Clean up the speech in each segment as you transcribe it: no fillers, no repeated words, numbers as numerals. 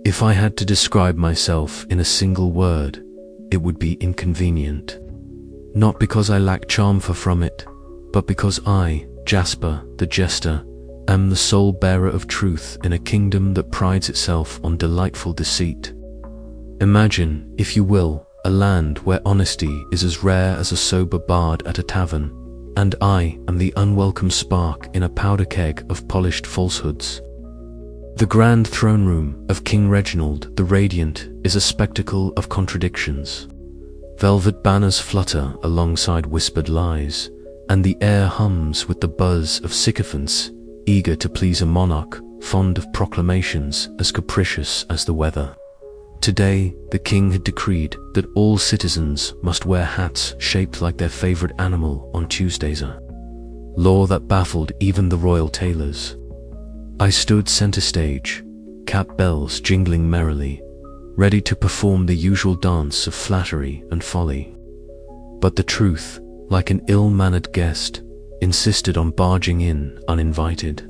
If I had to describe myself in a single word, it would be inconvenient. Not because I lack charm from it, but because I, Jasper the Jester, am the sole bearer of truth in a kingdom that prides itself on delightful deceit. Imagine, if you will, a land where honesty is as rare as a sober bard at a tavern, and I am the unwelcome spark in a powder keg of polished falsehoods. The grand throne room of King Reginald the Radiant is a spectacle of contradictions. Velvet banners flutter alongside whispered lies, and the air hums with the buzz of sycophants eager to please a monarch fond of proclamations as capricious as the weather. Today, the king had decreed that all citizens must wear hats shaped like their favorite animal on Tuesdays, a law that baffled even the royal tailors. I stood center stage, cap bells jingling merrily, ready to perform the usual dance of flattery and folly. But the truth, like an ill-mannered guest, insisted on barging in uninvited.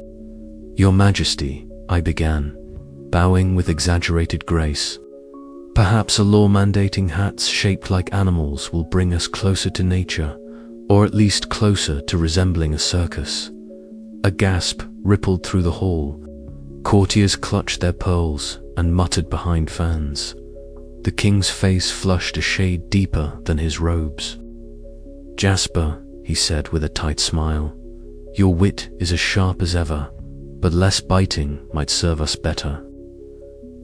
"Your Majesty," I began, bowing with exaggerated grace, "perhaps a law mandating hats shaped like animals will bring us closer to nature, or at least closer to resembling a circus." A gasp rippled through the hall. Courtiers clutched their pearls and muttered behind fans. The king's face flushed a shade deeper than his robes. "Jasper," he said with a tight smile, "your wit is as sharp as ever, but less biting might serve us better."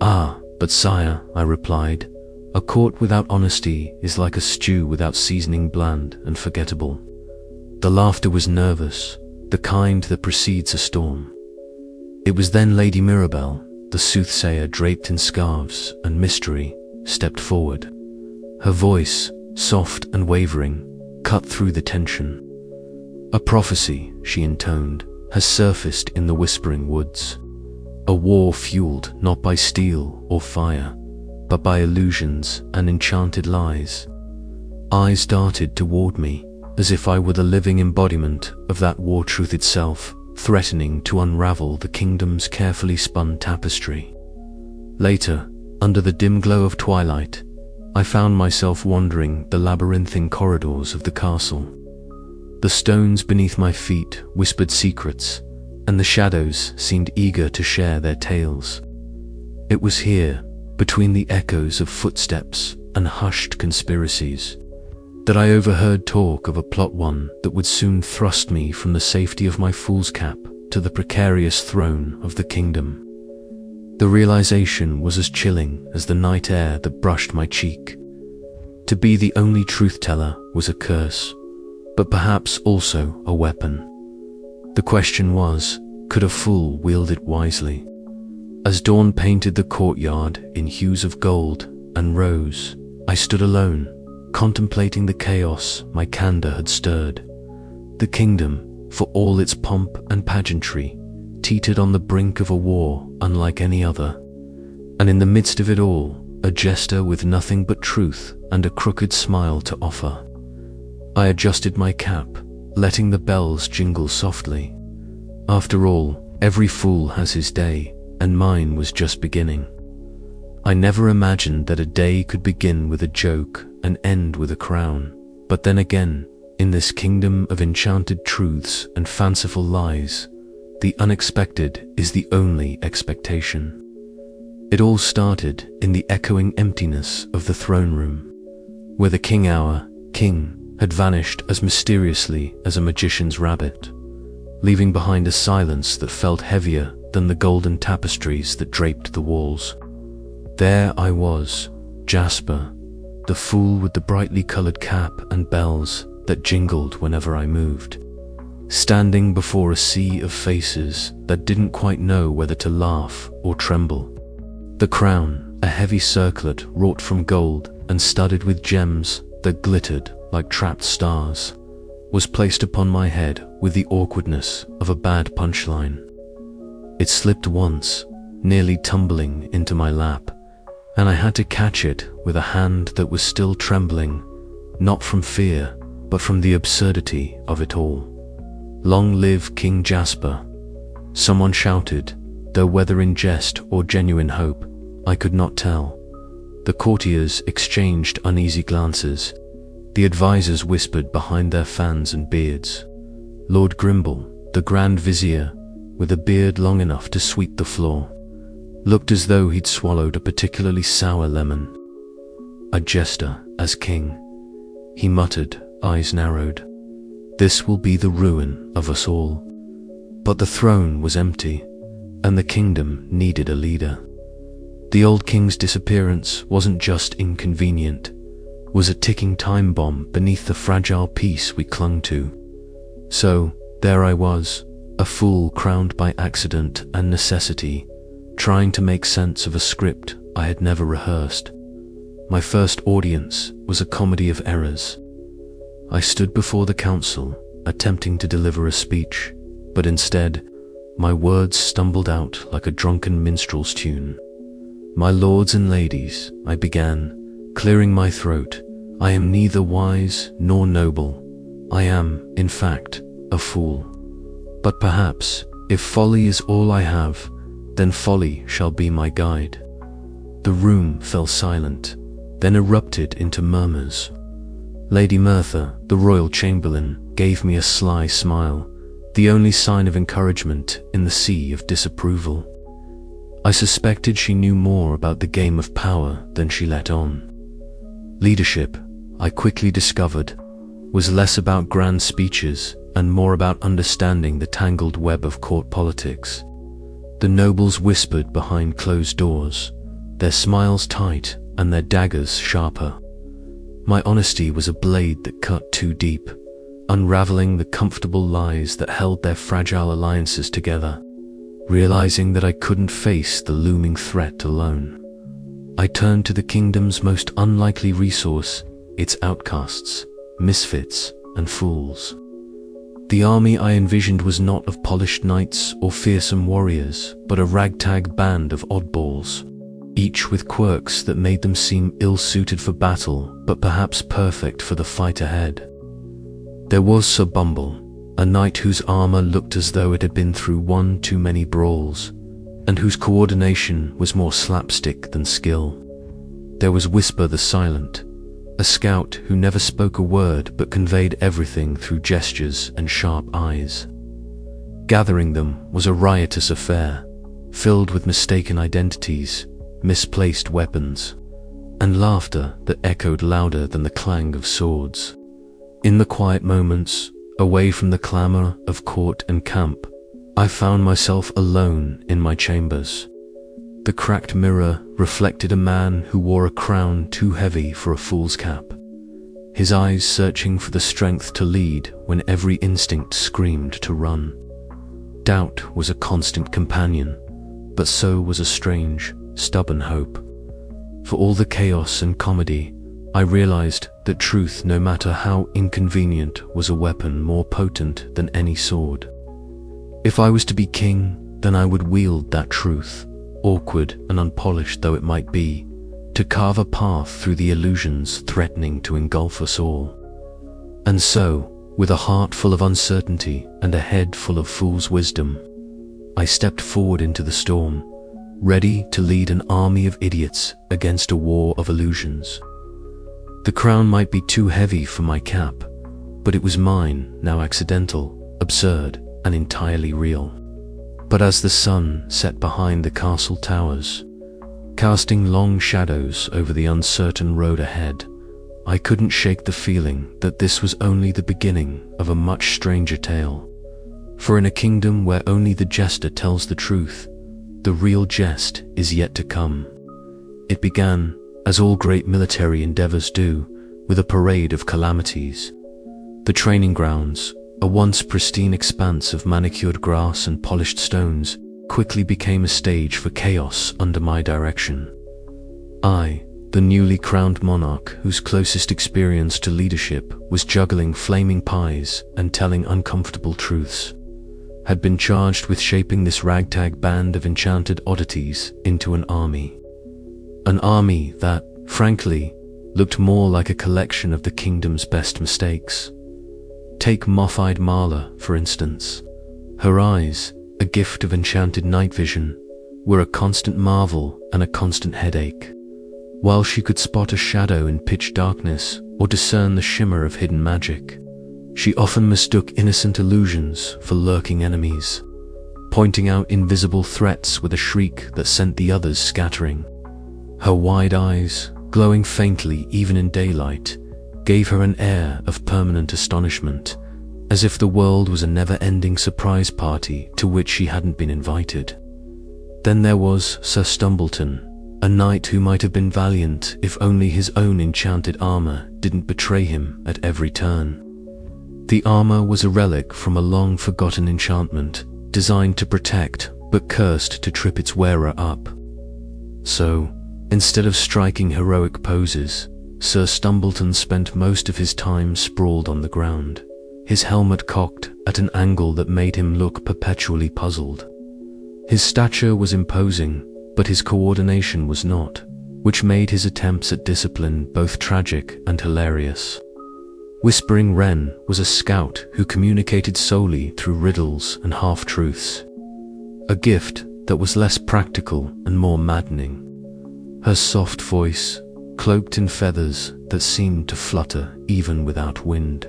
"Ah, but sire," I replied, "a court without honesty is like a stew without seasoning, bland and forgettable." The laughter was nervous, the kind that precedes a storm. It was then Lady Mirabelle, the soothsayer draped in scarves and mystery, stepped forward. Her voice, soft and wavering, cut through the tension. "A prophecy," she intoned, "has surfaced in the whispering woods. A war fueled not by steel or fire, but by illusions and enchanted lies." Eyes darted toward me, as if I were the living embodiment of that war truth itself, threatening to unravel the kingdom's carefully spun tapestry. Later, under the dim glow of twilight, I found myself wandering the labyrinthine corridors of the castle. The stones beneath my feet whispered secrets, and the shadows seemed eager to share their tales. It was here, between the echoes of footsteps and hushed conspiracies, that I overheard talk of a plot, one that would soon thrust me from the safety of my fool's cap to the precarious throne of the kingdom. The realization was as chilling as the night air that brushed my cheek. To be the only truth-teller was a curse, but perhaps also a weapon. The question was, could a fool wield it wisely? As dawn painted the courtyard in hues of gold and rose, I stood alone, contemplating the chaos my candor had stirred. The kingdom, for all its pomp and pageantry, teetered on the brink of a war unlike any other. And in the midst of it all, a jester with nothing but truth and a crooked smile to offer. I adjusted my cap, letting the bells jingle softly. After all, every fool has his day, and mine was just beginning. I never imagined that a day could begin with a joke and end with a crown. But then again, in this kingdom of enchanted truths and fanciful lies, the unexpected is the only expectation. It all started in the echoing emptiness of the throne room, where the king had vanished as mysteriously as a magician's rabbit, leaving behind a silence that felt heavier than the golden tapestries that draped the walls. There I was, Jasper, the fool with the brightly colored cap and bells that jingled whenever I moved, standing before a sea of faces that didn't quite know whether to laugh or tremble. The crown, a heavy circlet wrought from gold and studded with gems that glittered like trapped stars, was placed upon my head with the awkwardness of a bad punchline. It slipped once, nearly tumbling into my lap, and I had to catch it with a hand that was still trembling, not from fear, but from the absurdity of it all. "Long live King Jasper!" someone shouted, though whether in jest or genuine hope, I could not tell. The courtiers exchanged uneasy glances. The advisors whispered behind their fans and beards. Lord Grimble, the Grand Vizier, with a beard long enough to sweep the floor, looked as though he'd swallowed a particularly sour lemon. "A jester as king," he muttered, eyes narrowed. "This will be the ruin of us all." But the throne was empty, and the kingdom needed a leader. The old king's disappearance wasn't just inconvenient, was a ticking time bomb beneath the fragile peace we clung to. So, there I was, a fool crowned by accident and necessity, trying to make sense of a script I had never rehearsed. My first audience was a comedy of errors. I stood before the council, attempting to deliver a speech, but instead, my words stumbled out like a drunken minstrel's tune. "My lords and ladies," I began, clearing my throat, "I am neither wise nor noble. I am, in fact, a fool. But perhaps, if folly is all I have, then folly shall be my guide." The room fell silent, then erupted into murmurs. Lady Merthyr, the royal chamberlain, gave me a sly smile, the only sign of encouragement in the sea of disapproval. I suspected she knew more about the game of power than she let on. Leadership, I quickly discovered, was less about grand speeches and more about understanding the tangled web of court politics. The nobles whispered behind closed doors, their smiles tight and their daggers sharper. My honesty was a blade that cut too deep, unraveling the comfortable lies that held their fragile alliances together. Realizing that I couldn't face the looming threat alone, I turned to the kingdom's most unlikely resource, its outcasts, misfits, and fools. The army I envisioned was not of polished knights or fearsome warriors, but a ragtag band of oddballs, each with quirks that made them seem ill-suited for battle, but perhaps perfect for the fight ahead. There was Sir Bumble, a knight whose armor looked as though it had been through one too many brawls, and whose coordination was more slapstick than skill. There was Whisper the Silent, a scout who never spoke a word but conveyed everything through gestures and sharp eyes. Gathering them was a riotous affair, filled with mistaken identities, misplaced weapons, and laughter that echoed louder than the clang of swords. In the quiet moments, away from the clamor of court and camp, I found myself alone in my chambers. The cracked mirror reflected a man who wore a crown too heavy for a fool's cap, his eyes searching for the strength to lead when every instinct screamed to run. Doubt was a constant companion, but so was a strange, stubborn hope. For all the chaos and comedy, I realized that truth, no matter how inconvenient, was a weapon more potent than any sword. If I was to be king, then I would wield that truth, awkward and unpolished though it might be, to carve a path through the illusions threatening to engulf us all. And so, with a heart full of uncertainty and a head full of fool's wisdom, I stepped forward into the storm, ready to lead an army of idiots against a war of illusions. The crown might be too heavy for my cap, but it was mine, now accidental, absurd, and entirely real. But as the sun set behind the castle towers, casting long shadows over the uncertain road ahead, I couldn't shake the feeling that this was only the beginning of a much stranger tale. For in a kingdom where only the jester tells the truth, the real jest is yet to come. It began, as all great military endeavors do, with a parade of calamities. The training grounds, a once pristine expanse of manicured grass and polished stones, quickly became a stage for chaos under my direction. I, the newly crowned monarch whose closest experience to leadership was juggling flaming pies and telling uncomfortable truths, had been charged with shaping this ragtag band of enchanted oddities into an army. An army that, frankly, looked more like a collection of the kingdom's best mistakes Take moth-eyed Marla, for instance. Her eyes, a gift of enchanted night vision, were a constant marvel and a constant headache. While she could spot a shadow in pitch darkness or discern the shimmer of hidden magic, she often mistook innocent illusions for lurking enemies, pointing out invisible threats with a shriek that sent the others scattering. Her wide eyes, glowing faintly even in daylight, gave her an air of permanent astonishment, as if the world was a never-ending surprise party to which she hadn't been invited. Then there was Sir Stumbleton, a knight who might have been valiant if only his own enchanted armor didn't betray him at every turn. The armor was a relic from a long-forgotten enchantment, designed to protect, but cursed to trip its wearer up. So, instead of striking heroic poses, Sir Stumbleton spent most of his time sprawled on the ground, his helmet cocked at an angle that made him look perpetually puzzled. His stature was imposing, but his coordination was not, which made his attempts at discipline both tragic and hilarious. Whispering Wren was a scout who communicated solely through riddles and half-truths, a gift that was less practical and more maddening. Her soft voice, cloaked in feathers that seemed to flutter even without wind,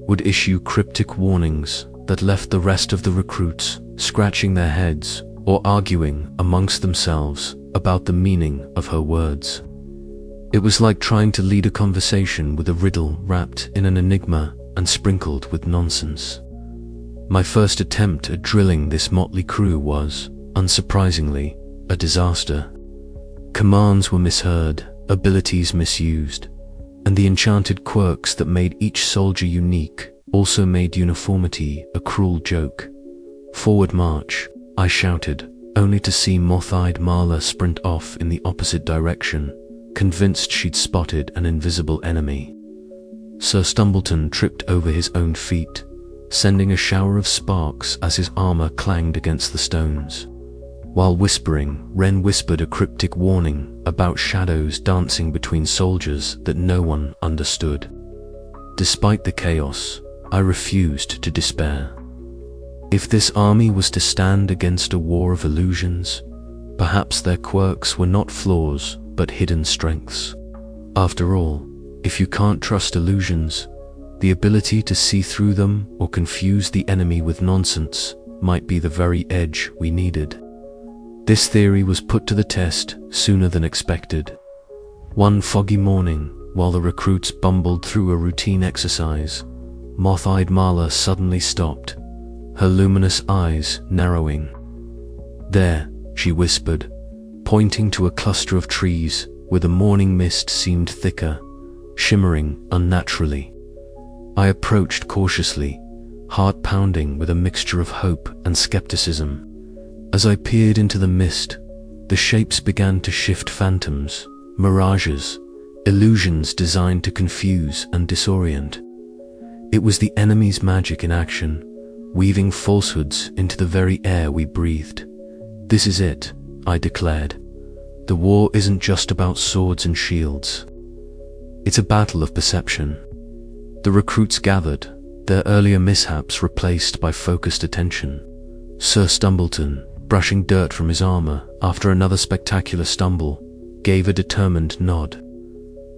would issue cryptic warnings that left the rest of the recruits scratching their heads or arguing amongst themselves about the meaning of her words. It was like trying to lead a conversation with a riddle wrapped in an enigma and sprinkled with nonsense. My first attempt at drilling this motley crew was, unsurprisingly, a disaster. Commands were misheard, abilities misused, and the enchanted quirks that made each soldier unique also made uniformity a cruel joke. "Forward march," I shouted, only to see moth-eyed Marla sprint off in the opposite direction, convinced she'd spotted an invisible enemy. Sir Stumbleton tripped over his own feet, sending a shower of sparks as his armor clanged against the stones. While whispering, Wren whispered a cryptic warning about shadows dancing between soldiers that no one understood. Despite the chaos, I refused to despair. If this army was to stand against a war of illusions, perhaps their quirks were not flaws but hidden strengths. After all, if you can't trust illusions, the ability to see through them or confuse the enemy with nonsense might be the very edge we needed. This theory was put to the test sooner than expected. One foggy morning, while the recruits bumbled through a routine exercise, moth-eyed Marla suddenly stopped, her luminous eyes narrowing. "There," she whispered, pointing to a cluster of trees where the morning mist seemed thicker, shimmering unnaturally. I approached cautiously, heart pounding with a mixture of hope and skepticism. As I peered into the mist, the shapes began to shift, phantoms, mirages, illusions designed to confuse and disorient. It was the enemy's magic in action, weaving falsehoods into the very air we breathed. "This is it," I declared. "The war isn't just about swords and shields. It's a battle of perception." The recruits gathered, their earlier mishaps replaced by focused attention. Sir Stumbleton, brushing dirt from his armor after another spectacular stumble, gave a determined nod.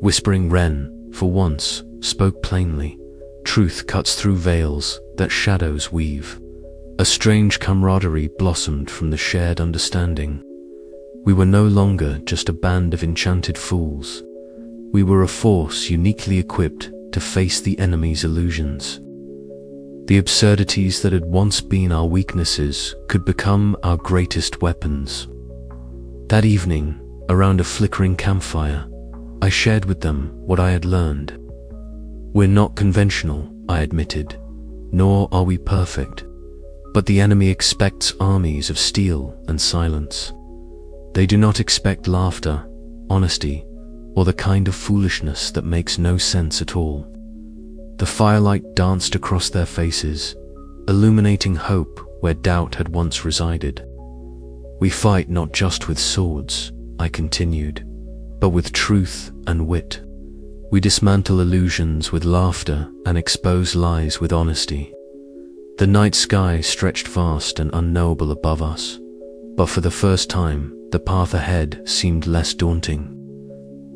Whispering Wren, for once, spoke plainly. Truth cuts through veils that shadows weave. A strange camaraderie blossomed from the shared understanding. We were no longer just a band of enchanted fools. We were a force uniquely equipped to face the enemy's illusions. The absurdities that had once been our weaknesses could become our greatest weapons. That evening, around a flickering campfire, I shared with them what I had learned. "We're not conventional," I admitted, "nor are we perfect. But the enemy expects armies of steel and silence. They do not expect laughter, honesty, or the kind of foolishness that makes no sense at all." The firelight danced across their faces, illuminating hope where doubt had once resided. "We fight not just with swords," I continued, "but with truth and wit. We dismantle illusions with laughter and expose lies with honesty. The night sky stretched vast and unknowable above us, but for the first time, the path ahead seemed less daunting.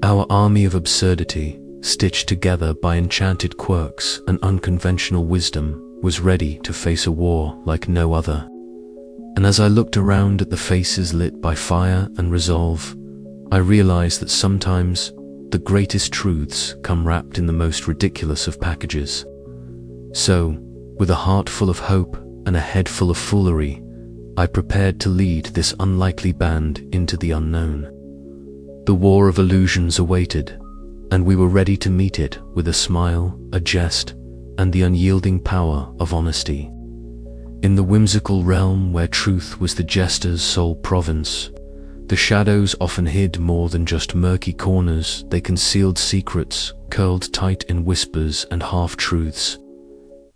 Our army of absurdity, stitched together by enchanted quirks and unconventional wisdom, was ready to face a war like no other. And as I looked around at the faces lit by fire and resolve, I realized that sometimes the greatest truths come wrapped in the most ridiculous of packages. So, with a heart full of hope and a head full of foolery, I prepared to lead this unlikely band into the unknown. The war of illusions awaited, and we were ready to meet it with a smile, a jest, and the unyielding power of honesty. In the whimsical realm where truth was the jester's sole province, the shadows often hid more than just murky corners. They concealed secrets, curled tight in whispers and half-truths.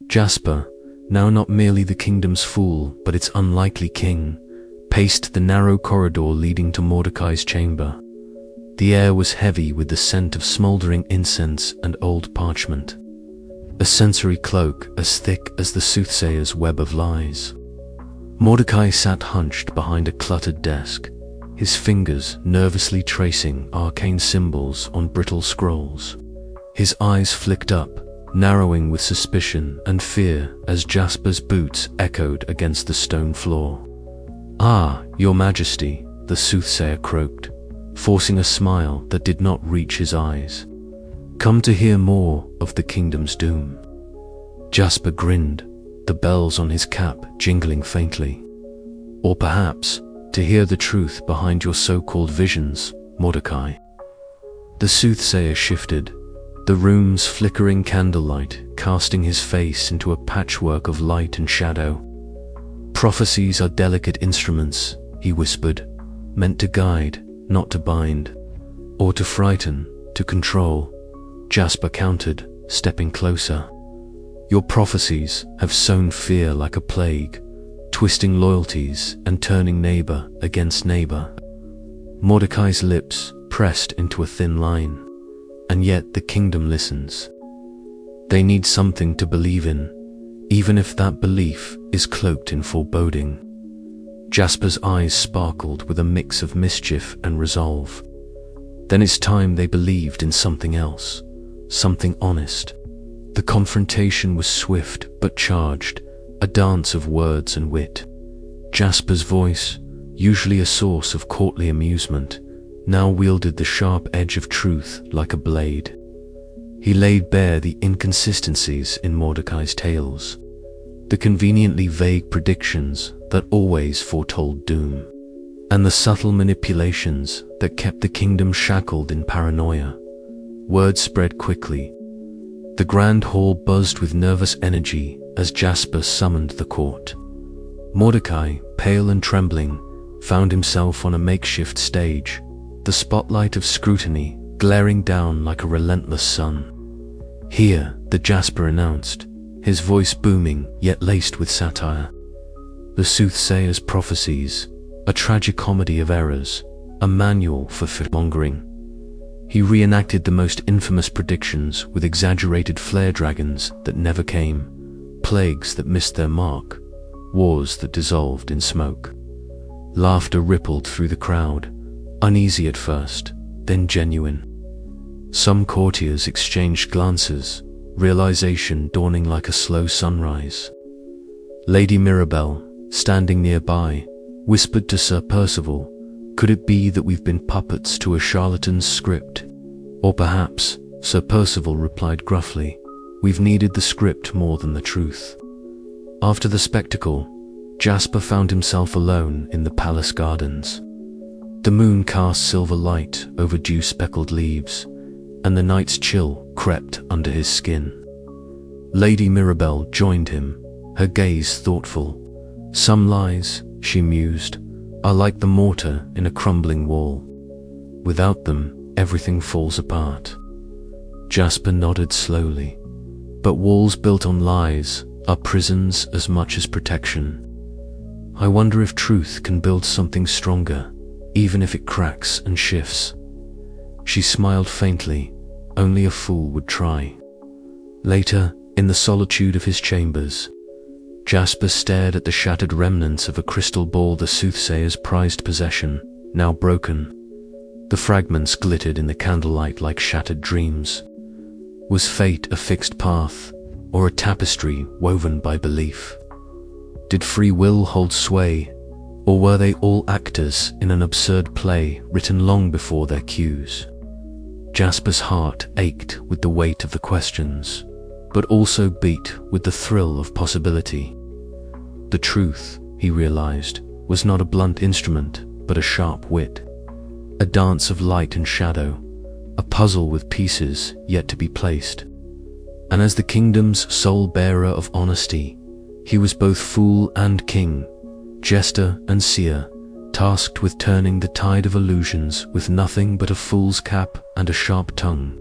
Jasper, now not merely the kingdom's fool, but its unlikely king, paced the narrow corridor leading to Mordecai's chamber. The air was heavy with the scent of smoldering incense and old parchment, a sensory cloak as thick as the soothsayer's web of lies. Mordecai sat hunched behind a cluttered desk, his fingers nervously tracing arcane symbols on brittle scrolls. His eyes flicked up, narrowing with suspicion and fear as Jasper's boots echoed against the stone floor. "Ah, your majesty," the soothsayer croaked, forcing a smile that did not reach his eyes. "Come to hear more of the kingdom's doom." Jasper grinned, the bells on his cap jingling faintly. "Or perhaps, to hear the truth behind your so-called visions, Mordecai." The soothsayer shifted, the room's flickering candlelight casting his face into a patchwork of light and shadow. "Prophecies are delicate instruments," he whispered, "meant to guide, not to bind, or to frighten, to control." Jasper countered, stepping closer. "Your prophecies have sown fear like a plague, twisting loyalties and turning neighbor against neighbor." Mordecai's lips pressed into a thin line. "And yet the kingdom listens. They need something to believe in, even if that belief is cloaked in foreboding." Jasper's eyes sparkled with a mix of mischief and resolve. "Then it's time they believed in something else, something honest." The confrontation was swift but charged, a dance of words and wit. Jasper's voice, usually a source of courtly amusement, now wielded the sharp edge of truth like a blade. He laid bare the inconsistencies in Mordecai's tales, the conveniently vague predictions that always foretold doom, and the subtle manipulations that kept the kingdom shackled in paranoia. Word spread quickly. The grand hall buzzed with nervous energy as Jasper summoned the court. Mordecai, pale and trembling, found himself on a makeshift stage, the spotlight of scrutiny glaring down like a relentless sun. "Here," the Jasper announced, his voice booming yet laced with satire. "The soothsayer's prophecies, a tragic comedy of errors, a manual for fear-mongering." He reenacted the most infamous predictions with exaggerated flare dragons that never came, plagues that missed their mark, wars that dissolved in smoke. Laughter rippled through the crowd, uneasy at first, then genuine. Some courtiers exchanged glances, realization dawning like a slow sunrise. Lady Mirabelle, standing nearby, whispered to Sir Percival, "Could it be that we've been puppets to a charlatan's script?" "Or perhaps," Sir Percival replied gruffly, "we've needed the script more than the truth." After the spectacle, Jasper found himself alone in the palace gardens. The moon cast silver light over dew-speckled leaves, and the night's chill crept under his skin. Lady Mirabelle joined him, her gaze thoughtful. "Some lies," she mused, "are like the mortar in a crumbling wall. Without them, everything falls apart." Jasper nodded slowly. "But walls built on lies are prisons as much as protection. I wonder if truth can build something stronger, even if it cracks and shifts." She smiled faintly, only a fool would try. Later, in the solitude of his chambers, Jasper stared at the shattered remnants of a crystal ball, the soothsayer's prized possession, now broken. The fragments glittered in the candlelight like shattered dreams. Was fate a fixed path, or a tapestry woven by belief? Did free will hold sway, or were they all actors in an absurd play written long before their cues? Jasper's heart ached with the weight of the questions, but also beat with the thrill of possibility. The truth, he realized, was not a blunt instrument, but a sharp wit. A dance of light and shadow, a puzzle with pieces yet to be placed. And as the kingdom's sole bearer of honesty, he was both fool and king, jester and seer, tasked with turning the tide of illusions with nothing but a fool's cap and a sharp tongue.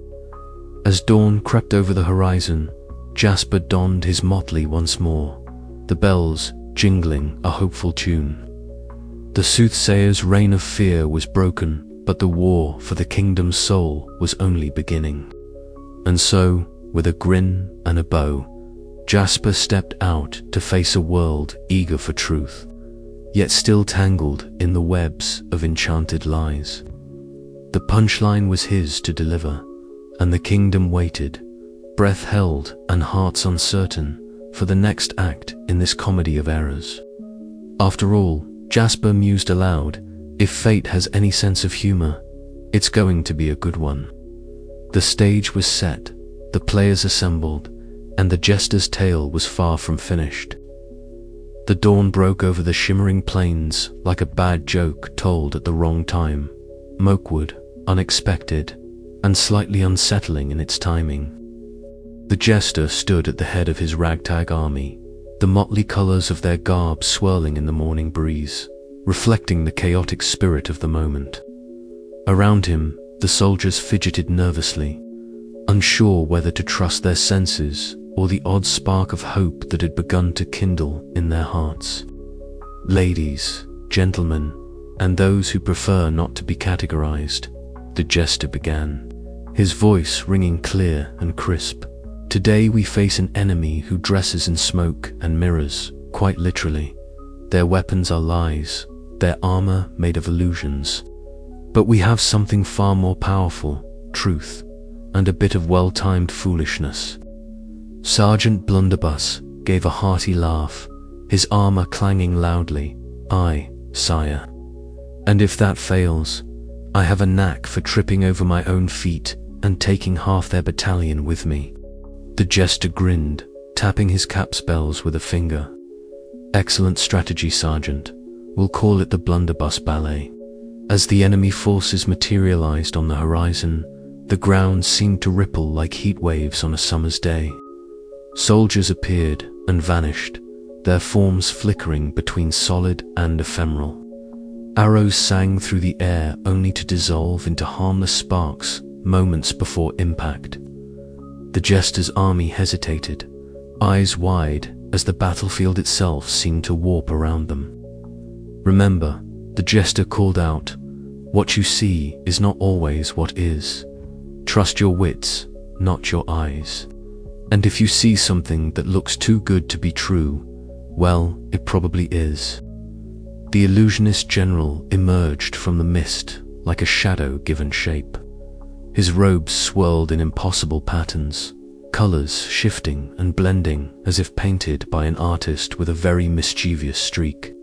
As dawn crept over the horizon, Jasper donned his motley once more, the bells jingling a hopeful tune. The soothsayer's reign of fear was broken, but the war for the kingdom's soul was only beginning. And so, with a grin and a bow, Jasper stepped out to face a world eager for truth, yet still tangled in the webs of enchanted lies. The punchline was his to deliver, and the kingdom waited, breath held and hearts uncertain, for the next act in this comedy of errors. After all, Jasper mused aloud, if fate has any sense of humor, it's going to be a good one. The stage was set, the players assembled, and the jester's tale was far from finished. The dawn broke over the shimmering plains like a bad joke told at the wrong time, Mokewood, unexpected, and slightly unsettling in its timing. The jester stood at the head of his ragtag army, the motley colors of their garb swirling in the morning breeze, reflecting the chaotic spirit of the moment. Around him, the soldiers fidgeted nervously, unsure whether to trust their senses or the odd spark of hope that had begun to kindle in their hearts. Ladies, gentlemen, and those who prefer not to be categorized, the jester began, his voice ringing clear and crisp. Today we face an enemy who dresses in smoke and mirrors, quite literally. Their weapons are lies, their armor made of illusions. But we have something far more powerful, truth, and a bit of well-timed foolishness. Sergeant Blunderbuss gave a hearty laugh, his armor clanging loudly. Aye, sire. And if that fails, I have a knack for tripping over my own feet and taking half their battalion with me. The jester grinned, tapping his cap spells with a finger. Excellent strategy, Sergeant. We'll call it the Blunderbuss Ballet. As the enemy forces materialized on the horizon, the ground seemed to ripple like heat waves on a summer's day. Soldiers appeared and vanished, their forms flickering between solid and ephemeral. Arrows sang through the air only to dissolve into harmless sparks moments before impact. The jester's army hesitated, eyes wide as the battlefield itself seemed to warp around them. Remember, the jester called out, what you see is not always what is. Trust your wits, not your eyes. And if you see something that looks too good to be true, well, it probably is. The illusionist general emerged from the mist like a shadow given shape. His robes swirled in impossible patterns, colors shifting and blending as if painted by an artist with a very mischievous streak.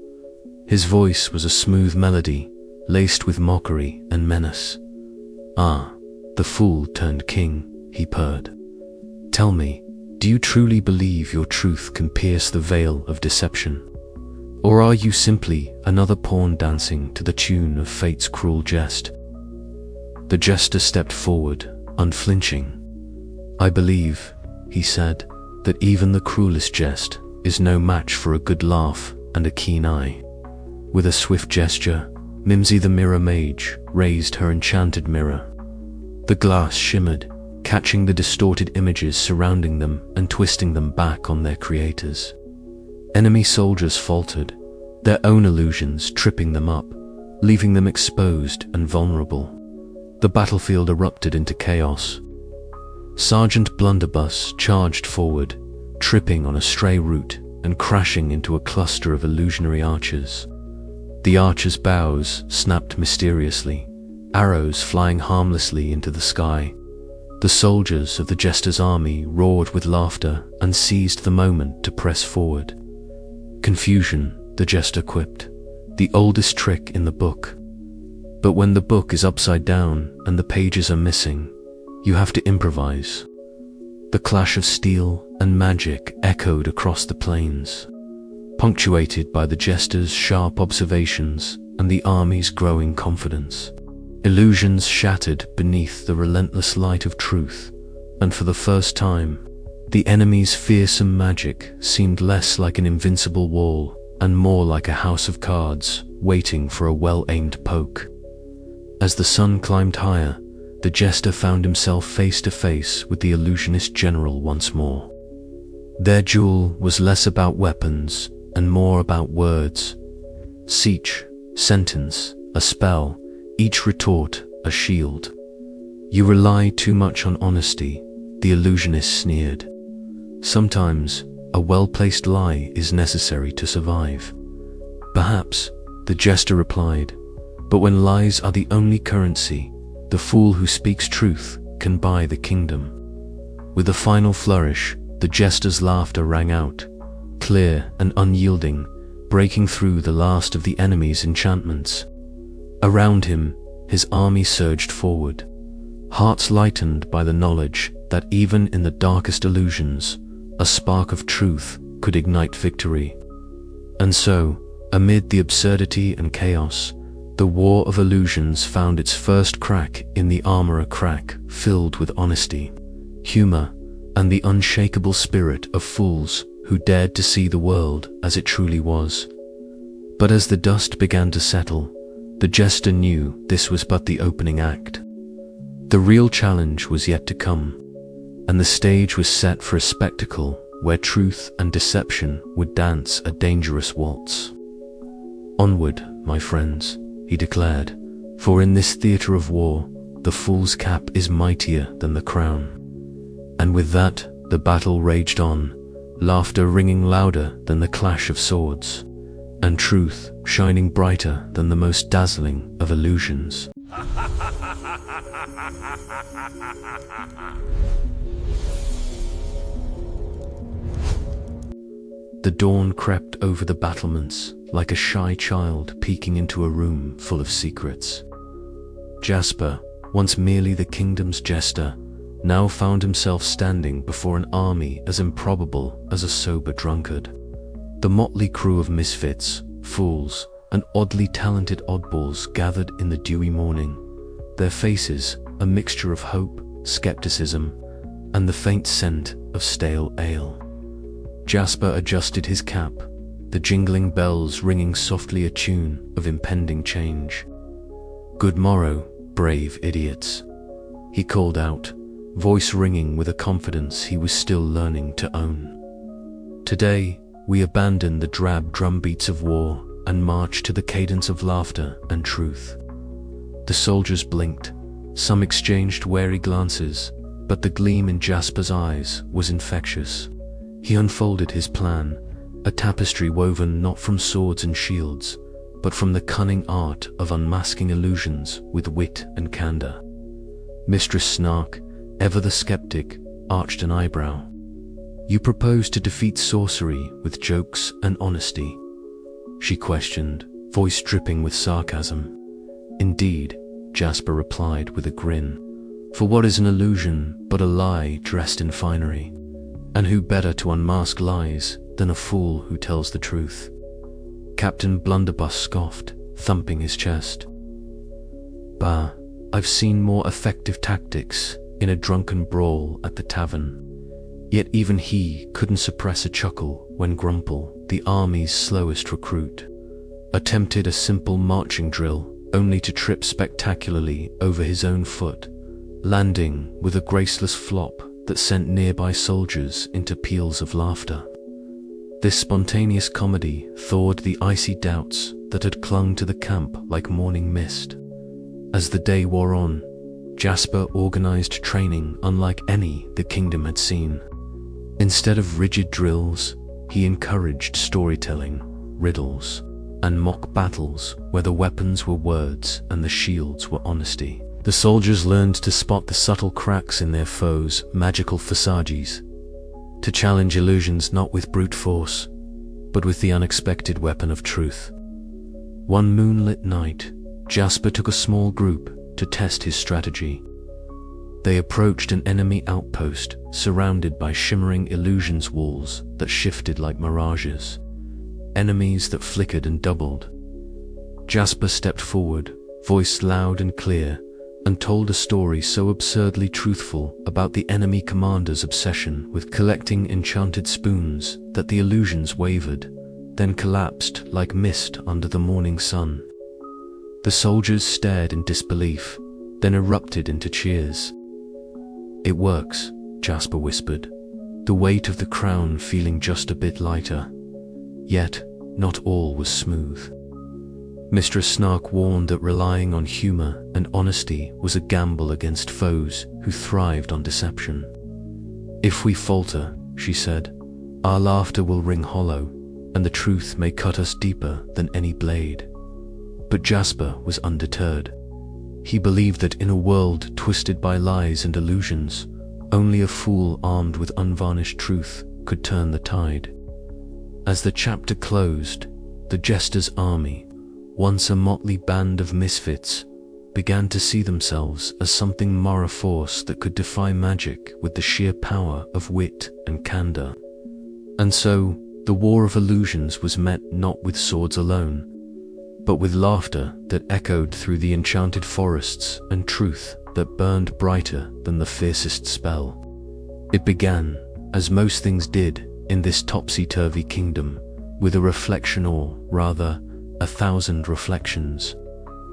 His voice was a smooth melody, laced with mockery and menace. Ah, the fool turned king, he purred. Tell me, do you truly believe your truth can pierce the veil of deception? Or are you simply another pawn dancing to the tune of fate's cruel jest? The jester stepped forward, unflinching. I believe, he said, that even the cruelest jest is no match for a good laugh and a keen eye. With a swift gesture, Mimsy the Mirror Mage raised her enchanted mirror. The glass shimmered, catching the distorted images surrounding them and twisting them back on their creators. Enemy soldiers faltered, their own illusions tripping them up, leaving them exposed and vulnerable. The battlefield erupted into chaos. Sergeant Blunderbuss charged forward, tripping on a stray root and crashing into a cluster of illusionary archers. The archers' bows snapped mysteriously, arrows flying harmlessly into the sky. The soldiers of the Jester's army roared with laughter and seized the moment to press forward. Confusion, the Jester quipped, the oldest trick in the book. But when the book is upside down and the pages are missing, you have to improvise. The clash of steel and magic echoed across the plains, punctuated by the Jester's sharp observations and the army's growing confidence. Illusions shattered beneath the relentless light of truth, and for the first time, the enemy's fearsome magic seemed less like an invincible wall and more like a house of cards waiting for a well-aimed poke. As the sun climbed higher, the Jester found himself face to face with the illusionist general once more. Their duel was less about weapons and more about words. Speech, sentence, a spell, each retort a shield. You rely too much on honesty, the illusionist sneered. Sometimes, a well-placed lie is necessary to survive. Perhaps, the Jester replied, but when lies are the only currency, the fool who speaks truth can buy the kingdom. With a final flourish, the Jester's laughter rang out, clear and unyielding, breaking through the last of the enemy's enchantments. Around him, his army surged forward, hearts lightened by the knowledge that even in the darkest illusions, a spark of truth could ignite victory. And so, amid the absurdity and chaos, the war of illusions found its first crack in the armor, a crack filled with honesty, humor, and the unshakable spirit of fools who dared to see the world as it truly was. But as the dust began to settle, the Jester knew this was but the opening act. The real challenge was yet to come, and the stage was set for a spectacle where truth and deception would dance a dangerous waltz. Onward, my friends, he declared, for in this theater of war, the fool's cap is mightier than the crown. And with that, the battle raged on, laughter ringing louder than the clash of swords, and truth shining brighter than the most dazzling of illusions. The dawn crept over the battlements like a shy child peeking into a room full of secrets. Jasper, once merely the kingdom's jester, now found himself standing before an army as improbable as a sober drunkard. The motley crew of misfits, fools, and oddly talented oddballs gathered in the dewy morning, their faces a mixture of hope, skepticism, and the faint scent of stale ale. Jasper adjusted his cap, the jingling bells ringing softly a tune of impending change. "Good morrow, brave idiots," he called out, voice ringing with a confidence he was still learning to own. "Today, we abandon the drab drumbeats of war and march to the cadence of laughter and truth." The soldiers blinked, some exchanged wary glances, but the gleam in Jasper's eyes was infectious. He unfolded his plan, a tapestry woven not from swords and shields, but from the cunning art of unmasking illusions with wit and candor. Mistress Snark, ever the skeptic, arched an eyebrow. "You propose to defeat sorcery with jokes and honesty?" she questioned, voice dripping with sarcasm. "Indeed," Jasper replied with a grin, "for what is an illusion but a lie dressed in finery? And who better to unmask lies than a fool who tells the truth?" Captain Blunderbuss scoffed, thumping his chest. "Bah, I've seen more effective tactics in a drunken brawl at the tavern." Yet even he couldn't suppress a chuckle when Grumple, the army's slowest recruit, attempted a simple marching drill only to trip spectacularly over his own foot, landing with a graceless flop that sent nearby soldiers into peals of laughter. This spontaneous comedy thawed the icy doubts that had clung to the camp like morning mist. As the day wore on, Jasper organized training unlike any the kingdom had seen. Instead of rigid drills, he encouraged storytelling, riddles, and mock battles where the weapons were words and the shields were honesty. The soldiers learned to spot the subtle cracks in their foes' magical facades, to challenge illusions not with brute force, but with the unexpected weapon of truth. One moonlit night, Jasper took a small group to test his strategy. They approached an enemy outpost surrounded by shimmering illusions walls that shifted like mirages, enemies that flickered and doubled. Jasper stepped forward, voice loud and clear, and told a story so absurdly truthful about the enemy commander's obsession with collecting enchanted spoons that the illusions wavered, then collapsed like mist under the morning sun. The soldiers stared in disbelief, then erupted into cheers. "It works," Jasper whispered, the weight of the crown feeling just a bit lighter. Yet, not all was smooth. Mistress Snark warned that relying on humor and honesty was a gamble against foes who thrived on deception. "If we falter," she said, "our laughter will ring hollow, and the truth may cut us deeper than any blade." But Jasper was undeterred. He believed that in a world twisted by lies and illusions, only a fool armed with unvarnished truth could turn the tide. As the chapter closed, the Jester's army, once a motley band of misfits, began to see themselves as something more, a force that could defy magic with the sheer power of wit and candor. And so, the war of illusions was met not with swords alone, but with laughter that echoed through the enchanted forests and truth that burned brighter than the fiercest spell. It began, as most things did in this topsy-turvy kingdom, with a reflection, or rather, 1,000 reflections.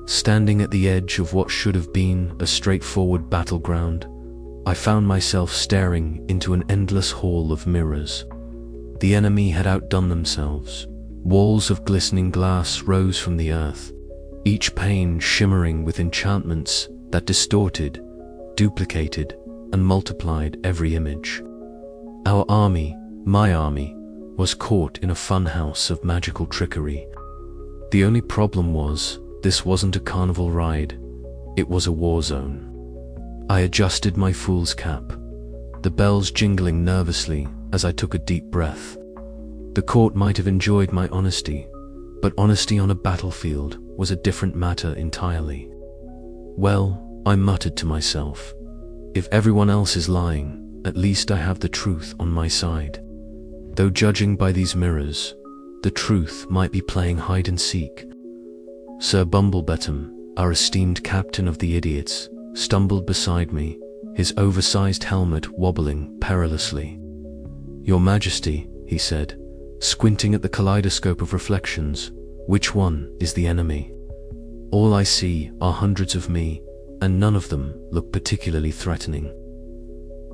Standing at the edge of what should have been a straightforward battleground, I found myself staring into an endless hall of mirrors. The enemy had outdone themselves. Walls of glistening glass rose from the earth, each pane shimmering with enchantments that distorted, duplicated, and multiplied every image. Our army, my army, was caught in a funhouse of magical trickery. The only problem was, this wasn't a carnival ride, it was a war zone. I adjusted my fool's cap, the bells jingling nervously as I took a deep breath. The court might have enjoyed my honesty, but honesty on a battlefield was a different matter entirely. "Well," I muttered to myself, "if everyone else is lying, at least I have the truth on my side. Though judging by these mirrors, the truth might be playing hide and seek." Sir Bumblebottom, our esteemed captain of the idiots, stumbled beside me, his oversized helmet wobbling perilously. "Your Majesty," he said, squinting at the kaleidoscope of reflections, "which one is the enemy? All I see are hundreds of me, and none of them look particularly threatening."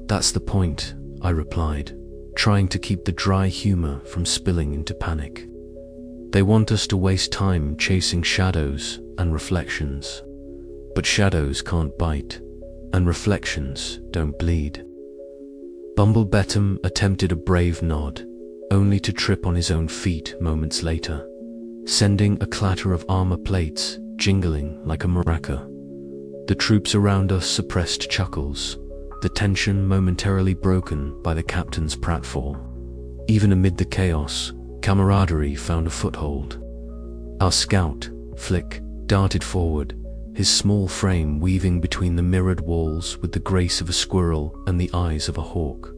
"That's the point," I replied, trying to keep the dry humor from spilling into panic. "They want us to waste time chasing shadows and reflections. But shadows can't bite, and reflections don't bleed." Bumblebottom attempted a brave nod, only to trip on his own feet moments later, sending a clatter of armor plates jingling like a maraca. The troops around us suppressed chuckles, the tension momentarily broken by the captain's pratfall. Even amid the chaos, camaraderie found a foothold. Our scout, Flick, darted forward, his small frame weaving between the mirrored walls with the grace of a squirrel and the eyes of a hawk.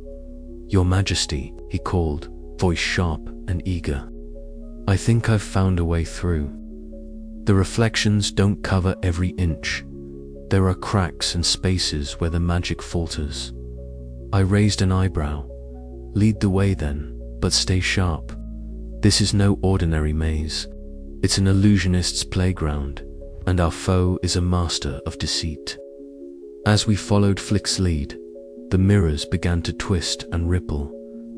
"Your Majesty," he called, voice sharp and eager. "I think I've found a way through. The reflections don't cover every inch. There are cracks and spaces where the magic falters." I raised an eyebrow. "Lead the way then, but stay sharp. This is no ordinary maze. It's an illusionist's playground, and our foe is a master of deceit." As we followed Flick's lead, the mirrors began to twist and ripple,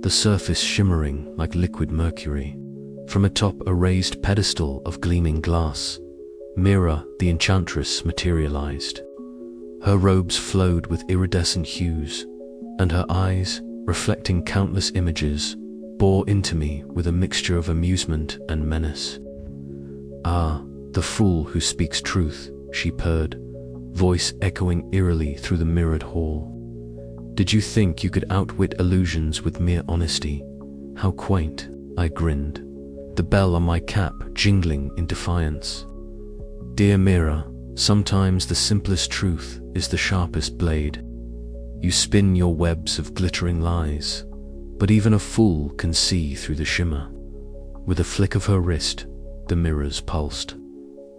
the surface shimmering like liquid mercury. From atop a raised pedestal of gleaming glass, Mira, the enchantress, materialized. Her robes flowed with iridescent hues, and her eyes, reflecting countless images, bore into me with a mixture of amusement and menace. "Ah, the fool who speaks truth," she purred, voice echoing eerily through the mirrored hall. "Did you think you could outwit illusions with mere honesty? How quaint," I grinned, the bell on my cap jingling in defiance. "Dear mirror, sometimes the simplest truth is the sharpest blade. You spin your webs of glittering lies, but even a fool can see through the shimmer." With a flick of her wrist, the mirrors pulsed,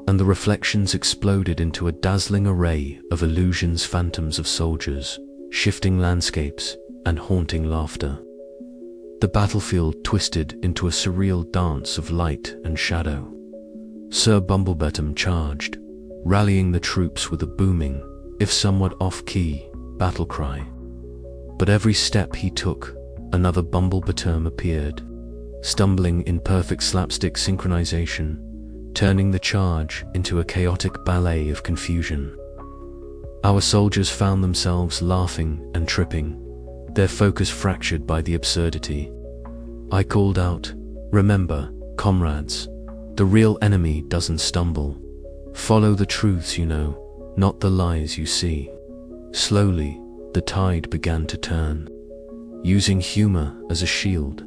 and the reflections exploded into a dazzling array of illusions, phantoms of soldiers, shifting landscapes, and haunting laughter. The battlefield twisted into a surreal dance of light and shadow. Sir Bumblebottom charged, rallying the troops with a booming, if somewhat off-key, battle cry. But every step he took, another Bumblebottom appeared, stumbling in perfect slapstick synchronization, turning the charge into a chaotic ballet of confusion. Our soldiers found themselves laughing and tripping, their focus fractured by the absurdity. I called out, "Remember, comrades, the real enemy doesn't stumble. Follow the truths you know, not the lies you see." Slowly, the tide began to turn. Using humor as a shield,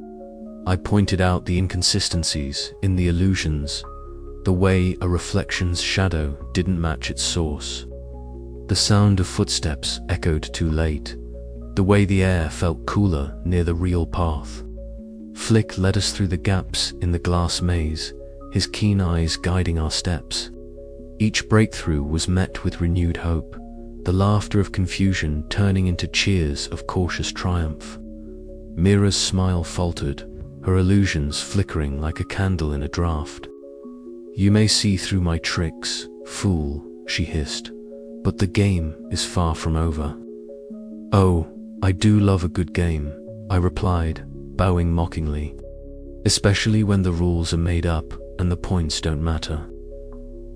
I pointed out the inconsistencies in the illusions, the way a reflection's shadow didn't match its source. The sound of footsteps echoed too late, the way the air felt cooler near the real path. Flick led us through the gaps in the glass maze, his keen eyes guiding our steps. Each breakthrough was met with renewed hope, the laughter of confusion turning into cheers of cautious triumph. Mira's smile faltered, her illusions flickering like a candle in a draught. "You may see through my tricks, fool," she hissed, "but the game is far from over." "Oh, I do love a good game," I replied, bowing mockingly, "especially when the rules are made up and the points don't matter."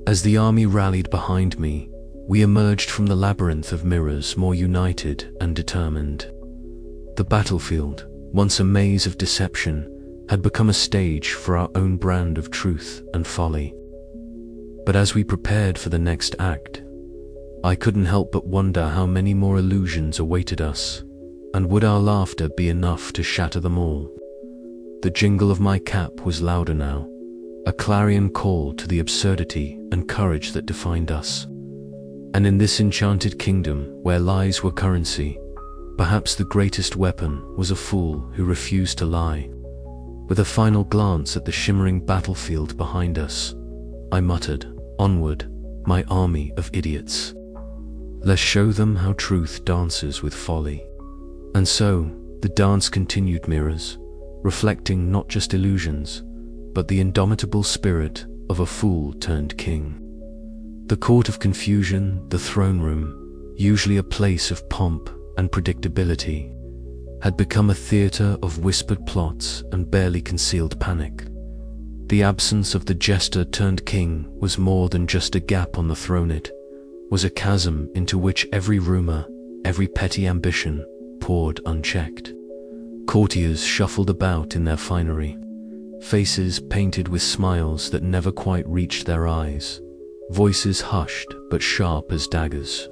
As the army rallied behind me, we emerged from the labyrinth of mirrors more united and determined. The battlefield, once a maze of deception, had become a stage for our own brand of truth and folly. But as we prepared for the next act, I couldn't help but wonder how many more illusions awaited us, and would our laughter be enough to shatter them all? The jingle of my cap was louder now, a clarion call to the absurdity and courage that defined us. And in this enchanted kingdom where lies were currency, perhaps the greatest weapon was a fool who refused to lie. With a final glance at the shimmering battlefield behind us, I muttered, "Onward, my army of idiots. Let's show them how truth dances with folly." And so, the dance continued, mirrors, reflecting not just illusions, but the indomitable spirit of a fool turned king. The court of confusion, the throne room, usually a place of pomp and predictability, had become a theater of whispered plots and barely concealed panic. The absence of the jester turned king was more than just a gap on the throne, it was a chasm into which every rumor, every petty ambition, poured unchecked. Courtiers shuffled about in their finery, faces painted with smiles that never quite reached their eyes, voices hushed but sharp as daggers.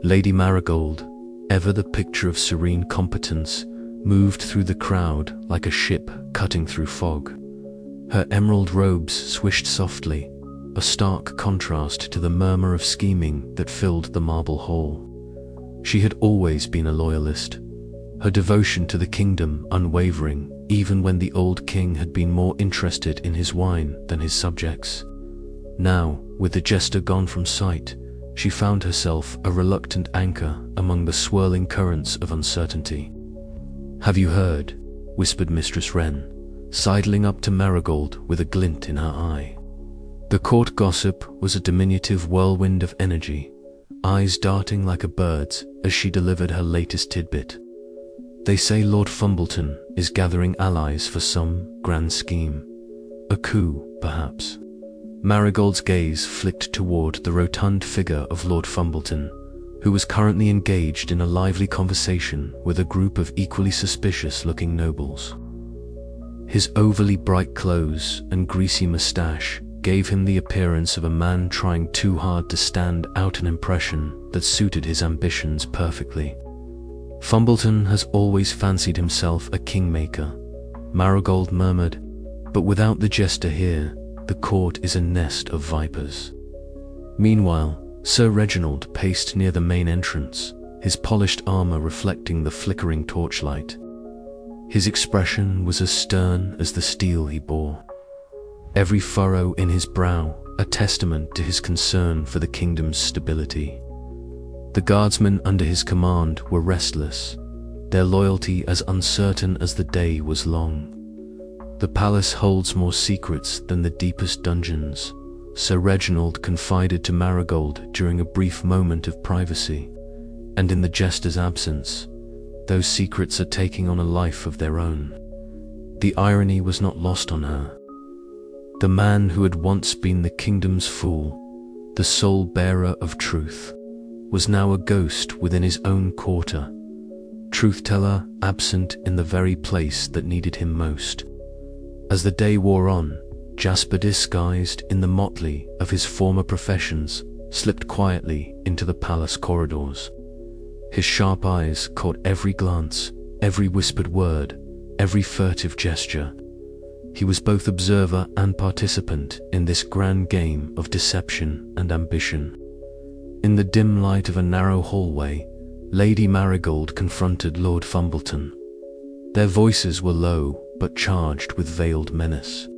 Lady Marigold, ever the picture of serene competence, moved through the crowd like a ship cutting through fog. Her emerald robes swished softly, a stark contrast to the murmur of scheming that filled the marble hall. She had always been a loyalist, her devotion to the kingdom unwavering, even when the old king had been more interested in his wine than his subjects. Now, with the jester gone from sight, she found herself a reluctant anchor among the swirling currents of uncertainty. "Have you heard?" whispered Mistress Wren, sidling up to Marigold with a glint in her eye. The court gossip was a diminutive whirlwind of energy, eyes darting like a bird's as she delivered her latest tidbit. "They say Lord Fumbleton is gathering allies for some grand scheme. A coup, perhaps." Marigold's gaze flicked toward the rotund figure of Lord Fumbleton, who was currently engaged in a lively conversation with a group of equally suspicious-looking nobles. His overly bright clothes and greasy mustache gave him the appearance of a man trying too hard to stand out, an impression that suited his ambitions perfectly. "Fumbleton has always fancied himself a kingmaker," Marigold murmured, "but without the jester here, the court is a nest of vipers." Meanwhile, Sir Reginald paced near the main entrance, his polished armor reflecting the flickering torchlight. His expression was as stern as the steel he bore, every furrow in his brow a testament to his concern for the kingdom's stability. The guardsmen under his command were restless, their loyalty as uncertain as the day was long. "The palace holds more secrets than the deepest dungeons," Sir Reginald confided to Marigold during a brief moment of privacy, "and in the jester's absence, those secrets are taking on a life of their own." The irony was not lost on her. The man who had once been the kingdom's fool, the sole bearer of truth, was now a ghost within his own quarter, truth-teller absent in the very place that needed him most. As the day wore on, Jasper, disguised in the motley of his former professions, slipped quietly into the palace corridors. His sharp eyes caught every glance, every whispered word, every furtive gesture. He was both observer and participant in this grand game of deception and ambition. In the dim light of a narrow hallway, Lady Marigold confronted Lord Fumbleton. Their voices were low but charged with veiled menace.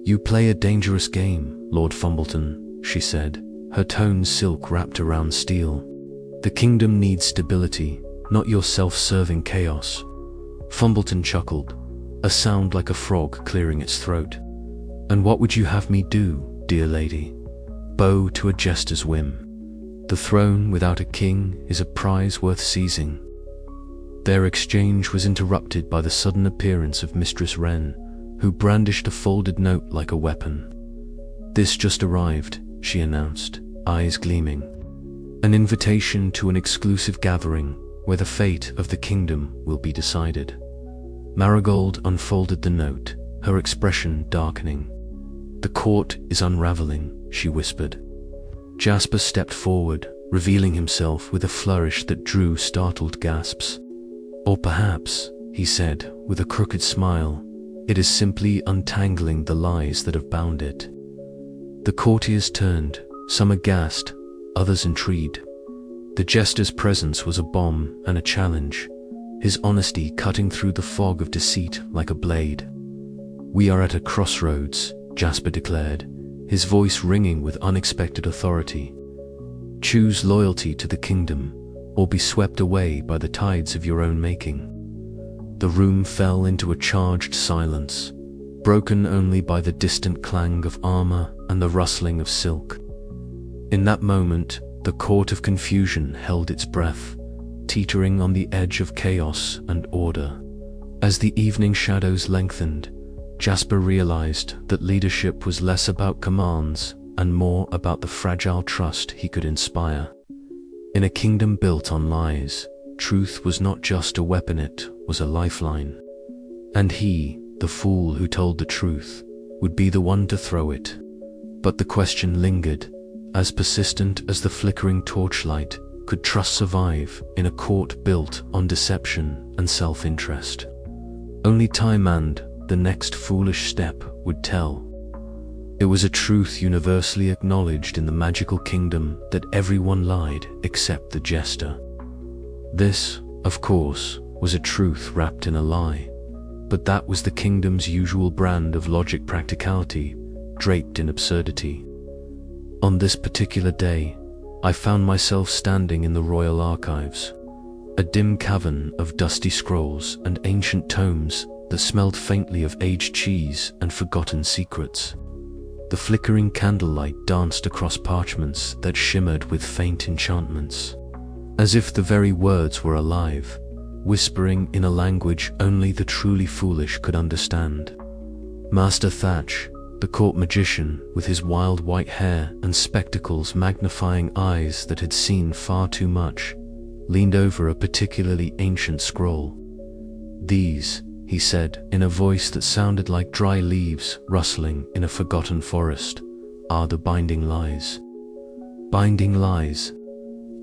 "You play a dangerous game, Lord Fumbleton," she said, her tones silk wrapped around steel. "The kingdom needs stability, not your self-serving chaos." Fumbleton chuckled, a sound like a frog clearing its throat. "And what would you have me do, dear lady? Bow to a jester's whim? The throne without a king is a prize worth seizing." Their exchange was interrupted by the sudden appearance of Mistress Wren, who brandished a folded note like a weapon. "This just arrived," she announced, eyes gleaming. "An invitation to an exclusive gathering where the fate of the kingdom will be decided." Marigold unfolded the note, her expression darkening. "The court is unraveling," she whispered. Jasper stepped forward, revealing himself with a flourish that drew startled gasps. "Or perhaps," he said with a crooked smile, "it is simply untangling the lies that have bound it." The courtiers turned, some aghast, others intrigued. The jester's presence was a bomb and a challenge, his honesty cutting through the fog of deceit like a blade. "We are at a crossroads," Jasper declared, his voice ringing with unexpected authority. "Choose loyalty to the kingdom, or be swept away by the tides of your own making." The room fell into a charged silence, broken only by the distant clang of armor and the rustling of silk. In that moment, the court of confusion held its breath, teetering on the edge of chaos and order. As the evening shadows lengthened, Jasper realized that leadership was less about commands and more about the fragile trust he could inspire. In a kingdom built on lies, truth was not just a weapon, it was a lifeline. And he, the fool who told the truth, would be the one to throw it. But the question lingered, as persistent as the flickering torchlight: could trust survive in a court built on deception and self-interest? Only time and the next foolish step would tell. It was a truth universally acknowledged in the magical kingdom that everyone lied except the jester. This, of course, was a truth wrapped in a lie, but that was the kingdom's usual brand of logic, practicality, draped in absurdity. On this particular day, I found myself standing in the royal archives, a dim cavern of dusty scrolls and ancient tomes that smelled faintly of aged cheese and forgotten secrets. The flickering candlelight danced across parchments that shimmered with faint enchantments, as if the very words were alive, whispering in a language only the truly foolish could understand. Master Thatch, The court magician, with his wild white hair and spectacles magnifying eyes that had seen far too much, leaned over a particularly ancient scroll. "These," he said in a voice that sounded like dry leaves rustling in a forgotten forest, "are the binding lies." "Binding lies,"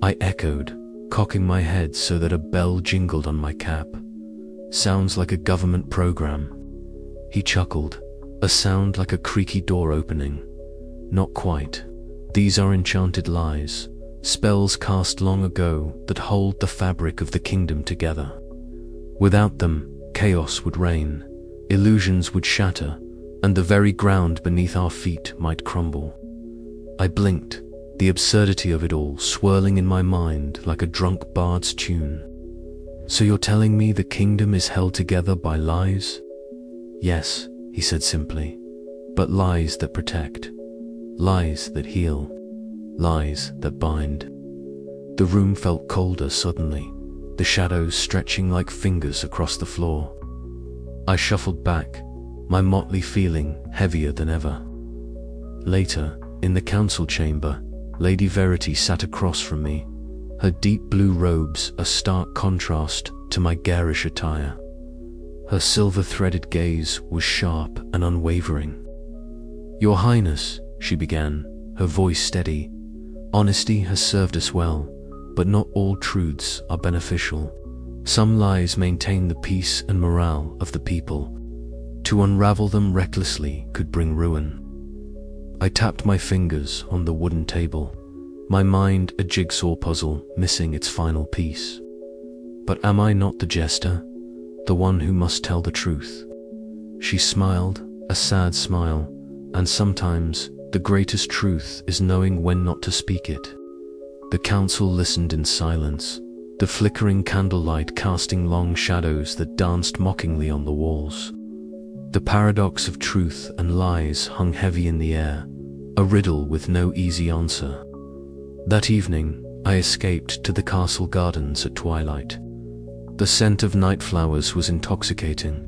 I echoed, cocking my head so that a bell jingled on my cap. "Sounds like a government program." He chuckled, a sound like a creaky door opening. "Not quite. These are enchanted lies, spells cast long ago that hold the fabric of the kingdom together. Without them, chaos would reign, illusions would shatter, and the very ground beneath our feet might crumble." I blinked, the absurdity of it all swirling in my mind like a drunk bard's tune. "So you're telling me the kingdom is held together by lies?" "Yes," he said simply, "but lies that protect, lies that heal, lies that bind." The room felt colder suddenly, the shadows stretching like fingers across the floor. I shuffled back, my motley feeling heavier than ever. Later, in the council chamber, Lady Verity sat across from me, her deep blue robes a stark contrast to my garish attire. Her silver-threaded gaze was sharp and unwavering. "Your Highness," she began, her voice steady, "honesty has served us well, but not all truths are beneficial. Some lies maintain the peace and morale of the people. To unravel them recklessly could bring ruin." I tapped my fingers on the wooden table, my mind a jigsaw puzzle missing its final piece. "But am I not the jester, the one who must tell the truth?" She smiled, a sad smile, "And sometimes the greatest truth is knowing when not to speak it." The council listened in silence, the flickering candlelight casting long shadows that danced mockingly on the walls. The paradox of truth and lies hung heavy in the air, a riddle with no easy answer. That evening, I escaped to the castle gardens at twilight. The scent of night flowers was intoxicating,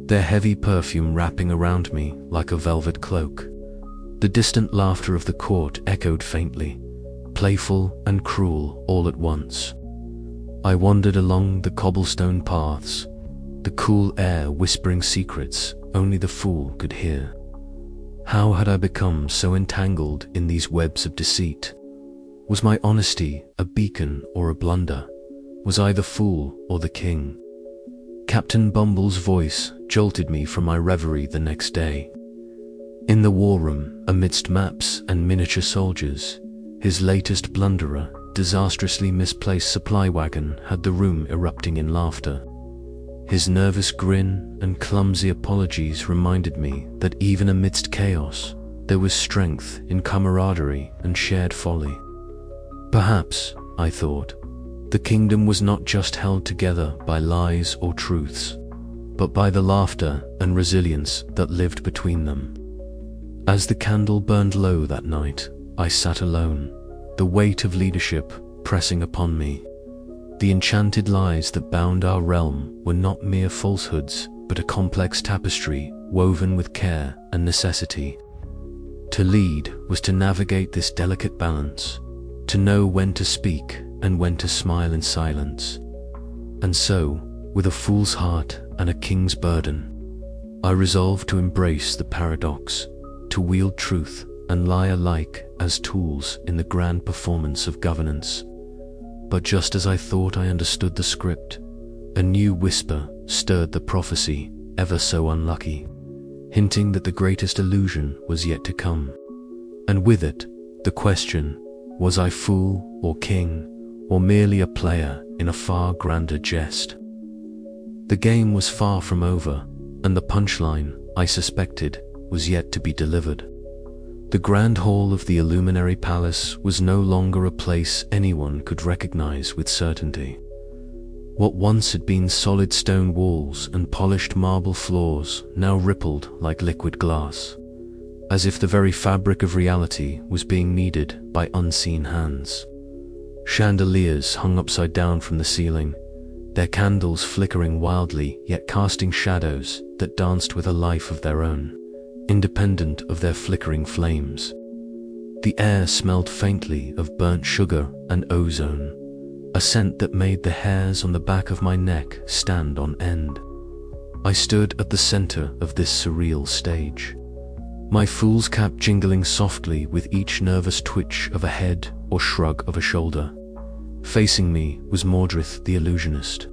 their heavy perfume wrapping around me like a velvet cloak. The distant laughter of the court echoed faintly, playful and cruel all at once. I wandered along the cobblestone paths, the cool air whispering secrets only the fool could hear. How had I become so entangled in these webs of deceit? Was my honesty a beacon or a blunder? Was I the fool or the king? Captain Bumble's voice jolted me from my reverie the next day. In the war room, amidst maps and miniature soldiers, his latest blunderer, disastrously misplaced supply wagon, had the room erupting in laughter. His nervous grin and clumsy apologies reminded me that even amidst chaos, there was strength in camaraderie and shared folly. Perhaps, I thought, the kingdom was not just held together by lies or truths, but by the laughter and resilience that lived between them. As the candle burned low that night, I sat alone, the weight of leadership pressing upon me. The enchanted lies that bound our realm were not mere falsehoods, but a complex tapestry woven with care and necessity. To lead was to navigate this delicate balance, to know when to speak and when to smile in silence. And so, with a fool's heart and a king's burden, I resolved to embrace the paradox, to wield truth and lie alike as tools in the grand performance of governance. But just as I thought I understood the script, a new whisper stirred the prophecy, ever so unlucky, hinting that the greatest illusion was yet to come. And with it, the question, was I fool or king, or merely a player in a far grander jest? The game was far from over, and the punchline, I suspected, was yet to be delivered. The grand hall of the Illuminary Palace was no longer a place anyone could recognize with certainty. What once had been solid stone walls and polished marble floors now rippled like liquid glass, as if the very fabric of reality was being kneaded by unseen hands. Chandeliers hung upside down from the ceiling, their candles flickering wildly yet casting shadows that danced with a life of their own. independent of their flickering flames. The air smelled faintly of burnt sugar and ozone, a scent that made the hairs on the back of my neck stand on end. I stood at the center of this surreal stage, my fool's cap jingling softly with each nervous twitch of a head or shrug of a shoulder. Facing me was Mordrith the illusionist,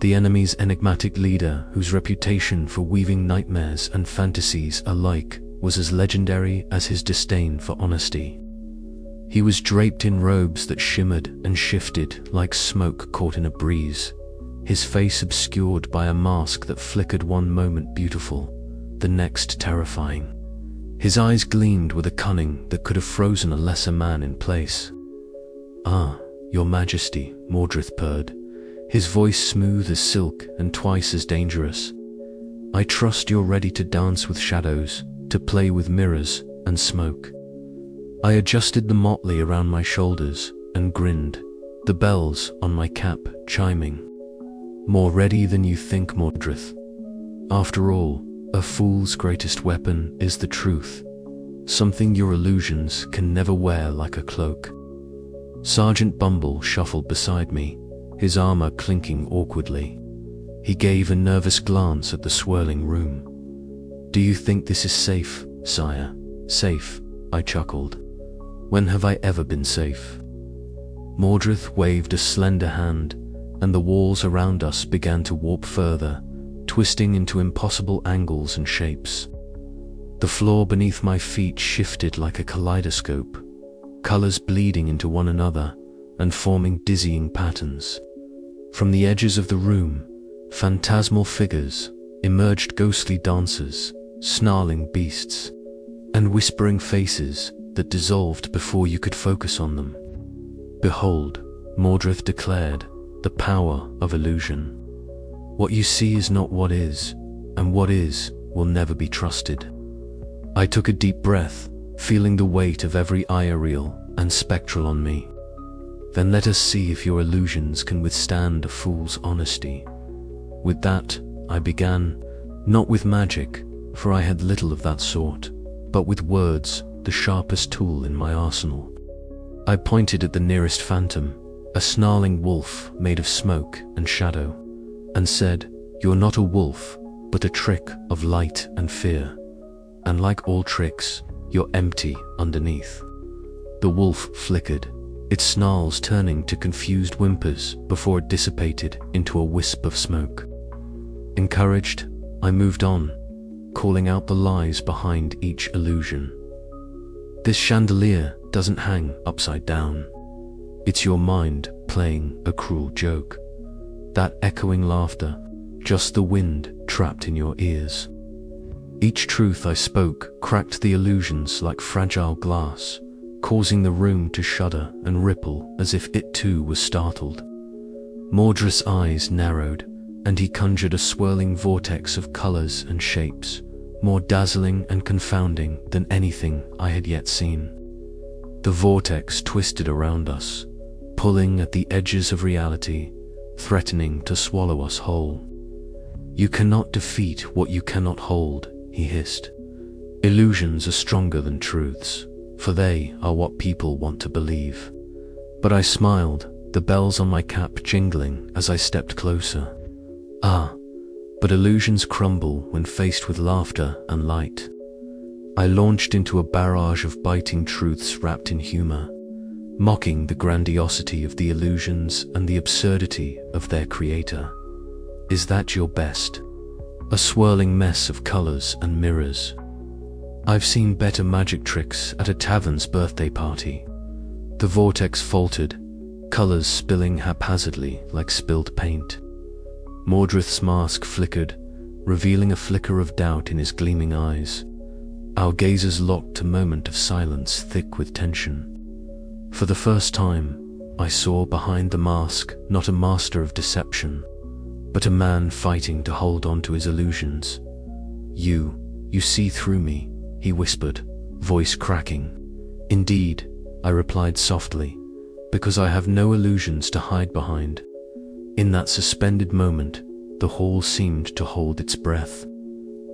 the enemy's enigmatic leader whose reputation for weaving nightmares and fantasies alike was as legendary as his disdain for honesty. He was draped in robes that shimmered and shifted like smoke caught in a breeze, his face obscured by a mask that flickered one moment beautiful, the next terrifying. His eyes gleamed with a cunning that could have frozen a lesser man in place. "Ah, your majesty," Mordrith purred, his voice smooth as silk and twice as dangerous. "I trust you're ready to dance with shadows, to play with mirrors and smoke." I adjusted the motley around my shoulders and grinned, the bells on my cap chiming. "More ready than you think, Mordrith. After all, a fool's greatest weapon is the truth, something your illusions can never wear like a cloak." Sergeant Bumble shuffled beside me, his armor clinking awkwardly. He gave a nervous glance at the swirling room. "Do you think this is safe, sire?" "Safe?" I chuckled. "When have I ever been safe?" Mordrith waved a slender hand, and the walls around us began to warp further, twisting into impossible angles and shapes. The floor beneath my feet shifted like a kaleidoscope, colors bleeding into one another and forming dizzying patterns. From the edges of the room, phantasmal figures emerged, ghostly dancers, snarling beasts, and whispering faces that dissolved before you could focus on them. "Behold," Mordrith declared, "the power of illusion. What you see is not what is, and what is will never be trusted." I took a deep breath, feeling the weight of every eye real and spectral on me. "Then let us see if your illusions can withstand a fool's honesty." With that, I began, not with magic, for I had little of that sort, but with words, the sharpest tool in my arsenal. I pointed at the nearest phantom, a snarling wolf made of smoke and shadow, and said, "You're not a wolf, but a trick of light and fear. And like all tricks, you're empty underneath." The wolf flickered, its snarls turning to confused whimpers before it dissipated into a wisp of smoke. Encouraged, I moved on, calling out the lies behind each illusion. "This chandelier doesn't hang upside down. It's your mind playing a cruel joke. That echoing laughter, just the wind trapped in your ears." Each truth I spoke cracked the illusions like fragile glass, causing the room to shudder and ripple as if it too was startled. Mordrith's eyes narrowed, and he conjured a swirling vortex of colors and shapes, more dazzling and confounding than anything I had yet seen. The vortex twisted around us, pulling at the edges of reality, threatening to swallow us whole. "You cannot defeat what you cannot hold," he hissed. "Illusions are stronger than truths, for they are what people want to believe." But I smiled, the bells on my cap jingling as I stepped closer. "Ah, but illusions crumble when faced with laughter and light." I launched into a barrage of biting truths wrapped in humor, mocking the grandiosity of the illusions and the absurdity of their creator. "Is that your best? A swirling mess of colors and mirrors. I've seen better magic tricks at a tavern's birthday party." The vortex faltered, colors spilling haphazardly like spilled paint. Mordrith's mask flickered, revealing a flicker of doubt in his gleaming eyes. Our gazes locked, a moment of silence thick with tension. For the first time, I saw behind the mask not a master of deception, but a man fighting to hold on to his illusions. You see through me," he whispered, voice cracking. "Indeed," I replied softly, "because I have no illusions to hide behind." In that suspended moment, the hall seemed to hold its breath.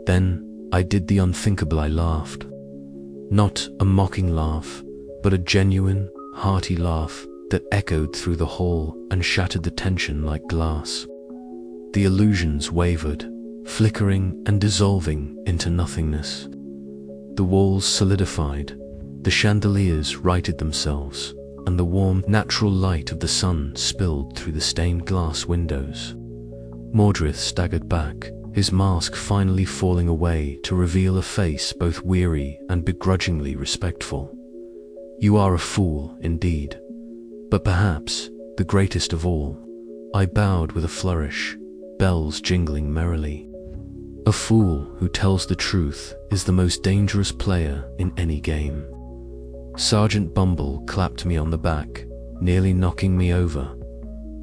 Then, I did the unthinkable. I laughed. Not a mocking laugh, but a genuine, hearty laugh that echoed through the hall and shattered the tension like glass. The illusions wavered, flickering and dissolving into nothingness. The walls solidified, the chandeliers righted themselves, and the warm, natural light of the sun spilled through the stained glass windows. Mordred staggered back, his mask finally falling away to reveal a face both weary and begrudgingly respectful. "You are a fool, indeed, but perhaps the greatest of all." I bowed with a flourish, bells jingling merrily. A fool who tells the truth is the most dangerous player in any game. Sergeant Bumble clapped me on the back, nearly knocking me over.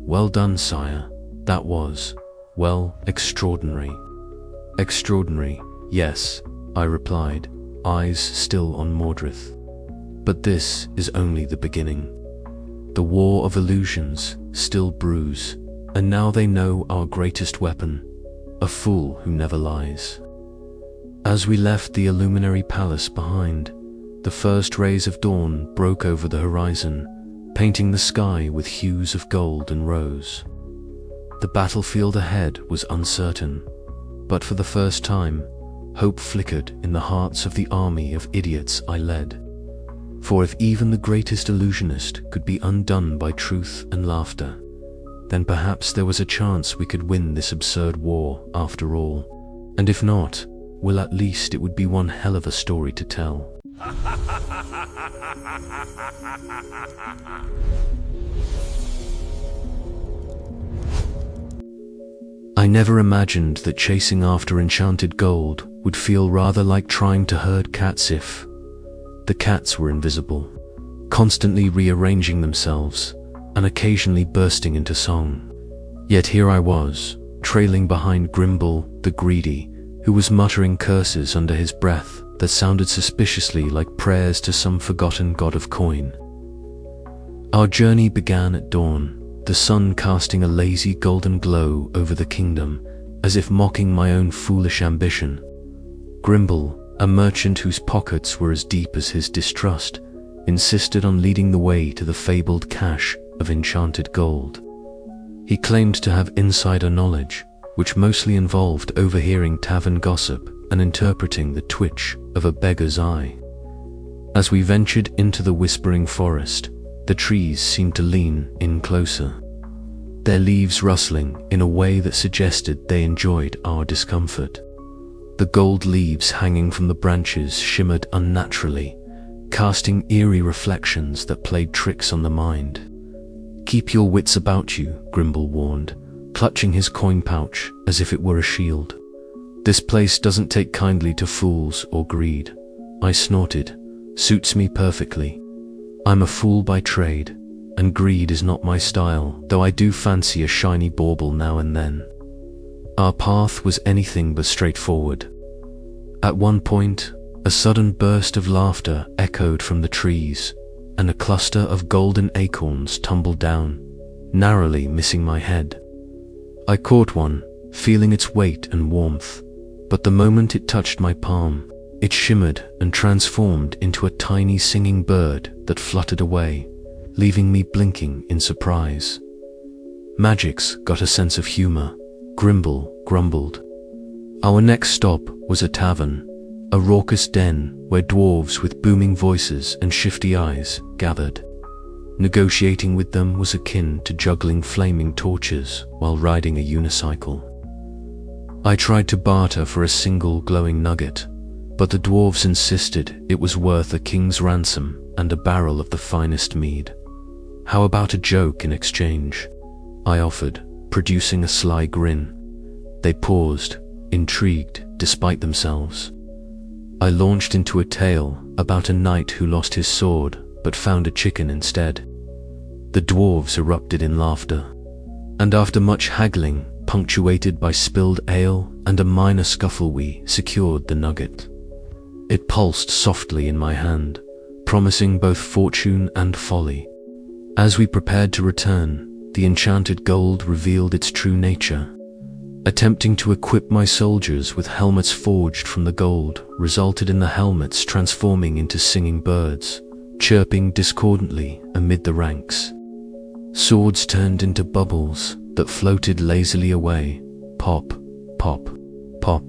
"Well done, sire. That was, well, extraordinary." "Extraordinary, yes," I replied, eyes still on Mordred. "But this is only the beginning. The war of illusions still brews, and now they know our greatest weapon, a fool who never lies." As we left the illuminary palace behind, the first rays of dawn broke over the horizon, painting the sky with hues of gold and rose. The battlefield ahead was uncertain, but for the first time, hope flickered in the hearts of the army of idiots I led. For if even the greatest illusionist could be undone by truth and laughter, then perhaps there was a chance we could win this absurd war after all. And if not, well, at least it would be one hell of a story to tell. I never imagined that chasing after enchanted gold would feel rather like trying to herd cats if the cats were invisible, constantly rearranging themselves and occasionally bursting into song. Yet here I was, trailing behind Grimble the Greedy, who was muttering curses under his breath that sounded suspiciously like prayers to some forgotten god of coin. Our journey began at dawn, the sun casting a lazy golden glow over the kingdom, as if mocking my own foolish ambition. Grimble, a merchant whose pockets were as deep as his distrust, insisted on leading the way to the fabled cache of enchanted gold. He claimed to have insider knowledge, which mostly involved overhearing tavern gossip and interpreting the twitch of a beggar's eye. As we ventured into the whispering forest, the trees seemed to lean in closer, their leaves rustling in a way that suggested they enjoyed our discomfort. The gold leaves hanging from the branches shimmered unnaturally, casting eerie reflections that played tricks on the mind. "Keep your wits about you," Grimble warned, clutching his coin pouch as if it were a shield. "This place doesn't take kindly to fools or greed." I snorted. "Suits me perfectly. I'm a fool by trade, and greed is not my style, though I do fancy a shiny bauble now and then." Our path was anything but straightforward. At one point, a sudden burst of laughter echoed from the trees, and a cluster of golden acorns tumbled down, narrowly missing my head. I caught one, feeling its weight and warmth, but the moment it touched my palm, it shimmered and transformed into a tiny singing bird that fluttered away, leaving me blinking in surprise. "Magic's got a sense of humor," Grimble grumbled. Our next stop was a tavern, a raucous den where dwarves with booming voices and shifty eyes gathered. Negotiating with them was akin to juggling flaming torches while riding a unicycle. I tried to barter for a single glowing nugget, but the dwarves insisted it was worth a king's ransom and a barrel of the finest mead. "How about a joke in exchange?" I offered, producing a sly grin. They paused, intrigued despite themselves. I launched into a tale about a knight who lost his sword but found a chicken instead. The dwarves erupted in laughter, and after much haggling, punctuated by spilled ale and a minor scuffle, we secured the nugget. It pulsed softly in my hand, promising both fortune and folly. As we prepared to return, the enchanted gold revealed its true nature. Attempting to equip my soldiers with helmets forged from the gold resulted in the helmets transforming into singing birds, chirping discordantly amid the ranks. Swords turned into bubbles that floated lazily away. Pop, pop, pop.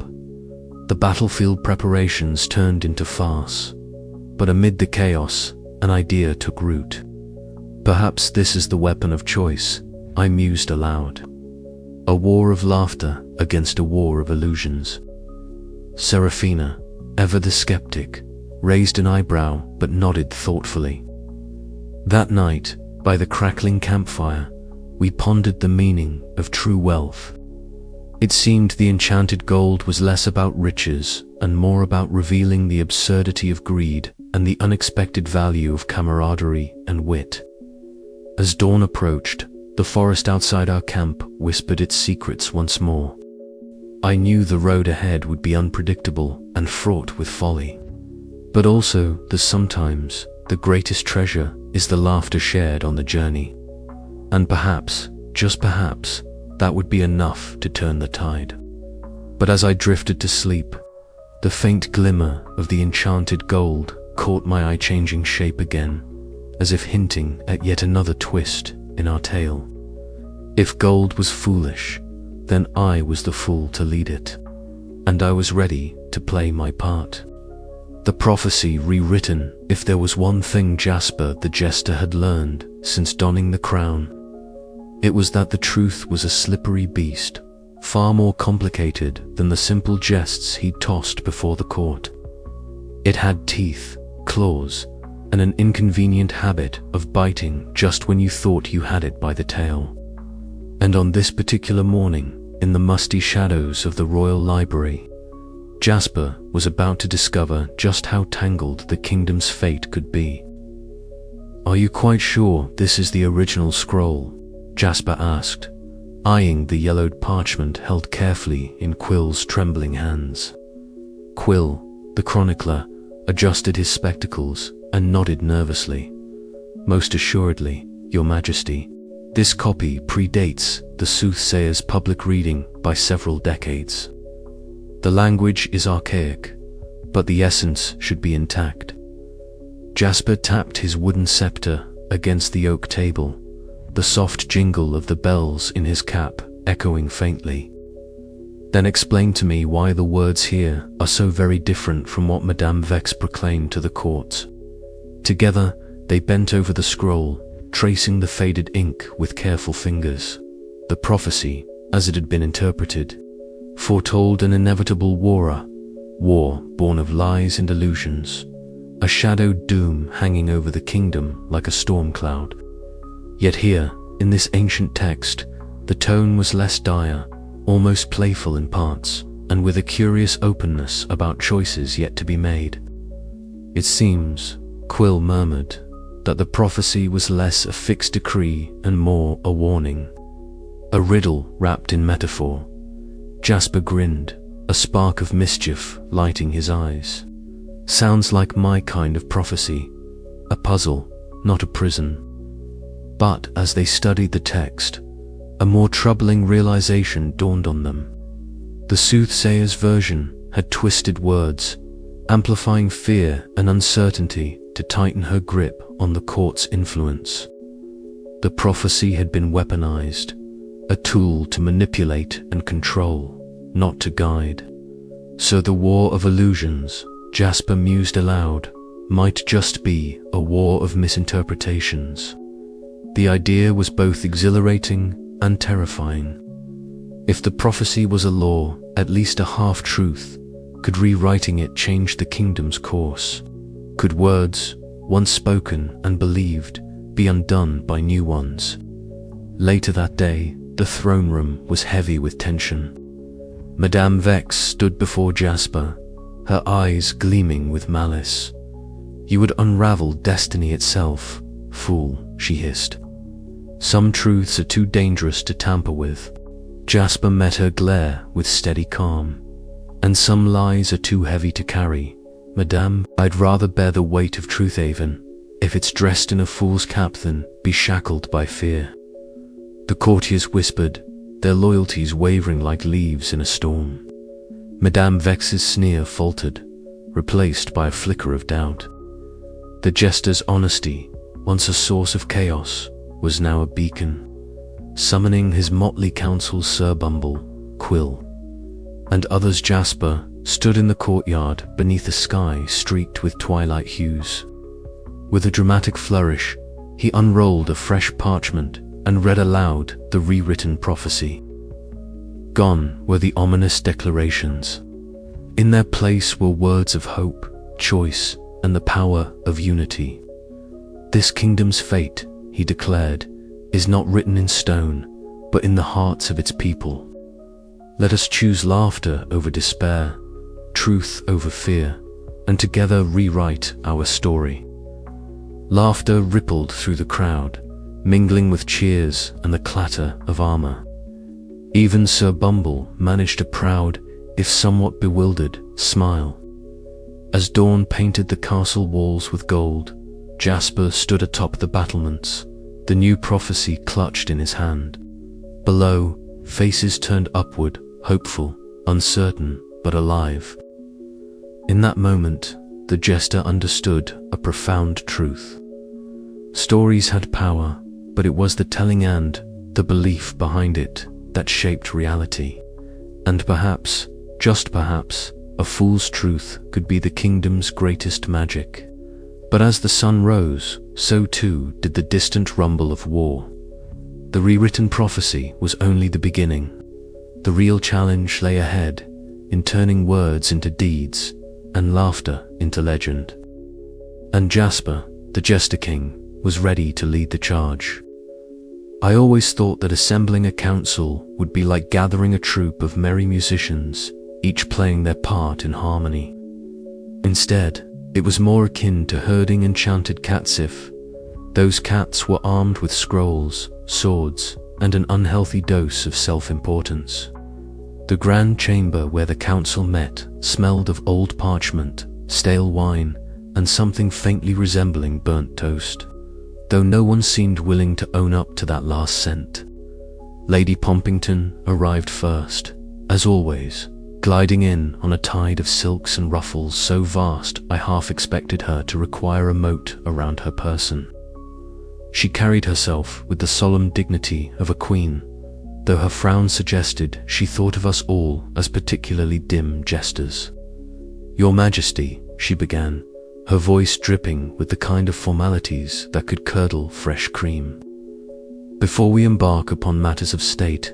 The battlefield preparations turned into farce. But amid the chaos, an idea took root. Perhaps this is the weapon of choice, I mused aloud. A war of laughter against a war of illusions. Serafina, ever the skeptic, raised an eyebrow but nodded thoughtfully. That night, by the crackling campfire, we pondered the meaning of true wealth. It seemed the enchanted gold was less about riches and more about revealing the absurdity of greed and the unexpected value of camaraderie and wit. As dawn approached, the forest outside our camp whispered its secrets once more. I knew the road ahead would be unpredictable and fraught with folly. But also that sometimes the greatest treasure is the laughter shared on the journey. And perhaps, just perhaps, that would be enough to turn the tide. But as I drifted to sleep, the faint glimmer of the enchanted gold caught my eye changing shape again, as if hinting at yet another twist in our tale. If gold was foolish, then I was the fool to lead it, and I was ready to play my part. The prophecy rewritten. If there was one thing Jasper the Jester had learned since donning the crown, it was that the truth was a slippery beast, far more complicated than the simple jests he'd tossed before the court. It had teeth, claws, and an inconvenient habit of biting just when you thought you had it by the tail. And on this particular morning, in the musty shadows of the Royal Library, Jasper was about to discover just how tangled the kingdom's fate could be. "Are you quite sure this is the original scroll?" Jasper asked, eyeing the yellowed parchment held carefully in Quill's trembling hands. Quill, the chronicler, adjusted his spectacles and nodded nervously. "Most assuredly, Your Majesty. This copy predates the soothsayer's public reading by several decades. The language is archaic, but the essence should be intact." Jasper tapped his wooden scepter against the oak table, the soft jingle of the bells in his cap echoing faintly. "Then explain to me why the words here are so very different from what Madame Vex proclaimed to the court." Together, they bent over the scroll, tracing the faded ink with careful fingers. The prophecy, as it had been interpreted, foretold an inevitable war born of lies and illusions, a shadowed doom hanging over the kingdom like a storm cloud. Yet here, in this ancient text, the tone was less dire, almost playful in parts, and with a curious openness about choices yet to be made. "It seems," Quill murmured, "that the prophecy was less a fixed decree and more a warning. A riddle wrapped in metaphor." Jasper grinned, a spark of mischief lighting his eyes. "Sounds like my kind of prophecy. A puzzle, not a prison." But as they studied the text, a more troubling realization dawned on them. The soothsayer's version had twisted words, amplifying fear and uncertainty to tighten her grip on the court's influence. The prophecy had been weaponized, a tool to manipulate and control, not to guide. So the war of illusions, Jasper mused aloud, might just be a war of misinterpretations. The idea was both exhilarating and terrifying. If the prophecy was a law, at least a half-truth, could rewriting it change the kingdom's course? Could words, once spoken and believed, be undone by new ones? Later that day, the throne room was heavy with tension. Madame Vex stood before Jasper, her eyes gleaming with malice. "You would unravel destiny itself, fool," she hissed. "Some truths are too dangerous to tamper with." Jasper met her glare with steady calm. "And some lies are too heavy to carry. Madame, I'd rather bear the weight of truth even, if it's dressed in a fool's cap, than be shackled by fear." The courtiers whispered, their loyalties wavering like leaves in a storm. Madame Vex's sneer faltered, replaced by a flicker of doubt. The jester's honesty, once a source of chaos, was now a beacon. Summoning his motley council, Sir Bumble, Quill, and others, Jasper stood in the courtyard beneath a sky streaked with twilight hues. With a dramatic flourish, he unrolled a fresh parchment and read aloud the rewritten prophecy. Gone were the ominous declarations. In their place were words of hope, choice, and the power of unity. This kingdom's fate, he declared, is not written in stone, but in the hearts of its people. Let us choose laughter over despair, truth over fear, and together rewrite our story. Laughter rippled through the crowd, mingling with cheers and the clatter of armor. Even Sir Bumble managed a proud, if somewhat bewildered, smile. As dawn painted the castle walls with gold, Jasper stood atop the battlements, the new prophecy clutched in his hand. Below, faces turned upward, hopeful, uncertain, but alive. In that moment, the jester understood a profound truth. Stories had power, but it was the telling and the belief behind it that shaped reality. And perhaps, just perhaps, a fool's truth could be the kingdom's greatest magic. But as the sun rose, so too did the distant rumble of war. The rewritten prophecy was only the beginning. The real challenge lay ahead, in turning words into deeds and laughter into legend. And Jasper, the Jester King, was ready to lead the charge. I always thought that assembling a council would be like gathering a troupe of merry musicians, each playing their part in harmony. Instead, it was more akin to herding enchanted cats if those cats were armed with scrolls, swords, and an unhealthy dose of self-importance. The grand chamber where the council met smelled of old parchment, stale wine, and something faintly resembling burnt toast, though no one seemed willing to own up to that last scent. Lady Pompington arrived first, as always, gliding in on a tide of silks and ruffles so vast I half expected her to require a moat around her person. She carried herself with the solemn dignity of a queen, though her frown suggested she thought of us all as particularly dim jesters. "Your Majesty," she began, her voice dripping with the kind of formalities that could curdle fresh cream. "Before we embark upon matters of state,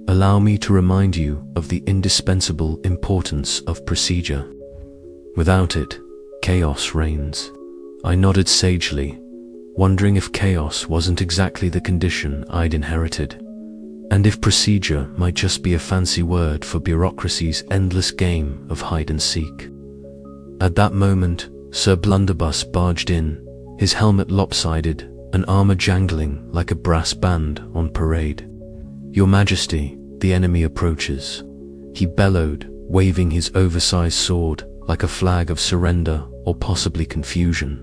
allow me to remind you of the indispensable importance of procedure. Without it, chaos reigns." I nodded sagely, wondering if chaos wasn't exactly the condition I'd inherited, and if procedure might just be a fancy word for bureaucracy's endless game of hide and seek. At that moment, Sir Blunderbuss barged in, his helmet lopsided and armor jangling like a brass band on parade. "Your Majesty, the enemy approaches," he bellowed, waving his oversized sword like a flag of surrender or possibly confusion.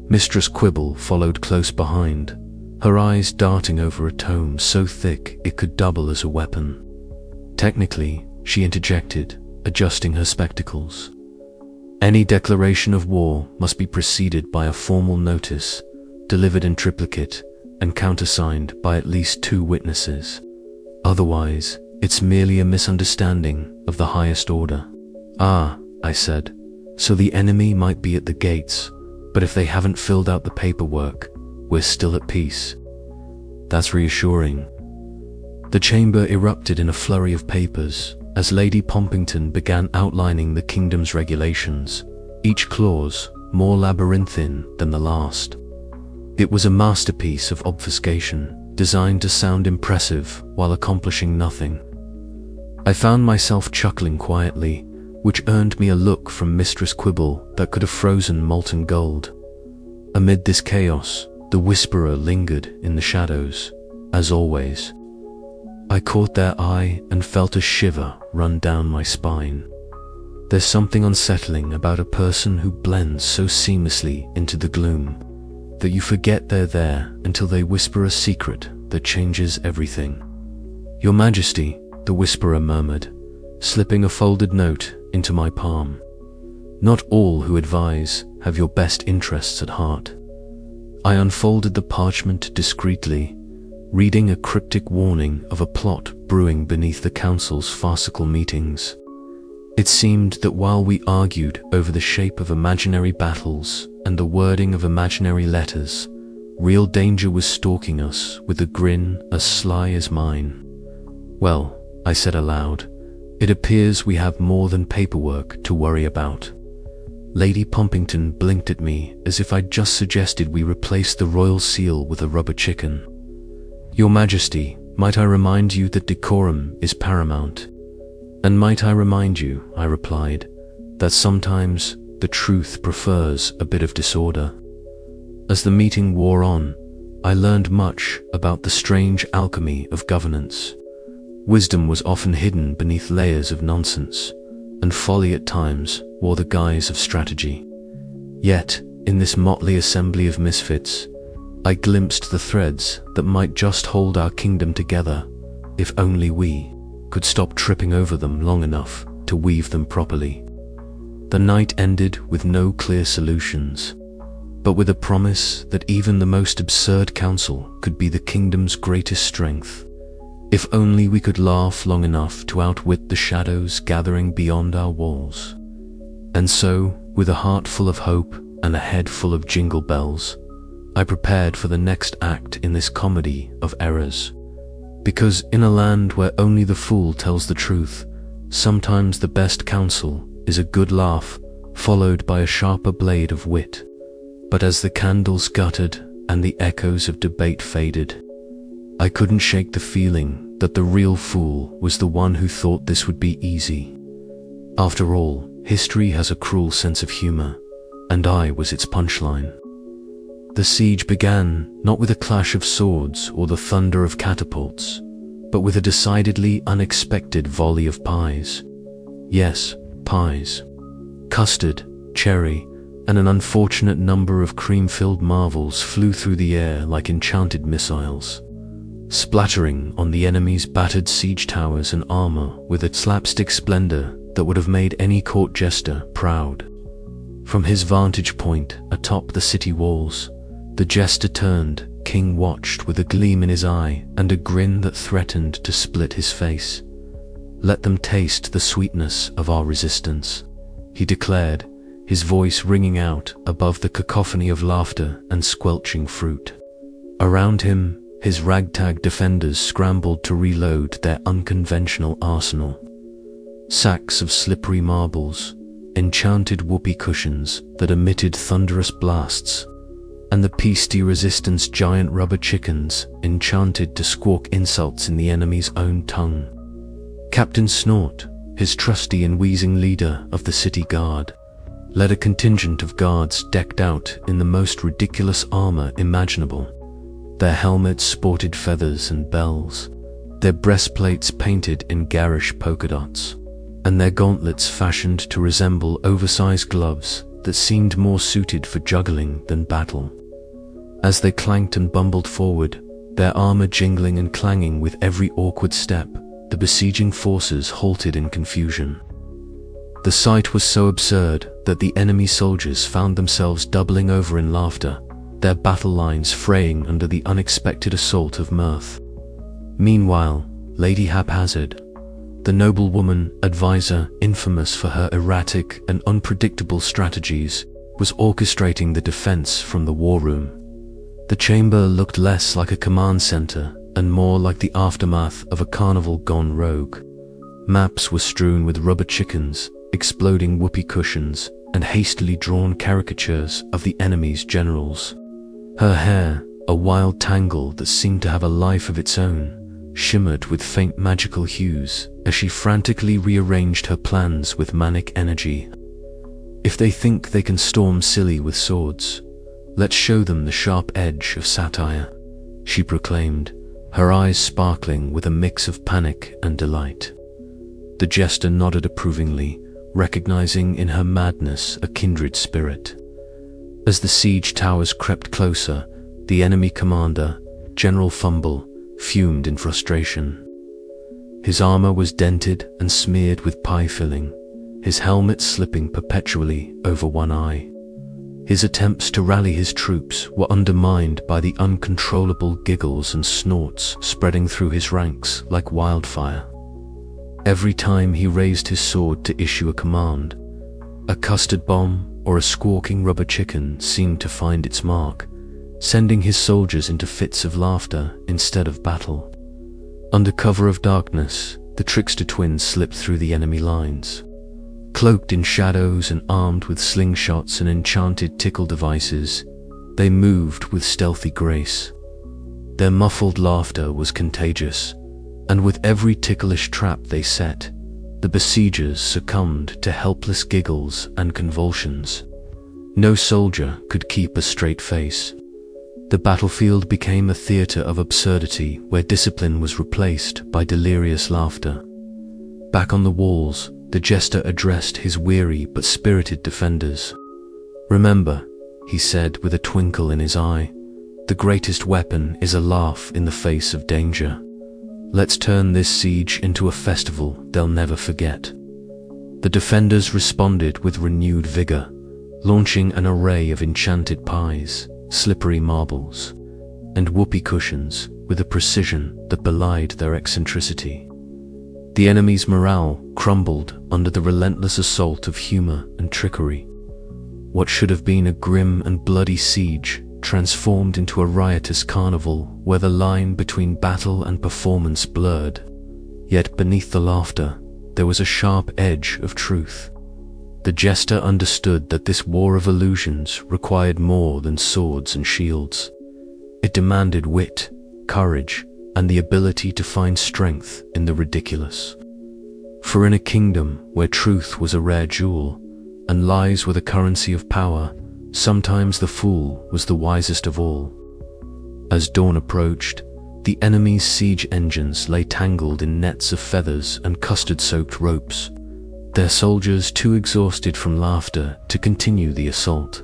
Mistress Quibble followed close behind, her eyes darting over a tome so thick it could double as a weapon. "Technically," she interjected, adjusting her spectacles, "any declaration of war must be preceded by a formal notice, delivered in triplicate and countersigned by at least 2 witnesses. Otherwise, it's merely a misunderstanding of the highest order." "Ah," I said, "so the enemy might be at the gates, but if they haven't filled out the paperwork, we're still at peace." "That's reassuring." The chamber erupted in a flurry of papers as Lady Pompington began outlining the kingdom's regulations, each clause more labyrinthine than the last. It was a masterpiece of obfuscation, designed to sound impressive while accomplishing nothing. I found myself chuckling quietly, which earned me a look from Mistress Quibble that could have frozen molten gold. Amid this chaos, the Whisperer lingered in the shadows, as always. I caught their eye and felt a shiver run down my spine. There's something unsettling about a person who blends so seamlessly into the gloom that you forget they're there until they whisper a secret that changes everything. "Your Majesty," the whisperer murmured, slipping a folded note into my palm. "Not all who advise have your best interests at heart." I unfolded the parchment discreetly, reading a cryptic warning of a plot brewing beneath the council's farcical meetings. It seemed that while we argued over the shape of imaginary battles and the wording of imaginary letters, real danger was stalking us with a grin as sly as mine. "Well," I said aloud, "it appears we have more than paperwork to worry about." Lady Pumpington blinked at me as if I'd just suggested we replace the royal seal with a rubber chicken. "Your Majesty, might I remind you that decorum is paramount?" "And might I remind you," I replied, "that sometimes the truth prefers a bit of disorder." As the meeting wore on, I learned much about the strange alchemy of governance. Wisdom was often hidden beneath layers of nonsense, and folly at times wore the guise of strategy. Yet, in this motley assembly of misfits, I glimpsed the threads that might just hold our kingdom together, if only we could stop tripping over them long enough to weave them properly. The night ended with no clear solutions, but with a promise that even the most absurd counsel could be the kingdom's greatest strength, if only we could laugh long enough to outwit the shadows gathering beyond our walls. And so, with a heart full of hope and a head full of jingle bells, I prepared for the next act in this comedy of errors. Because in a land where only the fool tells the truth, sometimes the best counsel is a good laugh followed by a sharper blade of wit. But as the candles guttered and the echoes of debate faded, I couldn't shake the feeling that the real fool was the one who thought this would be easy. After all, history has a cruel sense of humor, and I was its punchline. The siege began not with a clash of swords or the thunder of catapults, but with a decidedly unexpected volley of pies. Yes, pies. Custard, cherry, and an unfortunate number of cream-filled marvels flew through the air like enchanted missiles, splattering on the enemy's battered siege towers and armor with a slapstick splendor that would have made any court jester proud. From his vantage point atop the city walls, the jester turned, king watched with a gleam in his eye and a grin that threatened to split his face. "Let them taste the sweetness of our resistance," he declared, his voice ringing out above the cacophony of laughter and squelching fruit. Around him, his ragtag defenders scrambled to reload their unconventional arsenal. Sacks of slippery marbles, enchanted whoopee cushions that emitted thunderous blasts, and the piece de resistance giant rubber chickens enchanted to squawk insults in the enemy's own tongue. Captain Snort, his trusty and wheezing leader of the city guard, led a contingent of guards decked out in the most ridiculous armor imaginable. Their helmets sported feathers and bells, their breastplates painted in garish polka dots, and their gauntlets fashioned to resemble oversized gloves that seemed more suited for juggling than battle. As they clanked and bumbled forward, their armor jingling and clanging with every awkward step, the besieging forces halted in confusion. The sight was so absurd that the enemy soldiers found themselves doubling over in laughter, their battle lines fraying under the unexpected assault of mirth. Meanwhile, Lady Haphazard, the noblewoman advisor infamous for her erratic and unpredictable strategies, was orchestrating the defense from the war room. The chamber looked less like a command center and more like the aftermath of a carnival gone rogue. Maps were strewn with rubber chickens, exploding whoopee cushions, and hastily drawn caricatures of the enemy's generals. Her hair, a wild tangle that seemed to have a life of its own, shimmered with faint magical hues as she frantically rearranged her plans with manic energy. "If they think they can storm Scilly with swords, let's show them the sharp edge of satire," she proclaimed, her eyes sparkling with a mix of panic and delight. The jester nodded approvingly, recognizing in her madness a kindred spirit. As the siege towers crept closer, the enemy commander, General Fumble, fumed in frustration. His armor was dented and smeared with pie filling, his helmet slipping perpetually over one eye. His attempts to rally his troops were undermined by the uncontrollable giggles and snorts spreading through his ranks like wildfire. Every time he raised his sword to issue a command, a custard bomb or a squawking rubber chicken seemed to find its mark, sending his soldiers into fits of laughter instead of battle. Under cover of darkness, the trickster twins slipped through the enemy lines. Cloaked in shadows and armed with slingshots and enchanted tickle devices, they moved with stealthy grace. Their muffled laughter was contagious, and with every ticklish trap they set, the besiegers succumbed to helpless giggles and convulsions. No soldier could keep a straight face. The battlefield became a theater of absurdity where discipline was replaced by delirious laughter. Back on the walls, the jester addressed his weary but spirited defenders. "Remember," he said with a twinkle in his eye, "the greatest weapon is a laugh in the face of danger. Let's turn this siege into a festival they'll never forget." The defenders responded with renewed vigor, launching an array of enchanted pies, slippery marbles, and whoopee cushions with a precision that belied their eccentricity. The enemy's morale crumbled under the relentless assault of humor and trickery. What should have been a grim and bloody siege transformed into a riotous carnival where the line between battle and performance blurred. Yet beneath the laughter, there was a sharp edge of truth. The jester understood that this war of illusions required more than swords and shields. It demanded wit, courage, and the ability to find strength in the ridiculous. For in a kingdom where truth was a rare jewel, and lies were the currency of power, sometimes the fool was the wisest of all. As dawn approached, the enemy's siege engines lay tangled in nets of feathers and custard-soaked ropes, their soldiers too exhausted from laughter to continue the assault.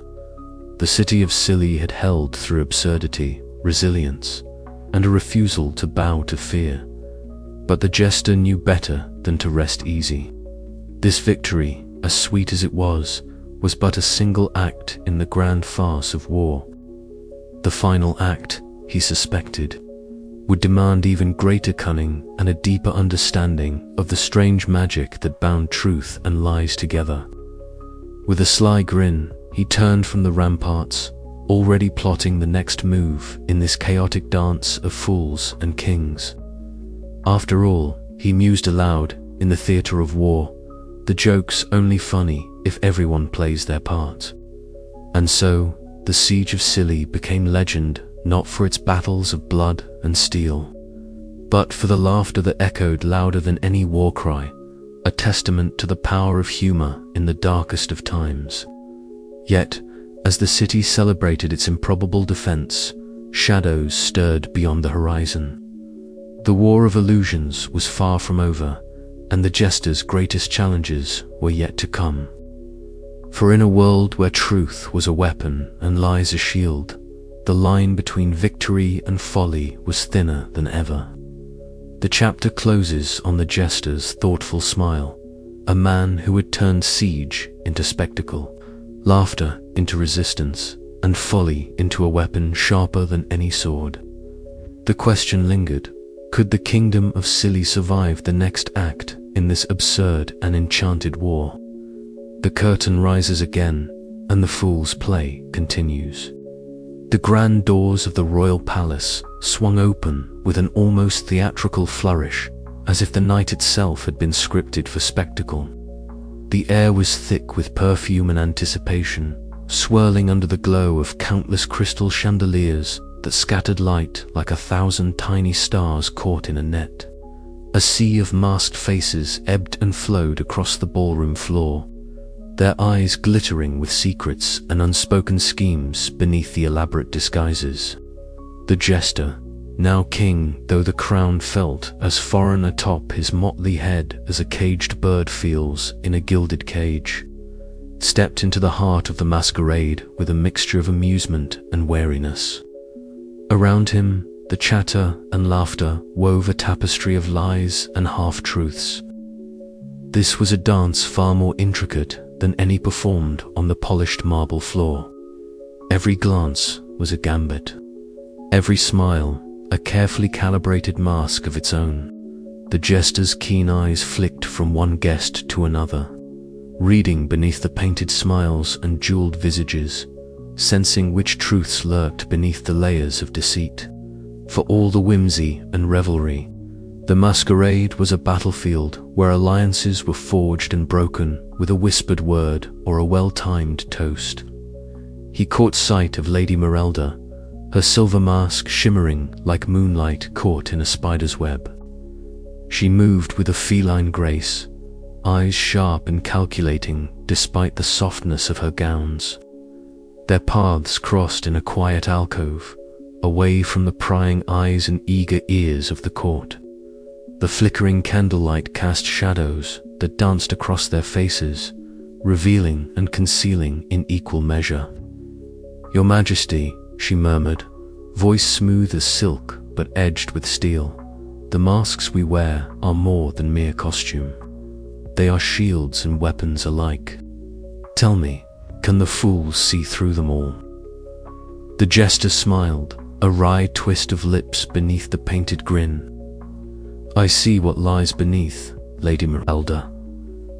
The city of Scilly had held through absurdity, resilience, and a refusal to bow to fear. But the jester knew better than to rest easy. This victory, as sweet as it was but a single act in the grand farce of war. The final act, he suspected, would demand even greater cunning and a deeper understanding of the strange magic that bound truth and lies together. With a sly grin, he turned from the ramparts, already plotting the next move in this chaotic dance of fools and kings. After all, he mused aloud, in the theater of war, the joke's only funny if everyone plays their part. And so, the siege of Scilly became legend not for its battles of blood and steel, but for the laughter that echoed louder than any war cry, a testament to the power of humor in the darkest of times. Yet, as the city celebrated its improbable defense, shadows stirred beyond the horizon. The war of illusions was far from over, and the jester's greatest challenges were yet to come. For in a world where truth was a weapon and lies a shield, the line between victory and folly was thinner than ever. The chapter closes on the jester's thoughtful smile, a man who had turned siege into spectacle, laughter into resistance, and folly into a weapon sharper than any sword. The question lingered, could the kingdom of Scilly survive the next act in this absurd and enchanted war? The curtain rises again, and the fool's play continues. The grand doors of the royal palace swung open with an almost theatrical flourish, as if the night itself had been scripted for spectacle. The air was thick with perfume and anticipation, swirling under the glow of countless crystal chandeliers that scattered light like 1,000 tiny stars caught in a net. A sea of masked faces ebbed and flowed across the ballroom floor, their eyes glittering with secrets and unspoken schemes beneath the elaborate disguises. The jester, now king though the crown felt as foreign atop his motley head as a caged bird feels in a gilded cage, stepped into the heart of the masquerade with a mixture of amusement and wariness. Around him, the chatter and laughter wove a tapestry of lies and half-truths. This was a dance far more intricate than any performed on the polished marble floor. Every glance was a gambit. Every smile, a carefully calibrated mask of its own. The jester's keen eyes flicked from one guest to another, reading beneath the painted smiles and jeweled visages, sensing which truths lurked beneath the layers of deceit. For all the whimsy and revelry, the masquerade was a battlefield where alliances were forged and broken with a whispered word or a well-timed toast. He caught sight of Lady Merelda, her silver mask shimmering like moonlight caught in a spider's web. She moved with a feline grace, eyes sharp and calculating despite the softness of her gowns. Their paths crossed in a quiet alcove, away from the prying eyes and eager ears of the court. The flickering candlelight cast shadows that danced across their faces, revealing and concealing in equal measure. "Your Majesty," she murmured, voice smooth as silk but edged with steel, "the masks we wear are more than mere costume. They are shields and weapons alike. Tell me, can the fools see through them all?" The jester smiled, a wry twist of lips beneath the painted grin. "I see what lies beneath, Lady Merelda.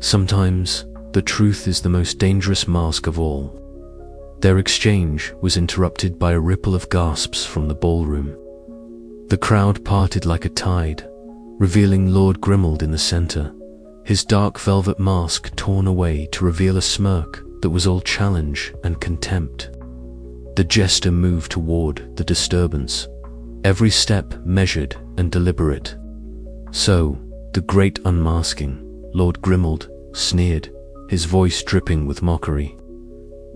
Sometimes the truth is the most dangerous mask of all." Their exchange was interrupted by a ripple of gasps from the ballroom. The crowd parted like a tide, revealing Lord Grimald in the center, his dark velvet mask torn away to reveal a smirk that was all challenge and contempt. The jester moved toward the disturbance, every step measured and deliberate. "So, the great unmasking," Lord Grimald sneered, his voice dripping with mockery.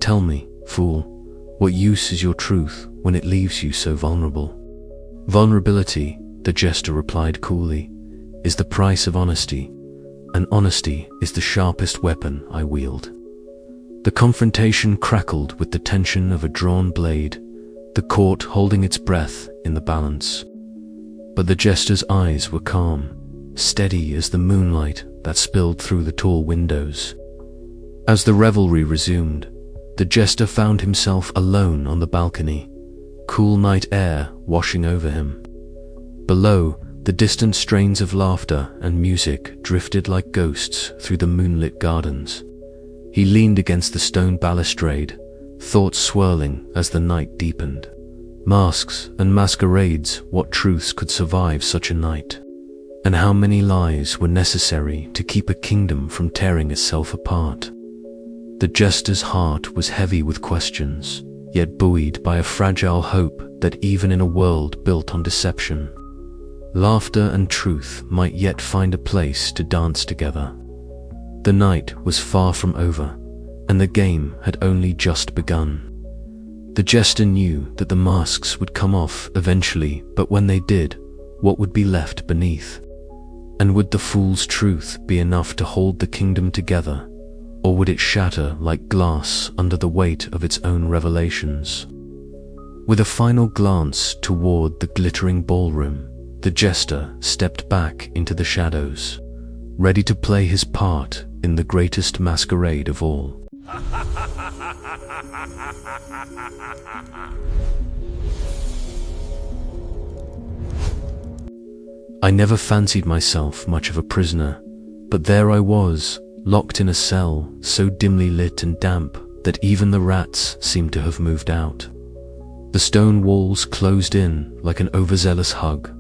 "Tell me, fool, what use is your truth when it leaves you so vulnerable?" "Vulnerability," the jester replied coolly, "is the price of honesty, and honesty is the sharpest weapon I wield." The confrontation crackled with the tension of a drawn blade, the court holding its breath in the balance. But the jester's eyes were calm, steady as the moonlight that spilled through the tall windows. As the revelry resumed, the jester found himself alone on the balcony, cool night air washing over him. Below, the distant strains of laughter and music drifted like ghosts through the moonlit gardens. He leaned against the stone balustrade, thoughts swirling as the night deepened. Masks and masquerades, what truths could survive such a night? And how many lies were necessary to keep a kingdom from tearing itself apart? The jester's heart was heavy with questions, yet buoyed by a fragile hope that even in a world built on deception, laughter and truth might yet find a place to dance together. The night was far from over, and the game had only just begun. The jester knew that the masks would come off eventually, but when they did, what would be left beneath? And would the fool's truth be enough to hold the kingdom together, or would it shatter like glass under the weight of its own revelations? With a final glance toward the glittering ballroom, the jester stepped back into the shadows, ready to play his part in the greatest masquerade of all. I never fancied myself much of a prisoner, but there I was, locked in a cell so dimly lit and damp that even the rats seemed to have moved out. The stone walls closed in like an overzealous hug,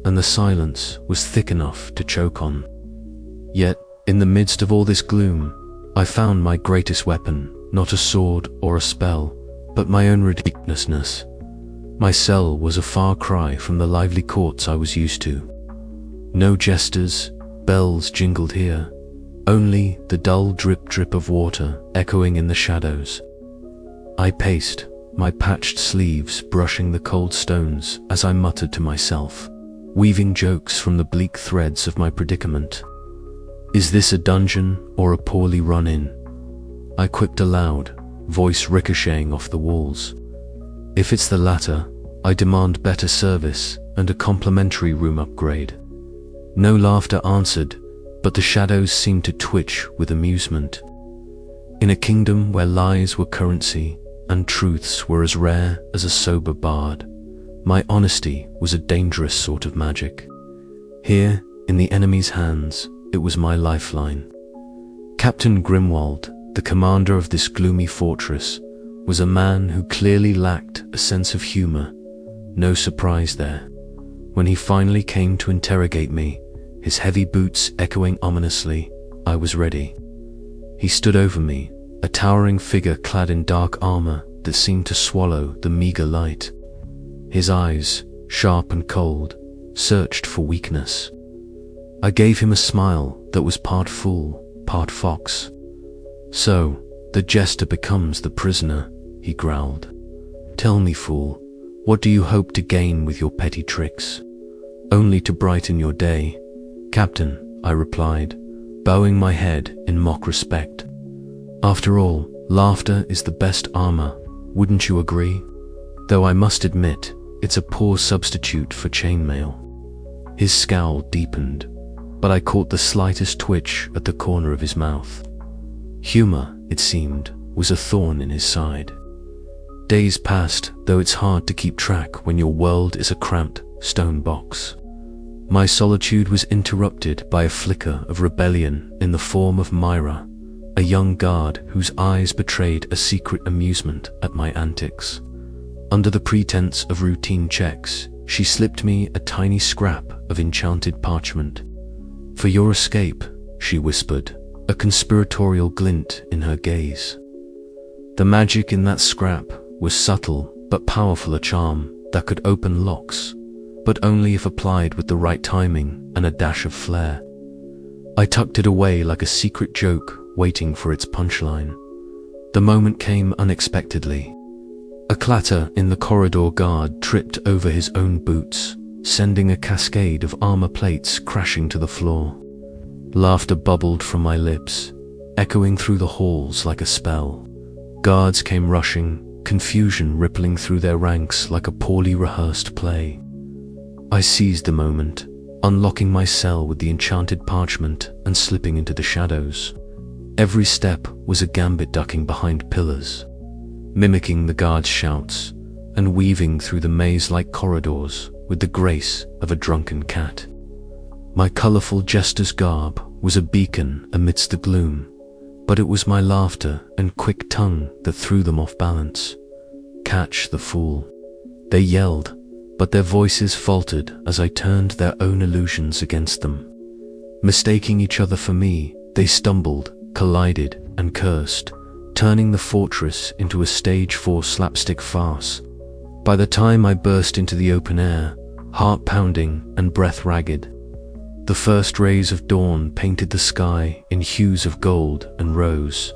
and the silence was thick enough to choke on. Yet, in the midst of all this gloom, I found my greatest weapon, not a sword or a spell, but my own ridiculousness. My cell was a far cry from the lively courts I was used to. No jesters, bells jingled here, only the dull drip-drip of water echoing in the shadows. I paced, my patched sleeves brushing the cold stones as I muttered to myself, weaving jokes from the bleak threads of my predicament. Is this a dungeon or a poorly run inn? I quipped aloud, voice ricocheting off the walls. If it's the latter, I demand better service and a complimentary room upgrade. No laughter answered, but the shadows seemed to twitch with amusement. In a kingdom where lies were currency and truths were as rare as a sober bard, my honesty was a dangerous sort of magic. Here, in the enemy's hands, it was my lifeline. Captain Grimwald, the commander of this gloomy fortress, was a man who clearly lacked a sense of humor. No surprise there. When he finally came to interrogate me, his heavy boots echoing ominously, I was ready. He stood over me, a towering figure clad in dark armor that seemed to swallow the meager light. His eyes, sharp and cold, searched for weakness. I gave him a smile that was part fool, part fox. "So, the jester becomes the prisoner," he growled. "Tell me, fool, what do you hope to gain with your petty tricks?" "Only to brighten your day, Captain," I replied, bowing my head in mock respect. "After all, laughter is the best armor, wouldn't you agree? Though I must admit, it's a poor substitute for chainmail." His scowl deepened, but I caught the slightest twitch at the corner of his mouth. Humor, it seemed, was a thorn in his side. Days passed, though it's hard to keep track when your world is a cramped stone box. My solitude was interrupted by a flicker of rebellion in the form of Myra, a young guard whose eyes betrayed a secret amusement at my antics. Under the pretense of routine checks, she slipped me a tiny scrap of enchanted parchment. "For your escape," she whispered, a conspiratorial glint in her gaze. The magic in that scrap was subtle but powerful, a charm that could open locks, but only if applied with the right timing and a dash of flair. I tucked it away like a secret joke waiting for its punchline. The moment came unexpectedly. A clatter in the corridor, guard tripped over his own boots, sending a cascade of armor plates crashing to the floor. Laughter bubbled from my lips, echoing through the halls like a spell. Guards came rushing, confusion rippling through their ranks like a poorly rehearsed play. I seized the moment, unlocking my cell with the enchanted parchment and slipping into the shadows. Every step was a gambit, ducking behind pillars, mimicking the guards' shouts, and weaving through the maze-like corridors with the grace of a drunken cat. My colorful jester's garb was a beacon amidst the gloom, but it was my laughter and quick tongue that threw them off balance. "Catch the fool," they yelled, but their voices faltered as I turned their own illusions against them. Mistaking each other for me, they stumbled, collided, and cursed, turning the fortress into a stage 4 slapstick farce. By the time I burst into the open air, heart pounding and breath ragged, the first rays of dawn painted the sky in hues of gold and rose.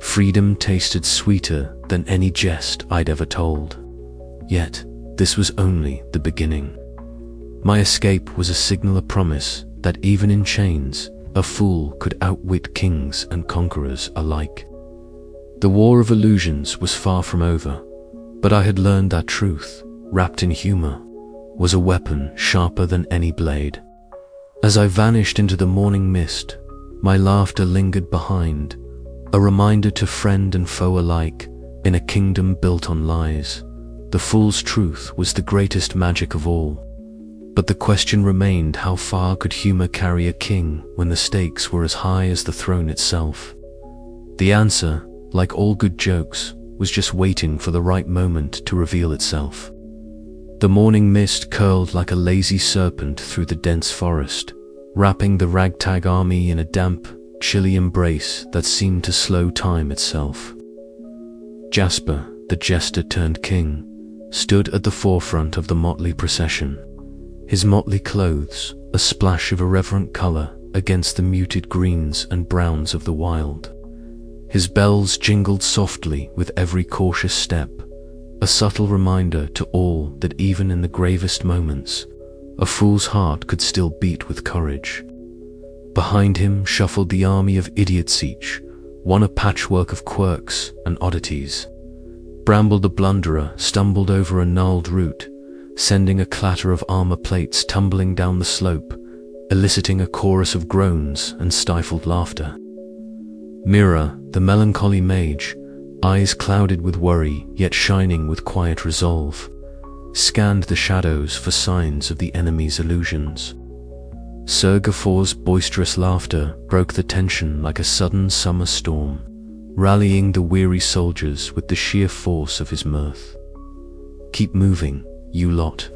Freedom tasted sweeter than any jest I'd ever told. Yet, this was only the beginning. My escape was a signal, a promise that even in chains, a fool could outwit kings and conquerors alike. The war of illusions was far from over, but I had learned that truth, wrapped in humor, was a weapon sharper than any blade. As I vanished into the morning mist, my laughter lingered behind, a reminder to friend and foe alike, in a kingdom built on lies, the fool's truth was the greatest magic of all. But the question remained, how far could humor carry a king when the stakes were as high as the throne itself? The answer, like all good jokes, was just waiting for the right moment to reveal itself. The morning mist curled like a lazy serpent through the dense forest, wrapping the ragtag army in a damp, chilly embrace that seemed to slow time itself. Jasper, the jester turned king, stood at the forefront of the motley procession, his motley clothes a splash of irreverent color against the muted greens and browns of the wild. His bells jingled softly with every cautious step, a subtle reminder to all that even in the gravest moments, a fool's heart could still beat with courage. Behind him shuffled the army of idiots, each one a patchwork of quirks and oddities. Bramble the blunderer stumbled over a gnarled root, sending a clatter of armor plates tumbling down the slope, eliciting a chorus of groans and stifled laughter. Mira, the melancholy mage, eyes clouded with worry yet shining with quiet resolve, scanned the shadows for signs of the enemy's illusions. Sir Gafor's boisterous laughter broke the tension like a sudden summer storm, rallying the weary soldiers with the sheer force of his mirth. "Keep moving, you lot,"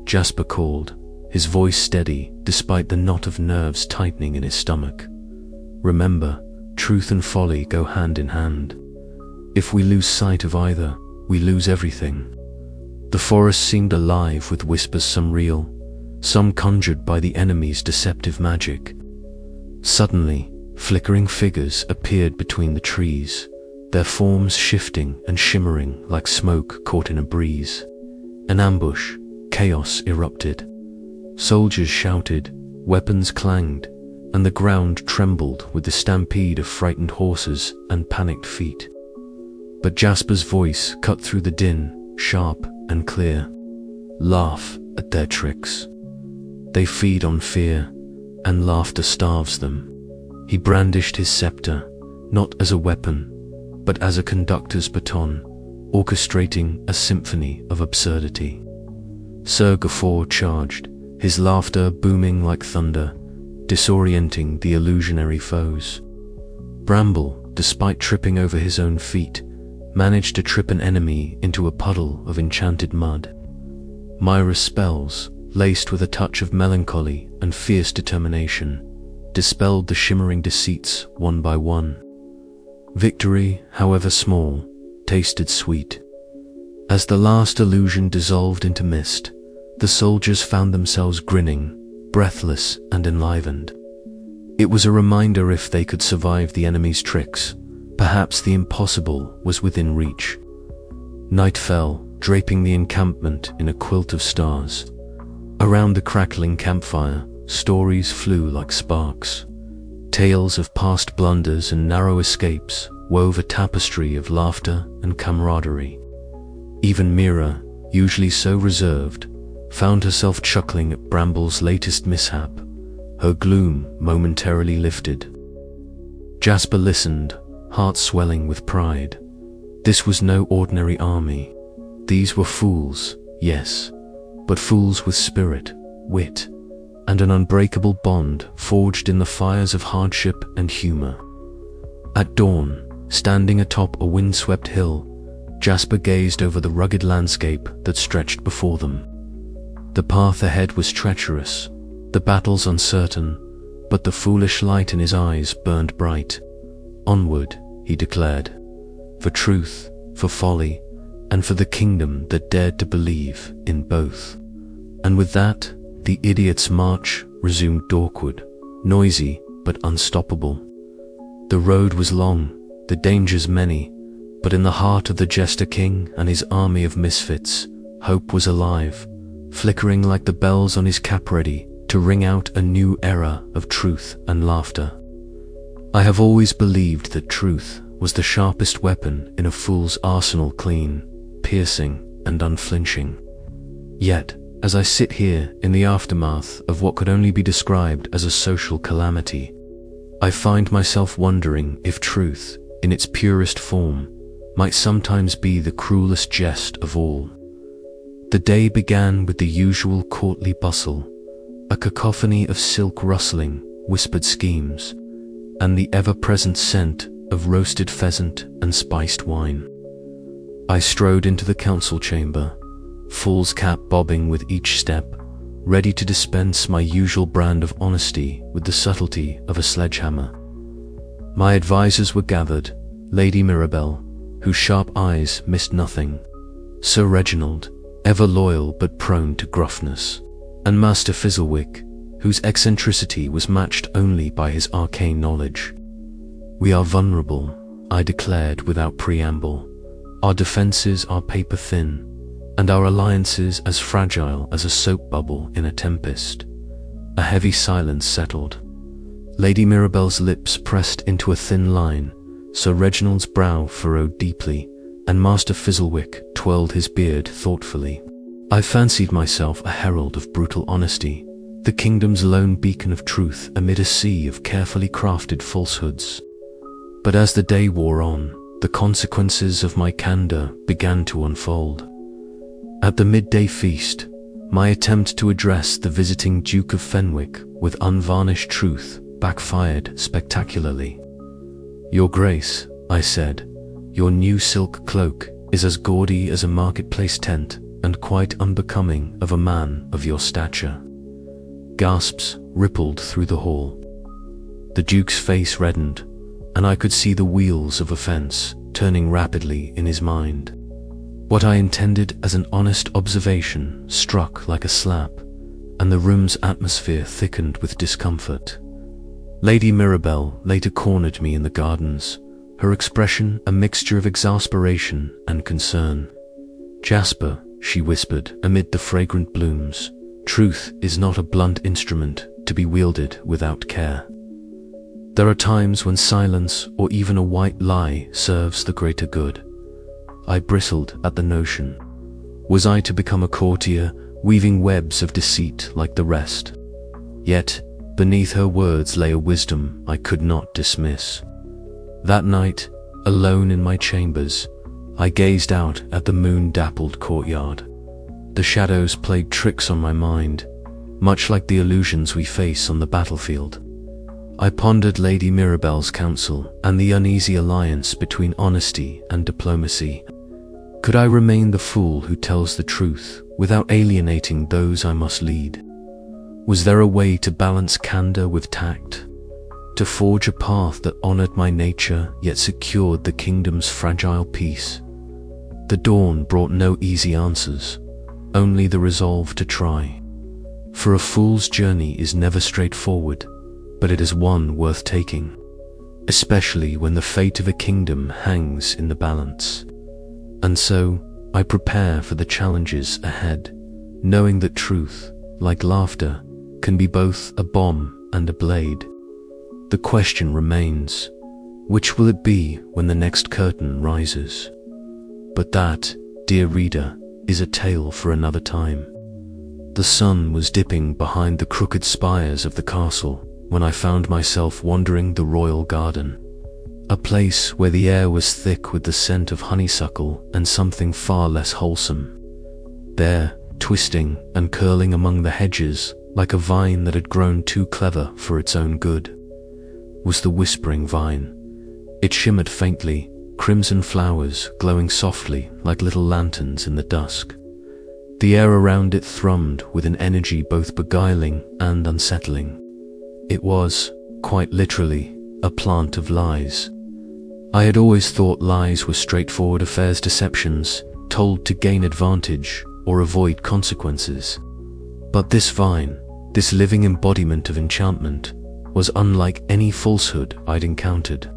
Jasper called, his voice steady despite the knot of nerves tightening in his stomach. "Remember, truth and folly go hand in hand. If we lose sight of either, we lose everything." The forest seemed alive with whispers, some real, some conjured by the enemy's deceptive magic. Suddenly, flickering figures appeared between the trees, their forms shifting and shimmering like smoke caught in a breeze. An ambush, chaos erupted. Soldiers shouted, weapons clanged, and the ground trembled with the stampede of frightened horses and panicked feet. But Jasper's voice cut through the din, sharp and clear. "Laugh at their tricks. They feed on fear, and laughter starves them." He brandished his scepter, not as a weapon, but as a conductor's baton, orchestrating a symphony of absurdity. Sir Gafor charged, his laughter booming like thunder, disorienting the illusionary foes. Bramble, despite tripping over his own feet, managed to trip an enemy into a puddle of enchanted mud. Myra's spells, laced with a touch of melancholy and fierce determination, dispelled the shimmering deceits one by one. Victory, however small, tasted sweet. As the last illusion dissolved into mist, the soldiers found themselves grinning, breathless and enlivened. It was a reminder if they could survive the enemy's tricks, perhaps the impossible was within reach. Night fell, draping the encampment in a quilt of stars. Around the crackling campfire, stories flew like sparks. Tales of past blunders and narrow escapes wove a tapestry of laughter and camaraderie. Even Mira, usually so reserved, found herself chuckling at Bramble's latest mishap, her gloom momentarily lifted. Jasper listened, heart swelling with pride. This was no ordinary army. These were fools, yes, but fools with spirit, wit, and an unbreakable bond forged in the fires of hardship and humor. At dawn, standing atop a windswept hill, Jasper gazed over the rugged landscape that stretched before them. The path ahead was treacherous, the battles uncertain, but the foolish light in his eyes burned bright. "Onward," he declared, "for truth, for folly, and for the kingdom that dared to believe in both." And with that, the idiot's march resumed dorkward, noisy but unstoppable. The road was long, the dangers many, but in the heart of the Jester King and his army of misfits, hope was alive, flickering like the bells on his cap, ready to ring out a new era of truth and laughter. I have always believed that truth was the sharpest weapon in a fool's arsenal, clean, piercing, and unflinching. Yet, as I sit here in the aftermath of what could only be described as a social calamity, I find myself wondering if truth, in its purest form, might sometimes be the cruelest jest of all. The day began with the usual courtly bustle, a cacophony of silk rustling, whispered schemes, and the ever-present scent of roasted pheasant and spiced wine. I strode into the council chamber, fool's cap bobbing with each step, ready to dispense my usual brand of honesty with the subtlety of a sledgehammer. My advisors were gathered, Lady Mirabelle, whose sharp eyes missed nothing, Sir Reginald, ever loyal but prone to gruffness, and Master Fizzlewick, whose eccentricity was matched only by his arcane knowledge. "We are vulnerable," I declared without preamble. "Our defenses are paper thin, and our alliances as fragile as a soap bubble in a tempest." A heavy silence settled. Lady Mirabelle's lips pressed into a thin line, Sir Reginald's brow furrowed deeply, and Master Fizzlewick twirled his beard thoughtfully. I fancied myself a herald of brutal honesty, the kingdom's lone beacon of truth amid a sea of carefully crafted falsehoods. But as the day wore on, the consequences of my candor began to unfold. At the midday feast, my attempt to address the visiting Duke of Fenwick with unvarnished truth backfired spectacularly. "Your Grace," I said, "your new silk cloak is as gaudy as a marketplace tent and quite unbecoming of a man of your stature." Gasps rippled through the hall. The Duke's face reddened, and I could see the wheels of offense turning rapidly in his mind. What I intended as an honest observation struck like a slap, and the room's atmosphere thickened with discomfort. Lady Mirabelle later cornered me in the gardens, her expression a mixture of exasperation and concern. "Jasper," she whispered amid the fragrant blooms, "truth is not a blunt instrument to be wielded without care. There are times when silence or even a white lie serves the greater good." I bristled at the notion. Was I to become a courtier, weaving webs of deceit like the rest? Yet, beneath her words lay a wisdom I could not dismiss. That night, alone in my chambers, I gazed out at the moon-dappled courtyard. The shadows played tricks on my mind, much like the illusions we face on the battlefield. I pondered Lady Mirabelle's counsel and the uneasy alliance between honesty and diplomacy. Could I remain the fool who tells the truth without alienating those I must lead? Was there a way to balance candor with tact? To forge a path that honored my nature yet secured the kingdom's fragile peace? The dawn brought no easy answers, only the resolve to try. For a fool's journey is never straightforward, but it is one worth taking, especially when the fate of a kingdom hangs in the balance. And so, I prepare for the challenges ahead, knowing that truth, like laughter, can be both a bomb and a blade. The question remains, which will it be when the next curtain rises? But that, dear reader, is a tale for another time. The sun was dipping behind the crooked spires of the castle when I found myself wandering the royal garden, a place where the air was thick with the scent of honeysuckle and something far less wholesome. There, twisting and curling among the hedges like a vine that had grown too clever for its own good, was the whispering vine. It shimmered faintly, crimson flowers glowing softly like little lanterns in the dusk. The air around it thrummed with an energy both beguiling and unsettling. It was, quite literally, a plant of lies. I had always thought lies were straightforward affairs, deceptions told to gain advantage or avoid consequences. But this vine, this living embodiment of enchantment, was unlike any falsehood I'd encountered.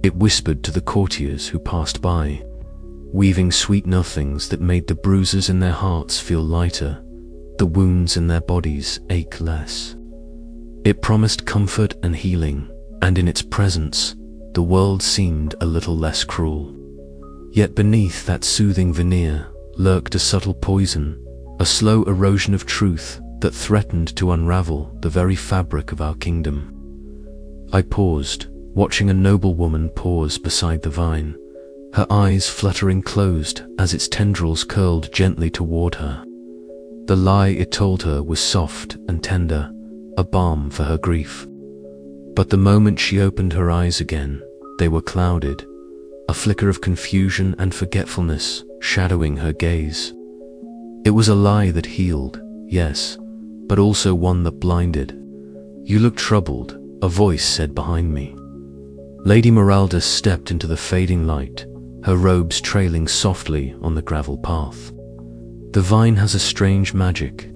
It whispered to the courtiers who passed by, weaving sweet nothings that made the bruises in their hearts feel lighter, the wounds in their bodies ache less. It promised comfort and healing, and in its presence, the world seemed a little less cruel. Yet beneath that soothing veneer lurked a subtle poison, a slow erosion of truth that threatened to unravel the very fabric of our kingdom. I paused, watching a noble woman pause beside the vine, her eyes fluttering closed as its tendrils curled gently toward her. The lie it told her was soft and tender, a balm for her grief. But the moment she opened her eyes again, they were clouded, a flicker of confusion and forgetfulness shadowing her gaze. It was a lie that healed, yes, but also one that blinded. "You look troubled," a voice said behind me. Lady Miralda stepped into the fading light, her robes trailing softly on the gravel path. "The vine has a strange magic.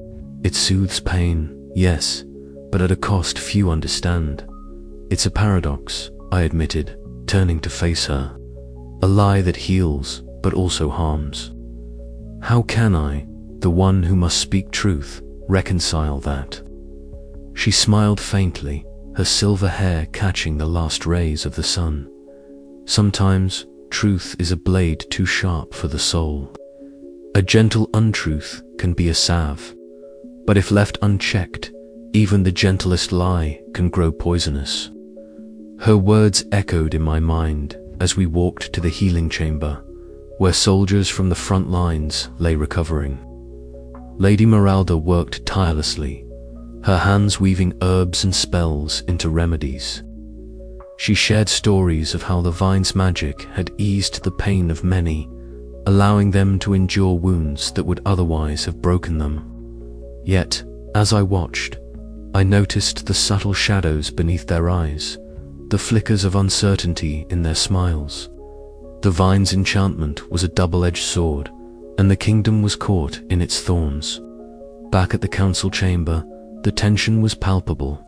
It soothes pain, yes, but at a cost few understand. It's a paradox," I admitted, turning to face her. "A lie that heals, but also harms. How can I, the one who must speak truth, reconcile that?" She smiled faintly, her silver hair catching the last rays of the sun. "Sometimes, truth is a blade too sharp for the soul. A gentle untruth can be a salve, but if left unchecked, even the gentlest lie can grow poisonous. Her words echoed in my mind as we walked to the healing chamber, where soldiers from the front lines lay recovering. Lady Meralda worked tirelessly, her hands weaving herbs and spells into remedies. She shared stories of how the vine's magic had eased the pain of many, allowing them to endure wounds that would otherwise have broken them. Yet, as I watched, I noticed the subtle shadows beneath their eyes, the flickers of uncertainty in their smiles. The vine's enchantment was a double-edged sword, and the kingdom was caught in its thorns. Back at the council chamber, the tension was palpable.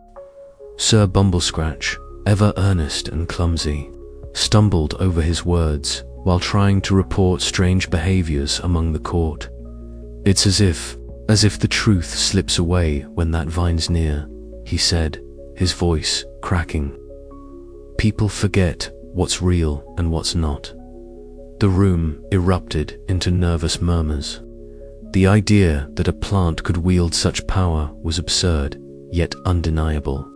Sir Bumblescratch, ever earnest and clumsy, stumbled over his words while trying to report strange behaviors among the court. "It's as if the truth slips away when that vine's near," he said, his voice cracking. "People forget what's real and what's not." The room erupted into nervous murmurs. The idea that a plant could wield such power was absurd, yet undeniable.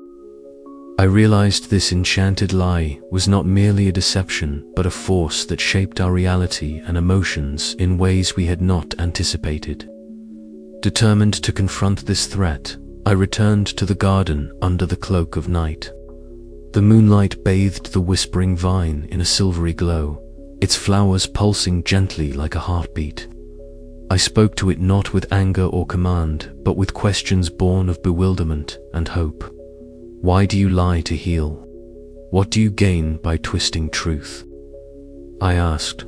I realized this enchanted lie was not merely a deception, but a force that shaped our reality and emotions in ways we had not anticipated. Determined to confront this threat, I returned to the garden under the cloak of night. The moonlight bathed the whispering vine in a silvery glow, its flowers pulsing gently like a heartbeat. I spoke to it not with anger or command, but with questions born of bewilderment and hope. "Why do you lie to heal? What do you gain by twisting truth?" I asked.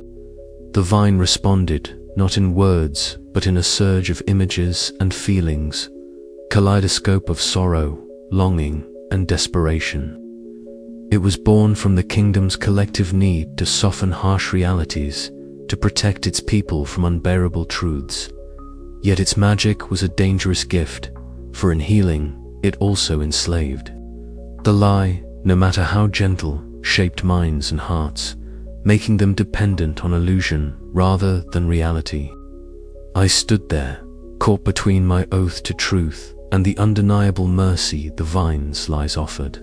The vine responded, not in words, but in a surge of images and feelings, kaleidoscope of sorrow, longing, and desperation. It was born from the kingdom's collective need to soften harsh realities, to protect its people from unbearable truths. Yet its magic was a dangerous gift, for in healing, it also enslaved. The lie, no matter how gentle, shaped minds and hearts, making them dependent on illusion rather than reality. I stood there, caught between my oath to truth and the undeniable mercy the vine's lies offered.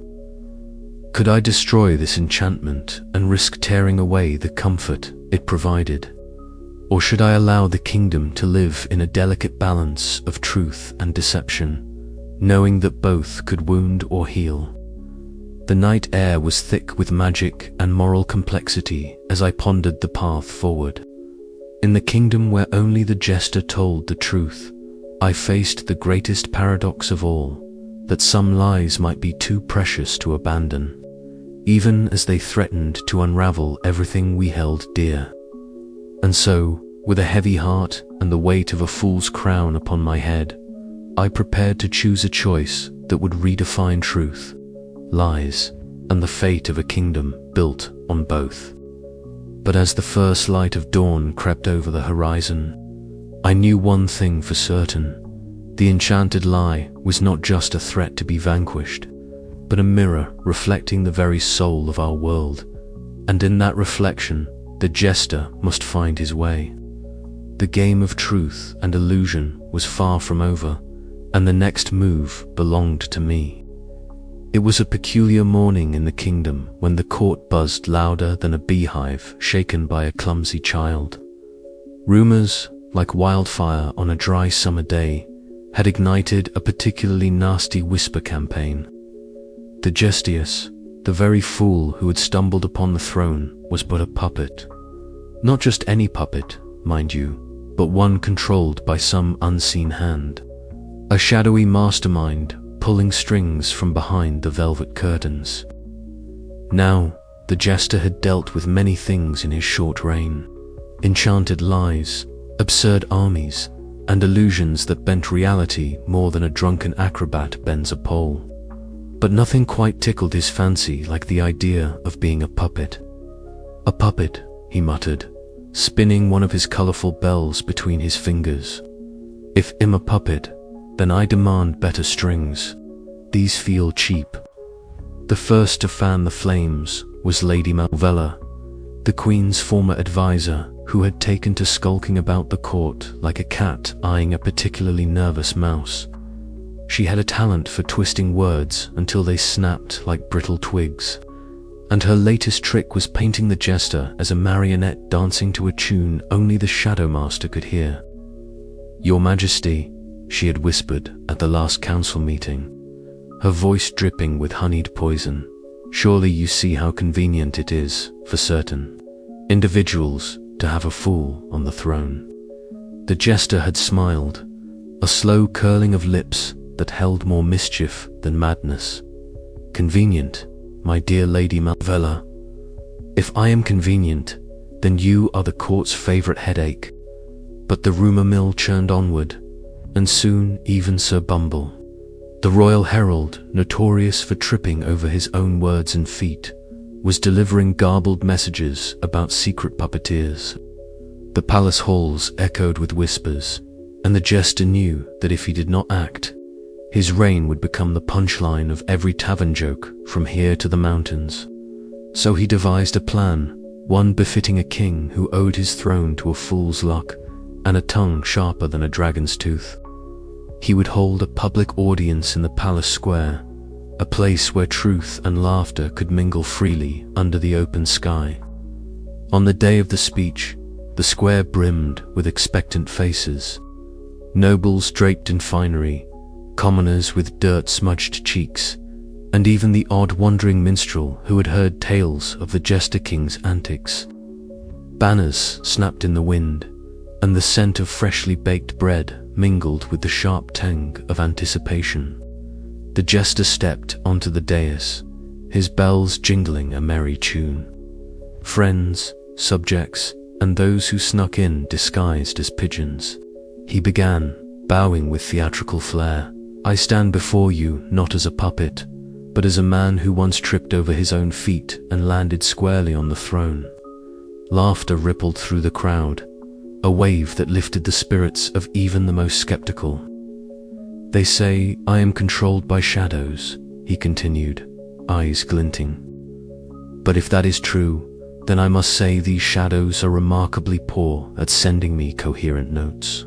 Could I destroy this enchantment and risk tearing away the comfort it provided? Or should I allow the kingdom to live in a delicate balance of truth and deception, knowing that both could wound or heal? The night air was thick with magic and moral complexity as I pondered the path forward. In the kingdom where only the jester told the truth, I faced the greatest paradox of all, that some lies might be too precious to abandon, even as they threatened to unravel everything we held dear. And so, with a heavy heart and the weight of a fool's crown upon my head, I prepared to choose a choice that would redefine truth, lies, and the fate of a kingdom built on both. But as the first light of dawn crept over the horizon, I knew one thing for certain. The enchanted lie was not just a threat to be vanquished, but a mirror reflecting the very soul of our world, and in that reflection, the jester must find his way. The game of truth and illusion was far from over, and the next move belonged to me. It was a peculiar morning in the kingdom when the court buzzed louder than a beehive shaken by a clumsy child. Rumors, like wildfire on a dry summer day, had ignited a particularly nasty whisper campaign. The Jestius, the very fool who had stumbled upon the throne, was but a puppet. Not just any puppet, mind you, but one controlled by some unseen hand. A shadowy mastermind pulling strings from behind the velvet curtains. Now, the jester had dealt with many things in his short reign. Enchanted lies, absurd armies, and illusions that bent reality more than a drunken acrobat bends a pole. But nothing quite tickled his fancy like the idea of being a puppet. "A puppet," he muttered, spinning one of his colorful bells between his fingers. "If I'm a puppet, then I demand better strings. These feel cheap." The first to fan the flames was Lady Malvella, the Queen's former advisor who had taken to skulking about the court like a cat eyeing a particularly nervous mouse. She had a talent for twisting words until they snapped like brittle twigs, and her latest trick was painting the jester as a marionette dancing to a tune only the Shadow Master could hear. "Your Majesty," she had whispered at the last council meeting, her voice dripping with honeyed poison, "surely you see how convenient it is for certain individuals to have a fool on the throne." The jester had smiled, a slow curling of lips that held more mischief than madness. "Convenient, my dear Lady Malvella. If I am convenient, then you are the court's favorite headache." But the rumor mill churned onward, and soon even Sir Bumble, the royal herald notorious for tripping over his own words and feet, was delivering garbled messages about secret puppeteers. The palace halls echoed with whispers, and the jester knew that if he did not act, his reign would become the punchline of every tavern joke from here to the mountains. So he devised a plan, one befitting a king who owed his throne to a fool's luck and a tongue sharper than a dragon's tooth. He would hold a public audience in the palace square, a place where truth and laughter could mingle freely under the open sky. On the day of the speech, the square brimmed with expectant faces, nobles draped in finery, commoners with dirt-smudged cheeks, and even the odd wandering minstrel who had heard tales of the Jester King's antics. Banners snapped in the wind, and the scent of freshly baked bread mingled with the sharp tang of anticipation. The jester stepped onto the dais, his bells jingling a merry tune. Friends, subjects, and those who snuck in disguised as pigeons, he began, bowing with theatrical flair. "I stand before you not as a puppet, but as a man who once tripped over his own feet and landed squarely on the throne." Laughter rippled through the crowd, a wave that lifted the spirits of even the most skeptical. "They say I am controlled by shadows," he continued, eyes glinting. "But if that is true, then I must say these shadows are remarkably poor at sending me coherent notes.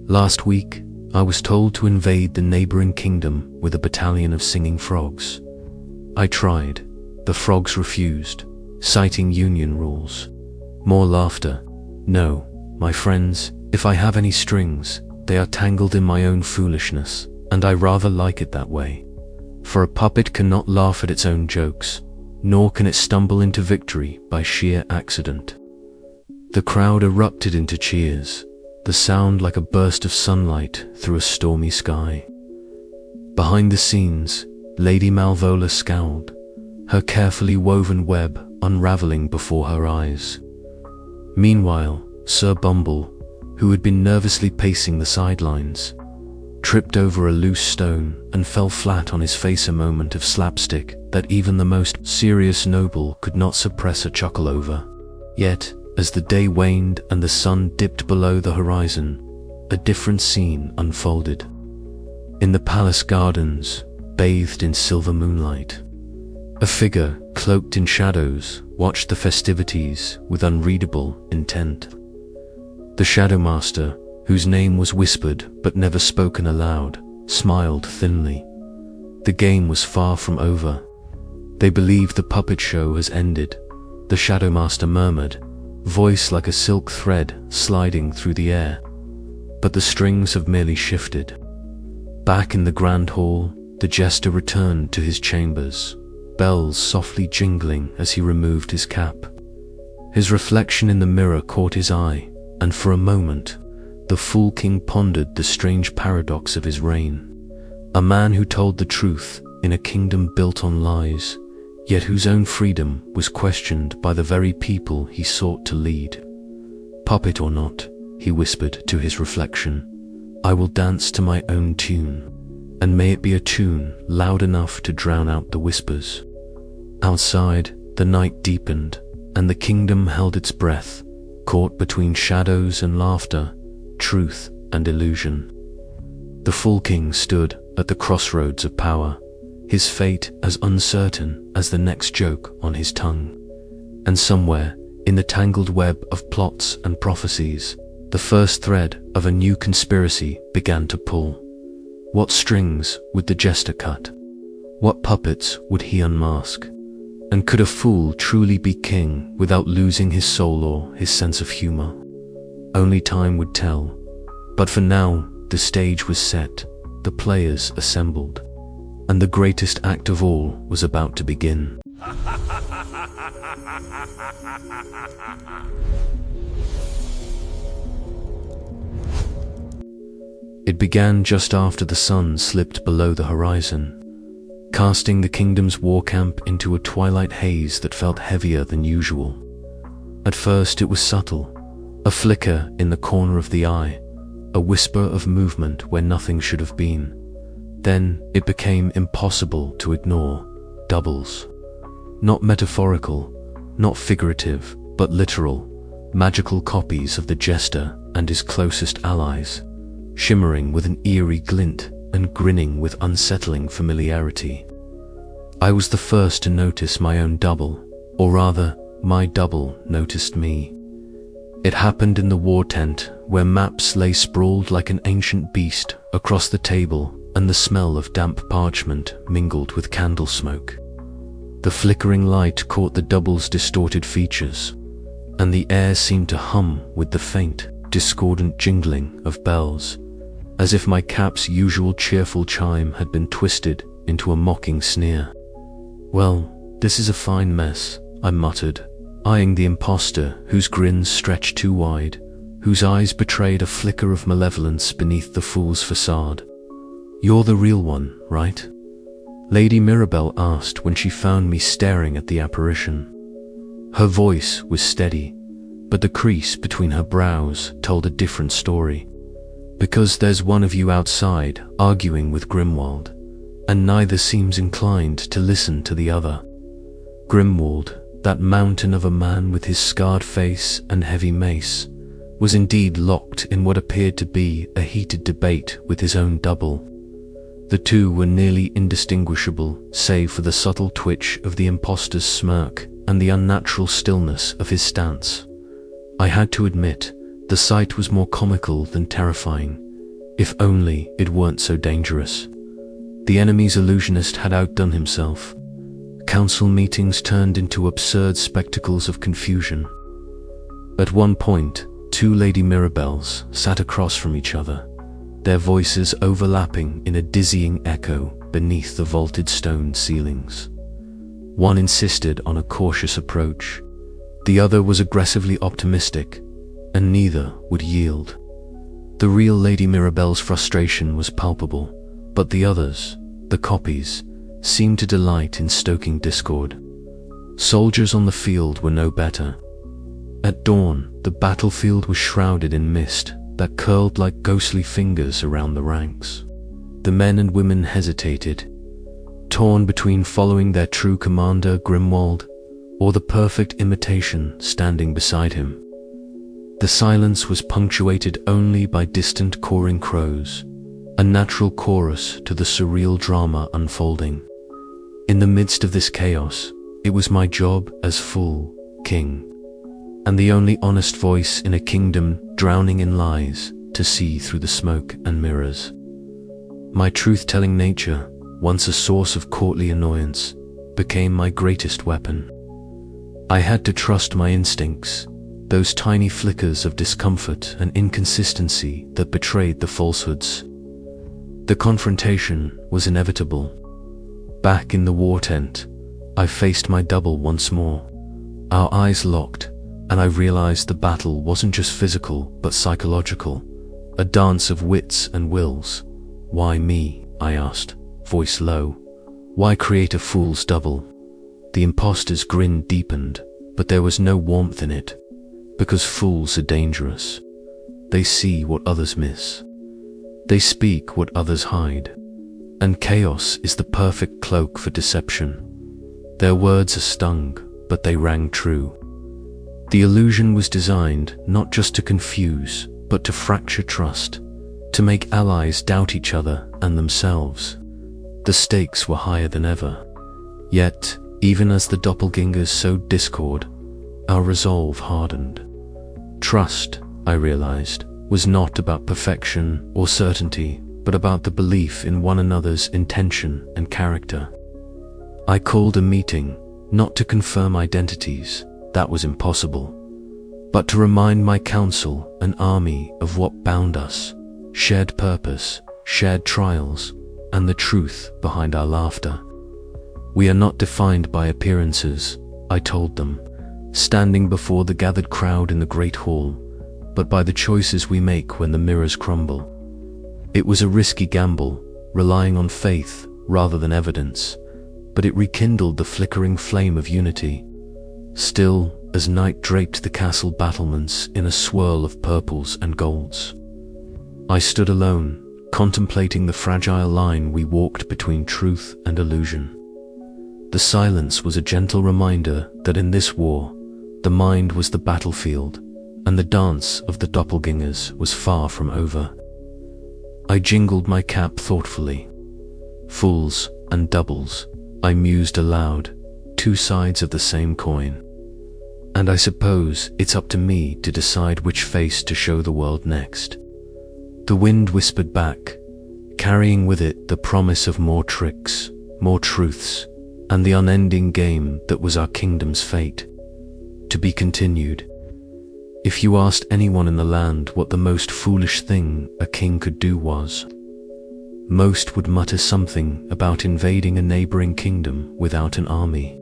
Last week, I was told to invade the neighboring kingdom with a battalion of singing frogs. I tried. The frogs refused, citing union rules. More laughter. No, my friends, if I have any strings, they are tangled in my own foolishness, and I rather like it that way. For a puppet cannot laugh at its own jokes, nor can it stumble into victory by sheer accident." The crowd erupted into cheers, the sound like a burst of sunlight through a stormy sky. Behind the scenes, Lady Malvola scowled, her carefully woven web unraveling before her eyes. Meanwhile, Sir Bumble, who had been nervously pacing the sidelines, tripped over a loose stone and fell flat on his face, a moment of slapstick that even the most serious noble could not suppress a chuckle over. Yet, as the day waned and the sun dipped below the horizon, a different scene unfolded. In the palace gardens, bathed in silver moonlight, a figure cloaked in shadows watched the festivities with unreadable intent. The Shadow Master, whose name was whispered but never spoken aloud, smiled thinly. The game was far from over. "They believe the puppet show has ended," the Shadow Master murmured, voice like a silk thread sliding through the air. But the strings have merely shifted. Back in the grand hall, the jester returned to his chambers, bells softly jingling as he removed his cap. His reflection in the mirror caught his eye, and for a moment, the Fool King pondered the strange paradox of his reign. A man who told the truth in a kingdom built on lies, yet whose own freedom was questioned by the very people he sought to lead. "Puppet or not," he whispered to his reflection, "I will dance to my own tune, and may it be a tune loud enough to drown out the whispers." Outside, the night deepened, and the kingdom held its breath, caught between shadows and laughter, truth and illusion. The Fool King stood at the crossroads of power, his fate as uncertain as the next joke on his tongue. And somewhere, In the tangled web of plots and prophecies, the first thread of a new conspiracy began to pull. What strings would the jester cut? What puppets would he unmask? And could a fool truly be king without losing his soul or his sense of humor? Only time would tell. But for now, the stage was set, the players assembled, and the greatest act of all was about to begin. It began just after the sun slipped below the horizon, casting the kingdom's war camp into a twilight haze that felt heavier than usual. At first it was subtle, a flicker in the corner of the eye, a whisper of movement where nothing should have been. Then it became impossible to ignore. Doubles. Not metaphorical, not figurative, but literal, magical copies of the jester and his closest allies, shimmering with an eerie glint and grinning with unsettling familiarity. I was the first to notice my own double, or rather, my double noticed me. It happened in the war tent, where maps lay sprawled like an ancient beast across the table, and the smell of damp parchment mingled with candle smoke. The flickering light caught the double's distorted features, and the air seemed to hum with the faint, discordant jingling of bells, as if my cap's usual cheerful chime had been twisted into a mocking sneer. "Well, this is a fine mess," I muttered, eyeing the impostor whose grins stretched too wide, whose eyes betrayed a flicker of malevolence beneath the fool's facade. "You're the real one, right?" Lady Mirabelle asked when she found me staring at the apparition. Her voice was steady, but the crease between her brows told a different story. "Because there's one of you outside arguing with Grimwald, and neither seems inclined to listen to the other." Grimwald, that mountain of a man with his scarred face and heavy mace, was indeed locked in what appeared to be a heated debate with his own double. The two were nearly indistinguishable, save for the subtle twitch of the impostor's smirk and the unnatural stillness of his stance. I had to admit, the sight was more comical than terrifying, if only it weren't so dangerous. The enemy's illusionist had outdone himself. Council meetings turned into absurd spectacles of confusion. At one point, two Lady Mirabelles sat across from each other, their voices overlapping in a dizzying echo beneath the vaulted stone ceilings. One insisted on a cautious approach. The other was aggressively optimistic, and neither would yield. The real Lady Mirabelle's frustration was palpable, but the others, the copies, seemed to delight in stoking discord. Soldiers on the field were no better. At dawn, the battlefield was shrouded in mist that curled like ghostly fingers around the ranks. The men and women hesitated, torn between following their true commander, Grimwald, or the perfect imitation standing beside him. The silence was punctuated only by distant cawing crows, a natural chorus to the surreal drama unfolding. In the midst of this chaos, it was my job as full king, and the only honest voice in a kingdom drowning in lies, to see through the smoke and mirrors. My truth-telling nature, once a source of courtly annoyance, became my greatest weapon. I had to trust my instincts, those tiny flickers of discomfort and inconsistency that betrayed the falsehoods. The confrontation was inevitable. Back in the war tent, I faced my double once more. Our eyes locked, and I realized the battle wasn't just physical but psychological, a dance of wits and wills. "Why me?" I asked, voice low. "Why create a fool's double?" The impostor's grin deepened, but there was no warmth in it. Because fools are dangerous. They see what others miss. They speak what others hide. And chaos is the perfect cloak for deception. Their words are stung, but they rang true. The illusion was designed not just to confuse, but to fracture trust, to make allies doubt each other and themselves. The stakes were higher than ever. Yet, even as the doppelgangers sowed discord, our resolve hardened. Trust, I realized, was not about perfection or certainty, but about the belief in one another's intention and character. I called a meeting, not to confirm identities, that was impossible, but to remind my council and army of what bound us, shared purpose, shared trials, and the truth behind our laughter. We are not defined by appearances, I told them, standing before the gathered crowd in the great hall, but by the choices we make when the mirrors crumble. It was a risky gamble, relying on faith rather than evidence, but it rekindled the flickering flame of unity. Still, as night draped the castle battlements in a swirl of purples and golds, I stood alone, contemplating the fragile line we walked between truth and illusion. The silence was a gentle reminder that in this war, the mind was the battlefield, and the dance of the doppelgangers was far from over. I jingled my cap thoughtfully. Fools and doubles, I mused aloud, two sides of the same coin. And I suppose it's up to me to decide which face to show the world next. The wind whispered back, carrying with it the promise of more tricks, more truths, and the unending game that was our kingdom's fate. To be continued. If you asked anyone in the land what the most foolish thing a king could do was, most would mutter something about invading a neighboring kingdom without an army,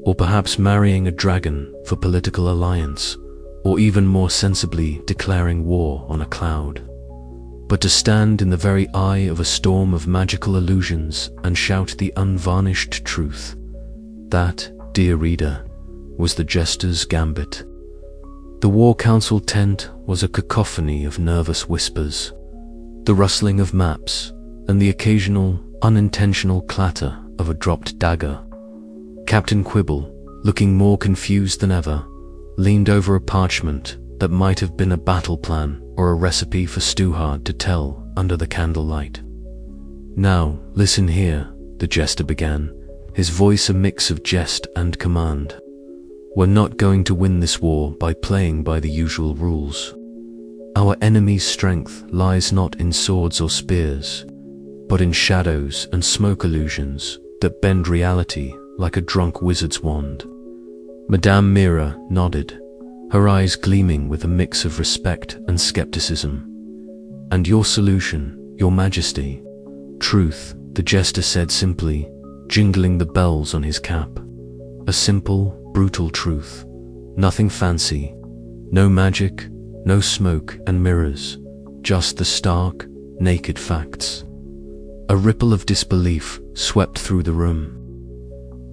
or perhaps marrying a dragon for political alliance, or even more sensibly declaring war on a cloud. But to stand in the very eye of a storm of magical illusions and shout the unvarnished truth, that, dear reader, was the jester's gambit. The war council tent was a cacophony of nervous whispers, the rustling of maps, and the occasional, unintentional clatter of a dropped dagger. Captain Quibble, looking more confused than ever, leaned over a parchment that might have been a battle plan or a recipe for Stewhard to tell under the candlelight. Now, listen here, the jester began, his voice a mix of jest and command. We're not going to win this war by playing by the usual rules. Our enemy's strength lies not in swords or spears, but in shadows and smoke illusions that bend reality like a drunk wizard's wand. Madame Mira nodded, her eyes gleaming with a mix of respect and skepticism. And your solution, your majesty? Truth, the jester said simply, jingling the bells on his cap. A simple, brutal truth. Nothing fancy. No magic, no smoke and mirrors. Just the stark, naked facts. A ripple of disbelief swept through the room.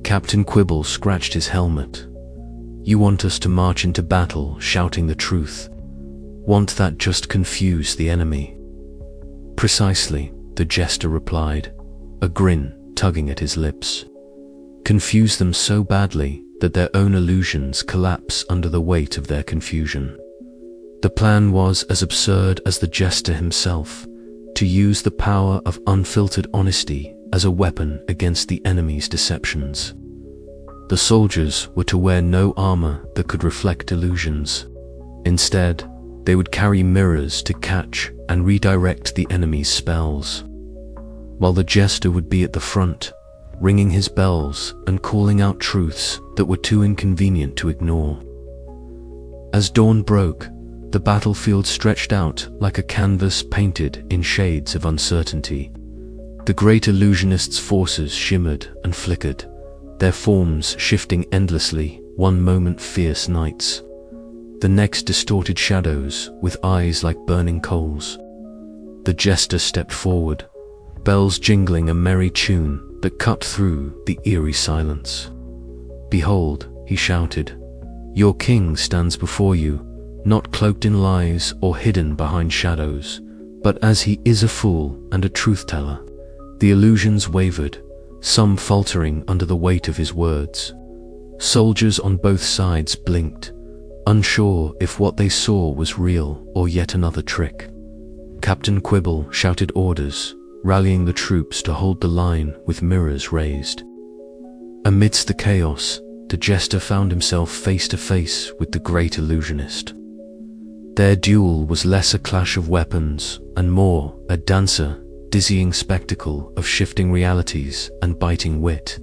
Captain Quibble scratched his helmet. You want us to march into battle shouting the truth? Won't that just confuse the enemy? Precisely, the jester replied, a grin tugging at his lips. Confuse them so badly that their own illusions collapse under the weight of their confusion. The plan was as absurd as the jester himself, to use the power of unfiltered honesty as a weapon against the enemy's deceptions. The soldiers were to wear no armor that could reflect illusions. Instead, they would carry mirrors to catch and redirect the enemy's spells, while the jester would be at the front, ringing his bells and calling out truths that were too inconvenient to ignore. As dawn broke, the battlefield stretched out like a canvas painted in shades of uncertainty. The great illusionist's forces shimmered and flickered, their forms shifting endlessly, one moment fierce knights, the next distorted shadows with eyes like burning coals. The jester stepped forward, bells jingling a merry tune that cut through the eerie silence. Behold, he shouted, your king stands before you, not cloaked in lies or hidden behind shadows, but as he is a fool and a truth-teller. The illusions wavered, some faltering under the weight of his words. Soldiers on both sides blinked, unsure if what they saw was real or yet another trick. Captain Quibble shouted orders, rallying the troops to hold the line with mirrors raised. Amidst the chaos, the jester found himself face to face with the great illusionist. Their duel was less a clash of weapons and more a dancer, dizzying spectacle of shifting realities and biting wit.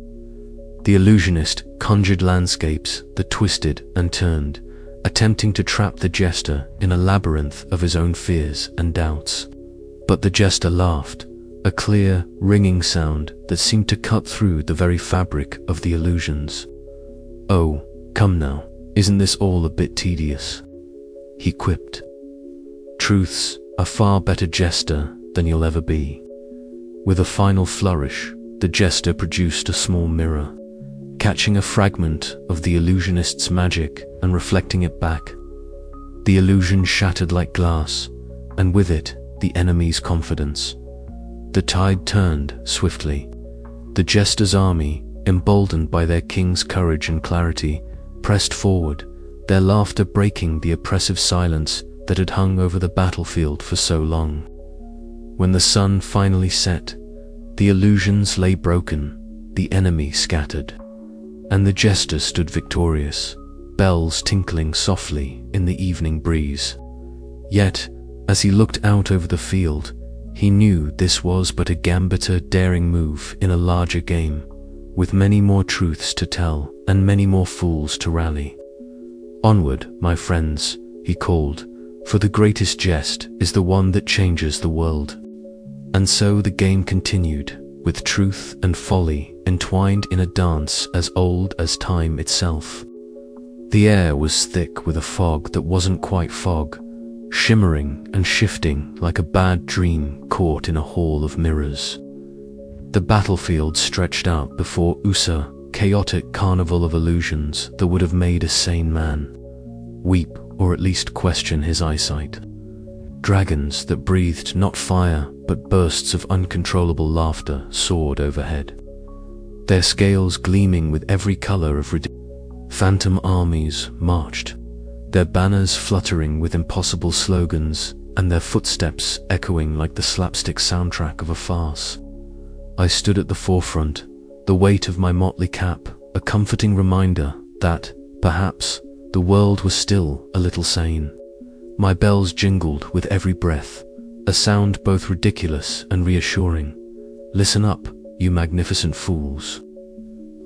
The illusionist conjured landscapes that twisted and turned, attempting to trap the jester in a labyrinth of his own fears and doubts. But the jester laughed, a clear, ringing sound that seemed to cut through the very fabric of the illusions. "Oh, come now, isn't this all a bit tedious?" he quipped. "Truth's a far better jester than you'll ever be." With a final flourish, the jester produced a small mirror, catching a fragment of the illusionist's magic and reflecting it back. The illusion shattered like glass, and with it, the enemy's confidence. The tide turned swiftly. The jester's army, emboldened by their king's courage and clarity, pressed forward, their laughter breaking the oppressive silence that had hung over the battlefield for so long. When the sun finally set, the illusions lay broken, the enemy scattered, and the jester stood victorious, bells tinkling softly in the evening breeze. Yet, as he looked out over the field, he knew this was but a gambitter daring move in a larger game, with many more truths to tell and many more fools to rally. "Onward, my friends," he called, "for the greatest jest is the one that changes the world." And so the game continued, with truth and folly entwined in a dance as old as time itself. The air was thick with a fog that wasn't quite fog, shimmering and shifting like a bad dream caught in a hall of mirrors. The battlefield stretched out before Usa, chaotic carnival of illusions that would have made a sane man weep or at least question his eyesight. Dragons that breathed not fire but bursts of uncontrollable laughter soared overhead, their scales gleaming with every color of phantom armies marched, their banners fluttering with impossible slogans and their footsteps echoing like the slapstick soundtrack of a farce. I stood at the forefront, the weight of my motley cap a comforting reminder that, perhaps, the world was still a little sane. My bells jingled with every breath, a sound both ridiculous and reassuring. "Listen up, you magnificent fools,"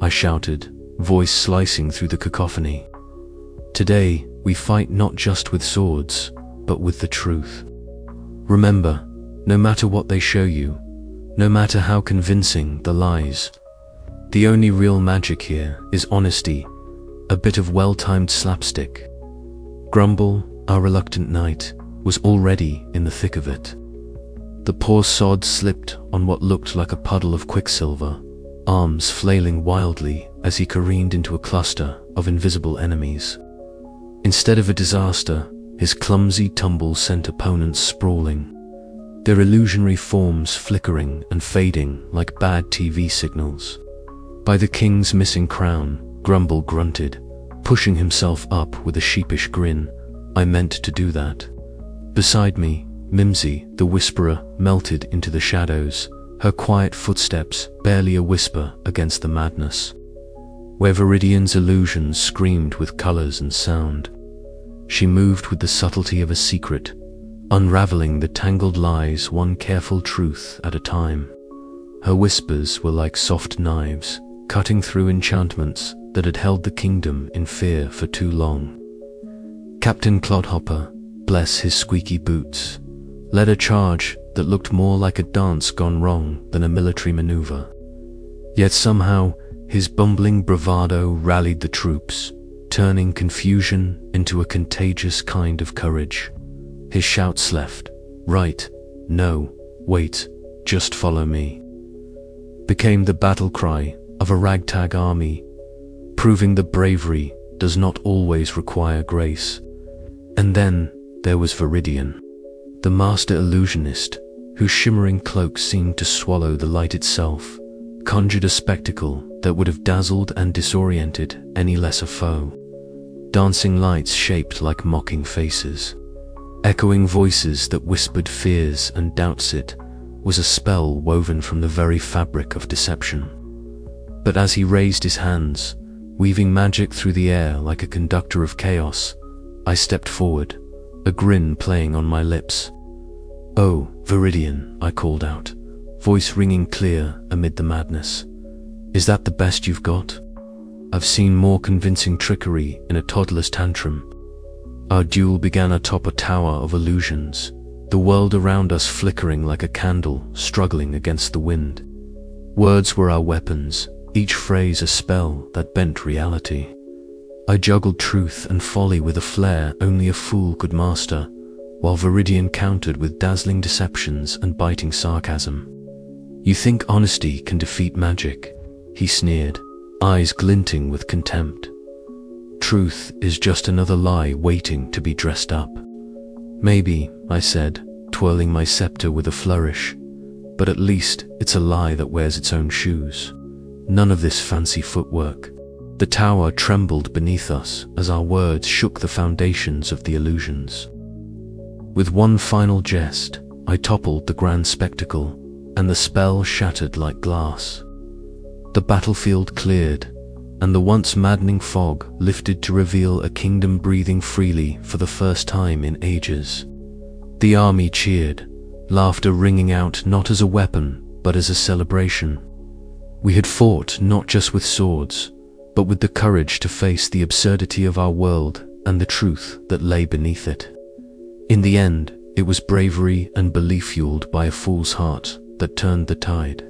I shouted, voice slicing through the cacophony. "Today, we fight not just with swords, but with the truth. Remember, no matter what they show you, no matter how convincing the lies, the only real magic here is honesty, a bit of well-timed slapstick." Grumble, our reluctant knight, was already in the thick of it. The poor sod slipped on what looked like a puddle of quicksilver, arms flailing wildly as he careened into a cluster of invisible enemies. Instead of a disaster, his clumsy tumble sent opponents sprawling, their illusionary forms flickering and fading like bad TV signals. By the king's missing crown, Grumble grunted, pushing himself up with a sheepish grin. I meant to do that. Beside me, Mimsy, the whisperer, melted into the shadows, her quiet footsteps barely a whisper against the madness. Where Viridian's illusions screamed with colors and sound, she moved with the subtlety of a secret, unraveling the tangled lies one careful truth at a time. Her whispers were like soft knives, cutting through enchantments that had held the kingdom in fear for too long. Captain Clodhopper, bless his squeaky boots, led a charge that looked more like a dance gone wrong than a military maneuver. Yet somehow, his bumbling bravado rallied the troops, turning confusion into a contagious kind of courage. His shouts left, right, no, wait, just follow me, became the battle cry of a ragtag army, proving that bravery does not always require grace. And then there was Viridian, the master illusionist, whose shimmering cloak seemed to swallow the light itself, conjured a spectacle that would have dazzled and disoriented any lesser foe. Dancing lights shaped like mocking faces, echoing voices that whispered fears and doubts. It was a spell woven from the very fabric of deception. But as he raised his hands, weaving magic through the air like a conductor of chaos. I stepped forward, a grin playing on my lips. "Oh, Viridian," I called out, voice ringing clear amid the madness. "Is that the best you've got? I've seen more convincing trickery in a toddler's tantrum." Our duel began atop a tower of illusions, the world around us flickering like a candle struggling against the wind. Words were our weapons, each phrase a spell that bent reality. I juggled truth and folly with a flair only a fool could master, while Viridian countered with dazzling deceptions and biting sarcasm. "You think honesty can defeat magic?" he sneered, eyes glinting with contempt. "Truth is just another lie waiting to be dressed up." "Maybe," I said, twirling my scepter with a flourish, "but at least it's a lie that wears its own shoes. None of this fancy footwork." The tower trembled beneath us as our words shook the foundations of the illusions. With one final jest, I toppled the grand spectacle, and the spell shattered like glass. The battlefield cleared, and the once maddening fog lifted to reveal a kingdom breathing freely for the first time in ages. The army cheered, laughter ringing out not as a weapon, but as a celebration. We had fought not just with swords, but with the courage to face the absurdity of our world and the truth that lay beneath it. In the end, it was bravery and belief fueled by a fool's heart that turned the tide.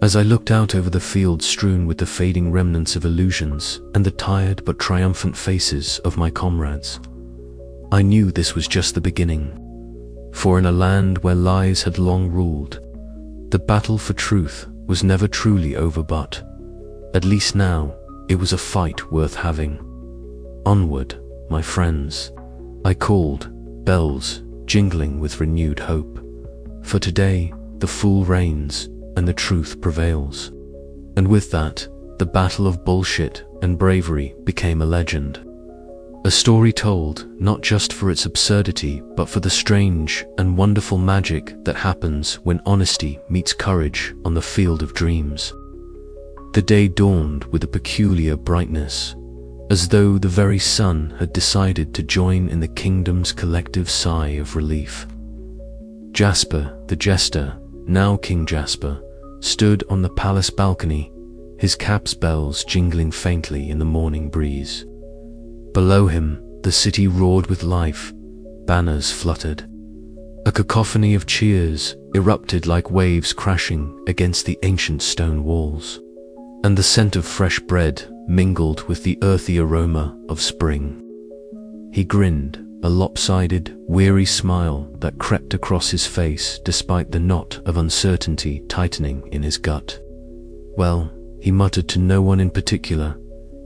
As I looked out over the field strewn with the fading remnants of illusions and the tired but triumphant faces of my comrades, I knew this was just the beginning. For in a land where lies had long ruled, the battle for truth was never truly over, but, at least now, it was a fight worth having. "Onward, my friends," I called, bells jingling with renewed hope. For today, the fool reigns and the truth prevails. And with that, the battle of bullshit and bravery became a legend. A story told not just for its absurdity, but for the strange and wonderful magic that happens when honesty meets courage on the field of dreams. The day dawned with a peculiar brightness, as though the very sun had decided to join in the kingdom's collective sigh of relief. Jasper the Jester, now King Jasper, stood on the palace balcony, his cap's bells jingling faintly in the morning breeze. Below him, the city roared with life, banners fluttered. A cacophony of cheers erupted like waves crashing against the ancient stone walls, and the scent of fresh bread mingled with the earthy aroma of spring. He grinned, a lopsided, weary smile that crept across his face despite the knot of uncertainty tightening in his gut. "Well," he muttered to no one in particular,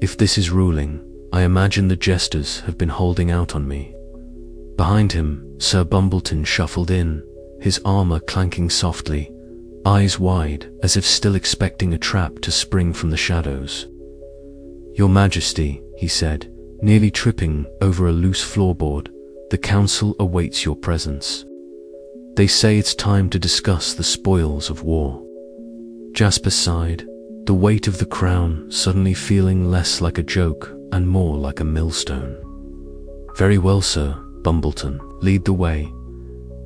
"if this is ruling, I imagine the jesters have been holding out on me." Behind him, Sir Bumbleton shuffled in, his armor clanking softly, eyes wide as if still expecting a trap to spring from the shadows. "Your Majesty," he said, nearly tripping over a loose floorboard, "the council awaits your presence. They say it's time to discuss the spoils of war." Jasper sighed, the weight of the crown suddenly feeling less like a joke and more like a millstone. "Very well, Sir Bumbleton, lead the way.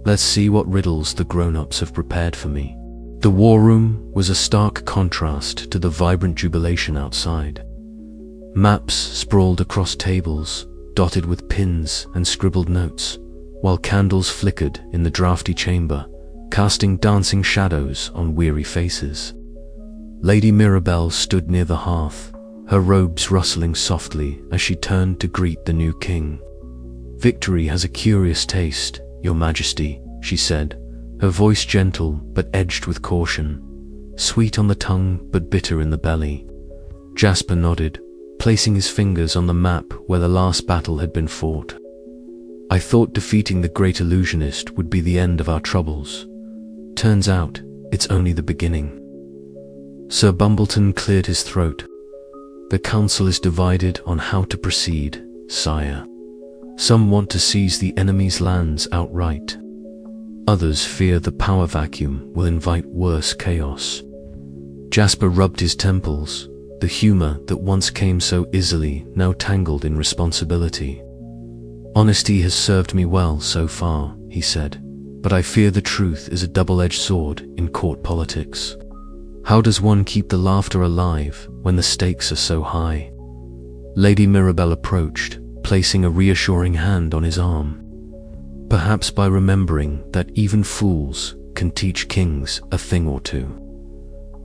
Let's see what riddles the grown-ups have prepared for me." The war room was a stark contrast to the vibrant jubilation outside. Maps sprawled across tables, dotted with pins and scribbled notes, while candles flickered in the drafty chamber, casting dancing shadows on weary faces. Lady Mirabelle stood near the hearth, her robes rustling softly as she turned to greet the new king. "Victory has a curious taste, Your Majesty," she said, her voice gentle but edged with caution, sweet on the tongue but bitter in the belly. Jasper nodded, placing his fingers on the map where the last battle had been fought. "I thought defeating the great illusionist would be the end of our troubles. Turns out, it's only the beginning." Sir Bumbleton cleared his throat. "The council is divided on how to proceed, sire. Some want to seize the enemy's lands outright. Others fear the power vacuum will invite worse chaos." Jasper rubbed his temples, the humor that once came so easily, now tangled in responsibility. "Honesty has served me well so far," he said, "but I fear the truth is a double-edged sword in court politics. How does one keep the laughter alive when the stakes are so high?" Lady Mirabelle approached, placing a reassuring hand on his arm. "Perhaps by remembering that even fools can teach kings a thing or two."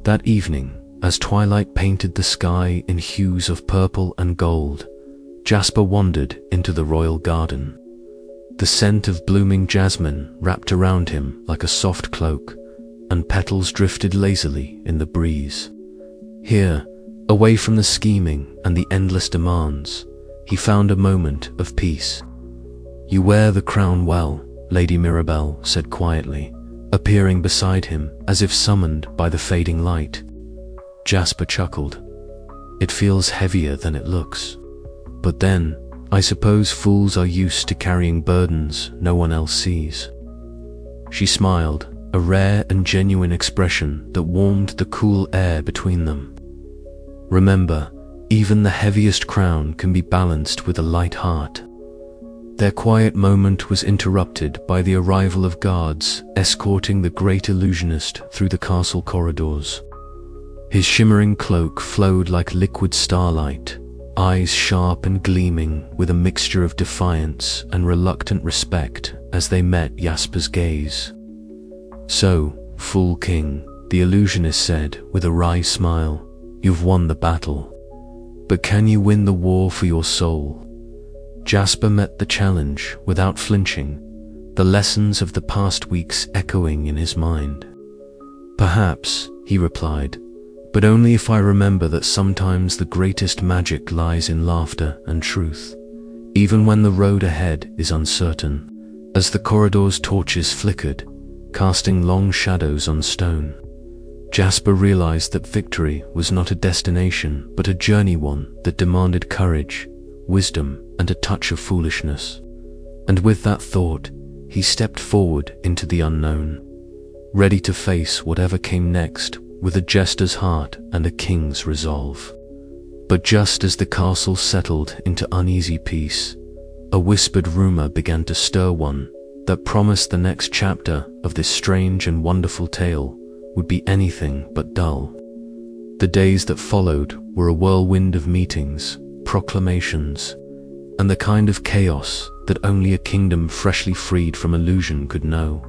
That evening, as twilight painted the sky in hues of purple and gold, Jasper wandered into the royal garden. The scent of blooming jasmine wrapped around him like a soft cloak, and petals drifted lazily in the breeze. Here, away from the scheming and the endless demands, he found a moment of peace. "You wear the crown well," Lady Mirabelle said quietly, appearing beside him as if summoned by the fading light. Jasper chuckled. "It feels heavier than it looks. But then, I suppose fools are used to carrying burdens no one else sees." She smiled, a rare and genuine expression that warmed the cool air between them. "Remember, even the heaviest crown can be balanced with a light heart." Their quiet moment was interrupted by the arrival of guards escorting the great illusionist through the castle corridors. His shimmering cloak flowed like liquid starlight, eyes sharp and gleaming with a mixture of defiance and reluctant respect as they met Jasper's gaze. "So, Fool King," the illusionist said with a wry smile, "you've won the battle. But can you win the war for your soul?" Jasper met the challenge without flinching, the lessons of the past weeks echoing in his mind. "Perhaps," he replied, "but only if I remember that sometimes the greatest magic lies in laughter and truth, even when the road ahead is uncertain." As the corridor's torches flickered, casting long shadows on stone, Jasper realized that victory was not a destination but a journey, one that demanded courage, wisdom, and a touch of foolishness. And with that thought, he stepped forward into the unknown, ready to face whatever came next with a jester's heart and a king's resolve. But just as the castle settled into uneasy peace, a whispered rumor began to stir, one that promised the next chapter of this strange and wonderful tale would be anything but dull. The days that followed were a whirlwind of meetings, proclamations, and the kind of chaos that only a kingdom freshly freed from illusion could know.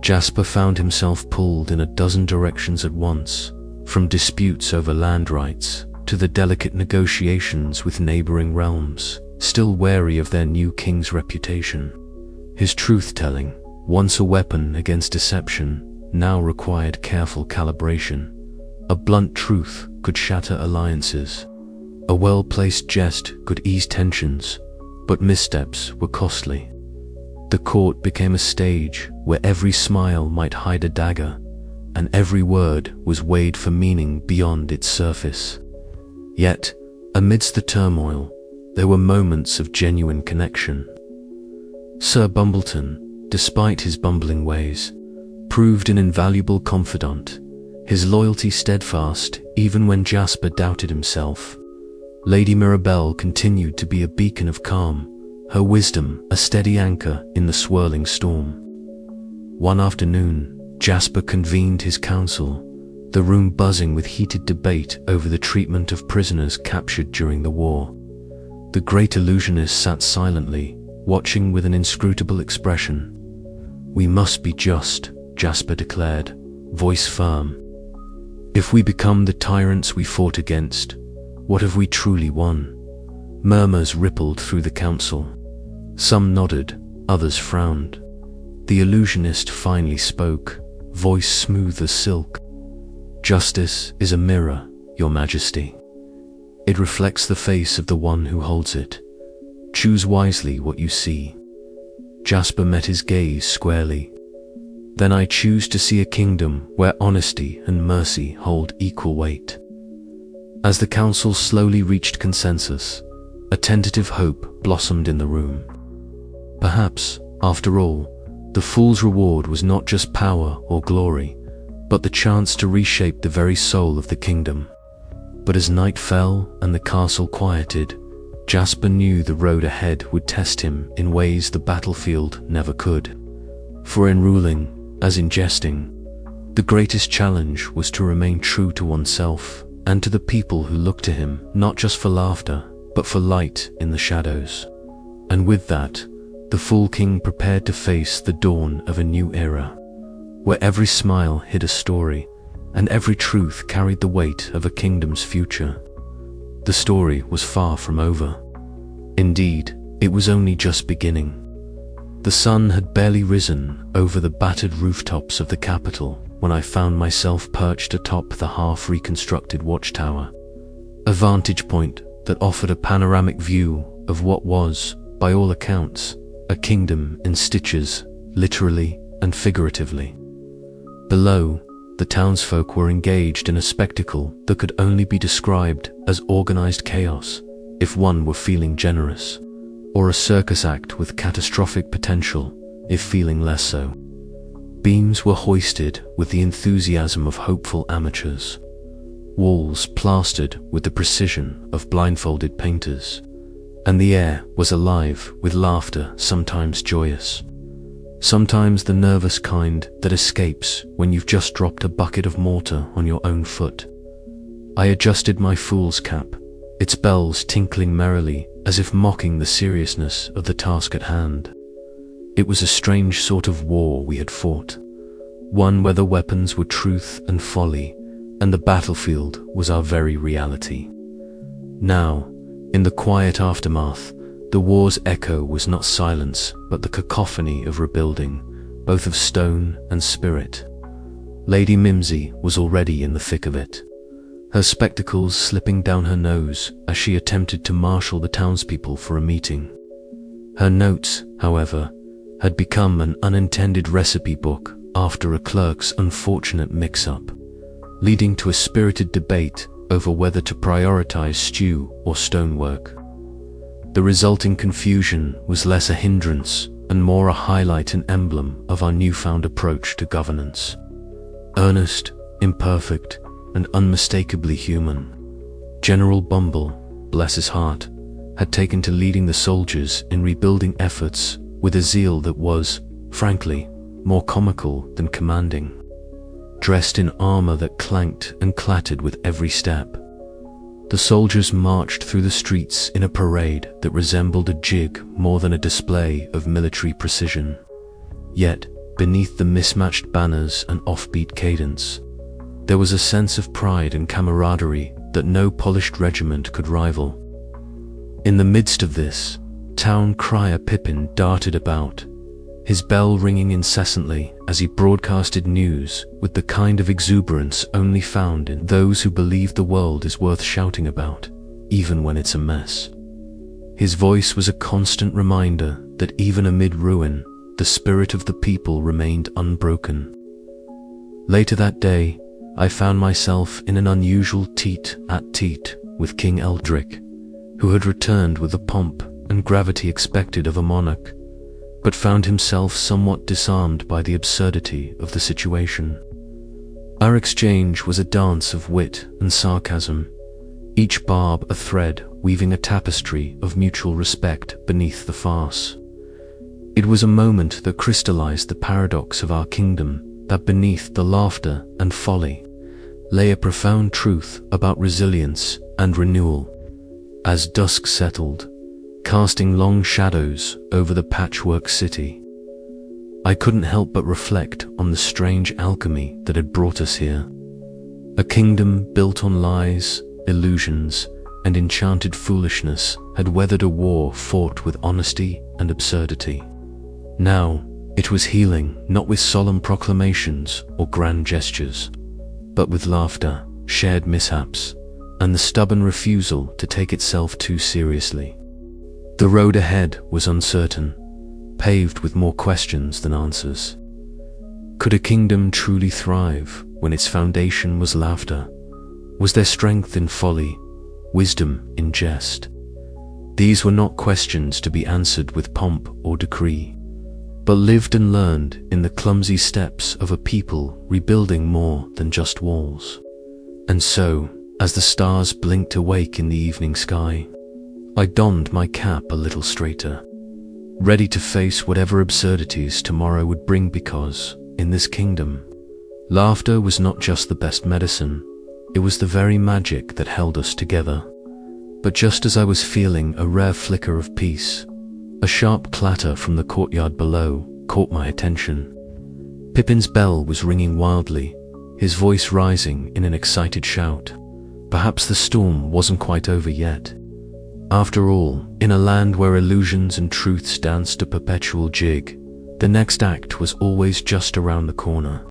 Jasper found himself pulled in a dozen directions at once, from disputes over land rights to the delicate negotiations with neighboring realms, still wary of their new king's reputation. His truth-telling, once a weapon against deception, now required careful calibration. A blunt truth could shatter alliances. A well-placed jest could ease tensions, but missteps were costly. The court became a stage where every smile might hide a dagger, and every word was weighed for meaning beyond its surface. Yet, amidst the turmoil, there were moments of genuine connection. Sir Bumbleton, despite his bumbling ways, proved an invaluable confidant, his loyalty steadfast even when Jasper doubted himself. Lady Mirabelle continued to be a beacon of calm, her wisdom a steady anchor in the swirling storm. One afternoon, Jasper convened his council, the room buzzing with heated debate over the treatment of prisoners captured during the war. The great illusionist sat silently, watching with an inscrutable expression. "We must be just," Jasper declared, voice firm. "If we become the tyrants we fought against, what have we truly won?" Murmurs rippled through the council. Some nodded, others frowned. The illusionist finally spoke, voice smooth as silk. "Justice is a mirror, Your Majesty. It reflects the face of the one who holds it. Choose wisely what you see." Jasper met his gaze squarely. "Then I choose to see a kingdom where honesty and mercy hold equal weight." As the council slowly reached consensus, a tentative hope blossomed in the room. Perhaps, after all, the fool's reward was not just power or glory, but the chance to reshape the very soul of the kingdom. But as night fell and the castle quieted, Jasper knew the road ahead would test him in ways the battlefield never could. For in ruling, as in jesting, the greatest challenge was to remain true to oneself and to the people who looked to him, not just for laughter, but for light in the shadows. And with that, the Fool King prepared to face the dawn of a new era, where every smile hid a story, and every truth carried the weight of a kingdom's future. The story was far from over. Indeed, it was only just beginning. The sun had barely risen over the battered rooftops of the capital when I found myself perched atop the half-reconstructed watchtower, a vantage point that offered a panoramic view of what was, by all accounts, a kingdom in stitches, literally and figuratively. Below, the townsfolk were engaged in a spectacle that could only be described as organized chaos if one were feeling generous, or a circus act with catastrophic potential if feeling less so. Beams were hoisted with the enthusiasm of hopeful amateurs, walls plastered with the precision of blindfolded painters, and the air was alive with laughter, sometimes joyous, sometimes the nervous kind that escapes when you've just dropped a bucket of mortar on your own foot. I adjusted my fool's cap, its bells tinkling merrily as if mocking the seriousness of the task at hand. It was a strange sort of war we had fought, one where the weapons were truth and folly, and the battlefield was our very reality. Now, in the quiet aftermath, the war's echo was not silence, but the cacophony of rebuilding, both of stone and spirit. Lady Mimsy was already in the thick of it, her spectacles slipping down her nose as she attempted to marshal the townspeople for a meeting. Her notes, however, had become an unintended recipe book after a clerk's unfortunate mix-up, leading to a spirited debate over whether to prioritize stew or stonework. The resulting confusion was less a hindrance and more a highlight and emblem of our newfound approach to governance. Earnest, imperfect, and unmistakably human, General Bumble, bless his heart, had taken to leading the soldiers in rebuilding efforts with a zeal that was, frankly, more comical than commanding. Dressed in armor that clanked and clattered with every step, the soldiers marched through the streets in a parade that resembled a jig more than a display of military precision. Yet, beneath the mismatched banners and offbeat cadence, there was a sense of pride and camaraderie that no polished regiment could rival. In the midst of this, town crier Pippin darted about, his bell ringing incessantly as he broadcasted news with the kind of exuberance only found in those who believe the world is worth shouting about, even when it's a mess. His voice was a constant reminder that even amid ruin, the spirit of the people remained unbroken. Later that day, I found myself in an unusual tete-a-tete with King Eldrick, who had returned with the pomp and gravity expected of a monarch, but found himself somewhat disarmed by the absurdity of the situation. Our exchange was a dance of wit and sarcasm, each barb a thread weaving a tapestry of mutual respect beneath the farce. It was a moment that crystallized the paradox of our kingdom, that beneath the laughter and folly lay a profound truth about resilience and renewal. As dusk settled, casting long shadows over the patchwork city, I couldn't help but reflect on the strange alchemy that had brought us here. A kingdom built on lies, illusions, and enchanted foolishness had weathered a war fought with honesty and absurdity. Now, it was healing not with solemn proclamations or grand gestures, but with laughter, shared mishaps, and the stubborn refusal to take itself too seriously. The road ahead was uncertain, paved with more questions than answers. Could a kingdom truly thrive when its foundation was laughter? Was there strength in folly, wisdom in jest? These were not questions to be answered with pomp or decree, but lived and learned in the clumsy steps of a people rebuilding more than just walls. And so, as the stars blinked awake in the evening sky. I donned my cap a little straighter, ready to face whatever absurdities tomorrow would bring, because, in this kingdom, laughter was not just the best medicine, it was the very magic that held us together. But just as I was feeling a rare flicker of peace, a sharp clatter from the courtyard below caught my attention. Pippin's bell was ringing wildly, his voice rising in an excited shout. Perhaps the storm wasn't quite over yet. After all, in a land where illusions and truths danced a perpetual jig, the next act was always just around the corner.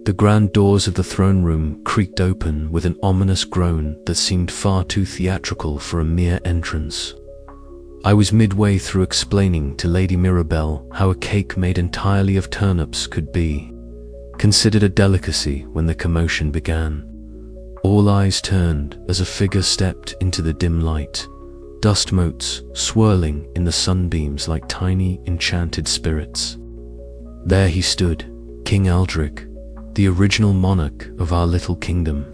The grand doors of the throne room creaked open with an ominous groan that seemed far too theatrical for a mere entrance. I was midway through explaining to Lady Mirabelle how a cake made entirely of turnips could be considered a delicacy when the commotion began. All eyes turned as a figure stepped into the dim light, dust motes swirling in the sunbeams like tiny enchanted spirits. There he stood, King Aldrich, the original monarch of our little kingdom,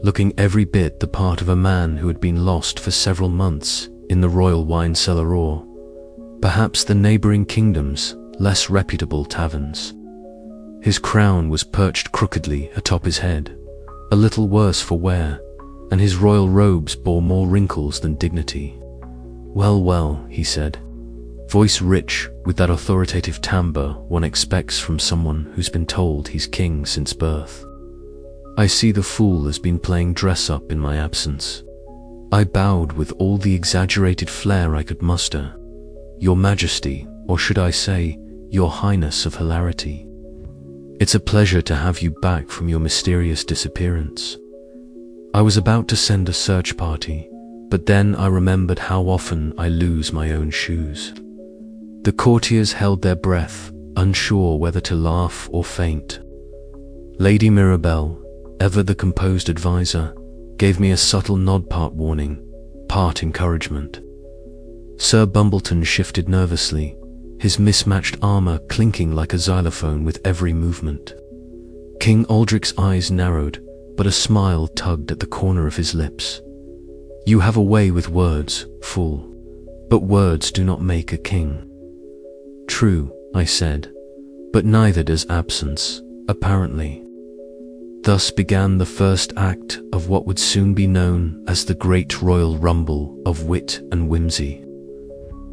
looking every bit the part of a man who had been lost for several months in the royal wine cellar, or perhaps the neighboring kingdom's less reputable taverns. His crown was perched crookedly atop his head, a little worse for wear, and his royal robes bore more wrinkles than dignity. "Well, well," he said, voice rich with that authoritative timbre one expects from someone who's been told he's king since birth. "I see the fool has been playing dress-up in my absence." I bowed with all the exaggerated flair I could muster. "Your Majesty, or should I say, Your Highness of Hilarity. It's a pleasure to have you back from your mysterious disappearance. I was about to send a search party, but then I remembered how often I lose my own shoes." The courtiers held their breath, unsure whether to laugh or faint. Lady Mirabelle, ever the composed advisor, gave me a subtle nod, part warning, part encouragement. Sir Bumbleton shifted nervously, his mismatched armor clinking like a xylophone with every movement. King Aldrich's eyes narrowed, but a smile tugged at the corner of his lips. "You have a way with words, fool, but words do not make a king." "True," I said, "but neither does absence, apparently." Thus began the first act of what would soon be known as the Great Royal Rumble of Wit and Whimsy.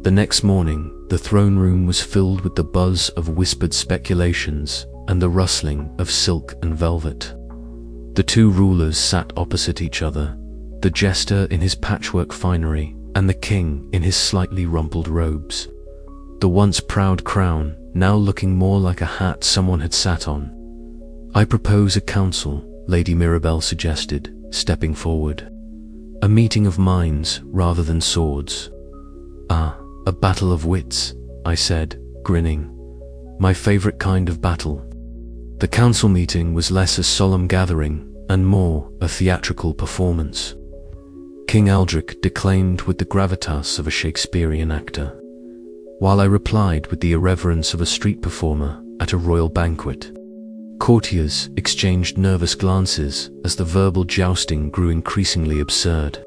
The next morning, the throne room was filled with the buzz of whispered speculations and the rustling of silk and velvet. The two rulers sat opposite each other, the jester in his patchwork finery and the king in his slightly rumpled robes. The once proud crown now looking more like a hat someone had sat on. "I propose a council," Lady Mirabelle suggested, stepping forward. "A meeting of minds rather than swords." "Ah, a battle of wits," I said, grinning. "My favorite kind of battle." The council meeting was less a solemn gathering and more a theatrical performance. King Aldrich declaimed with the gravitas of a Shakespearean actor, while I replied with the irreverence of a street performer at a royal banquet. Courtiers exchanged nervous glances as the verbal jousting grew increasingly absurd.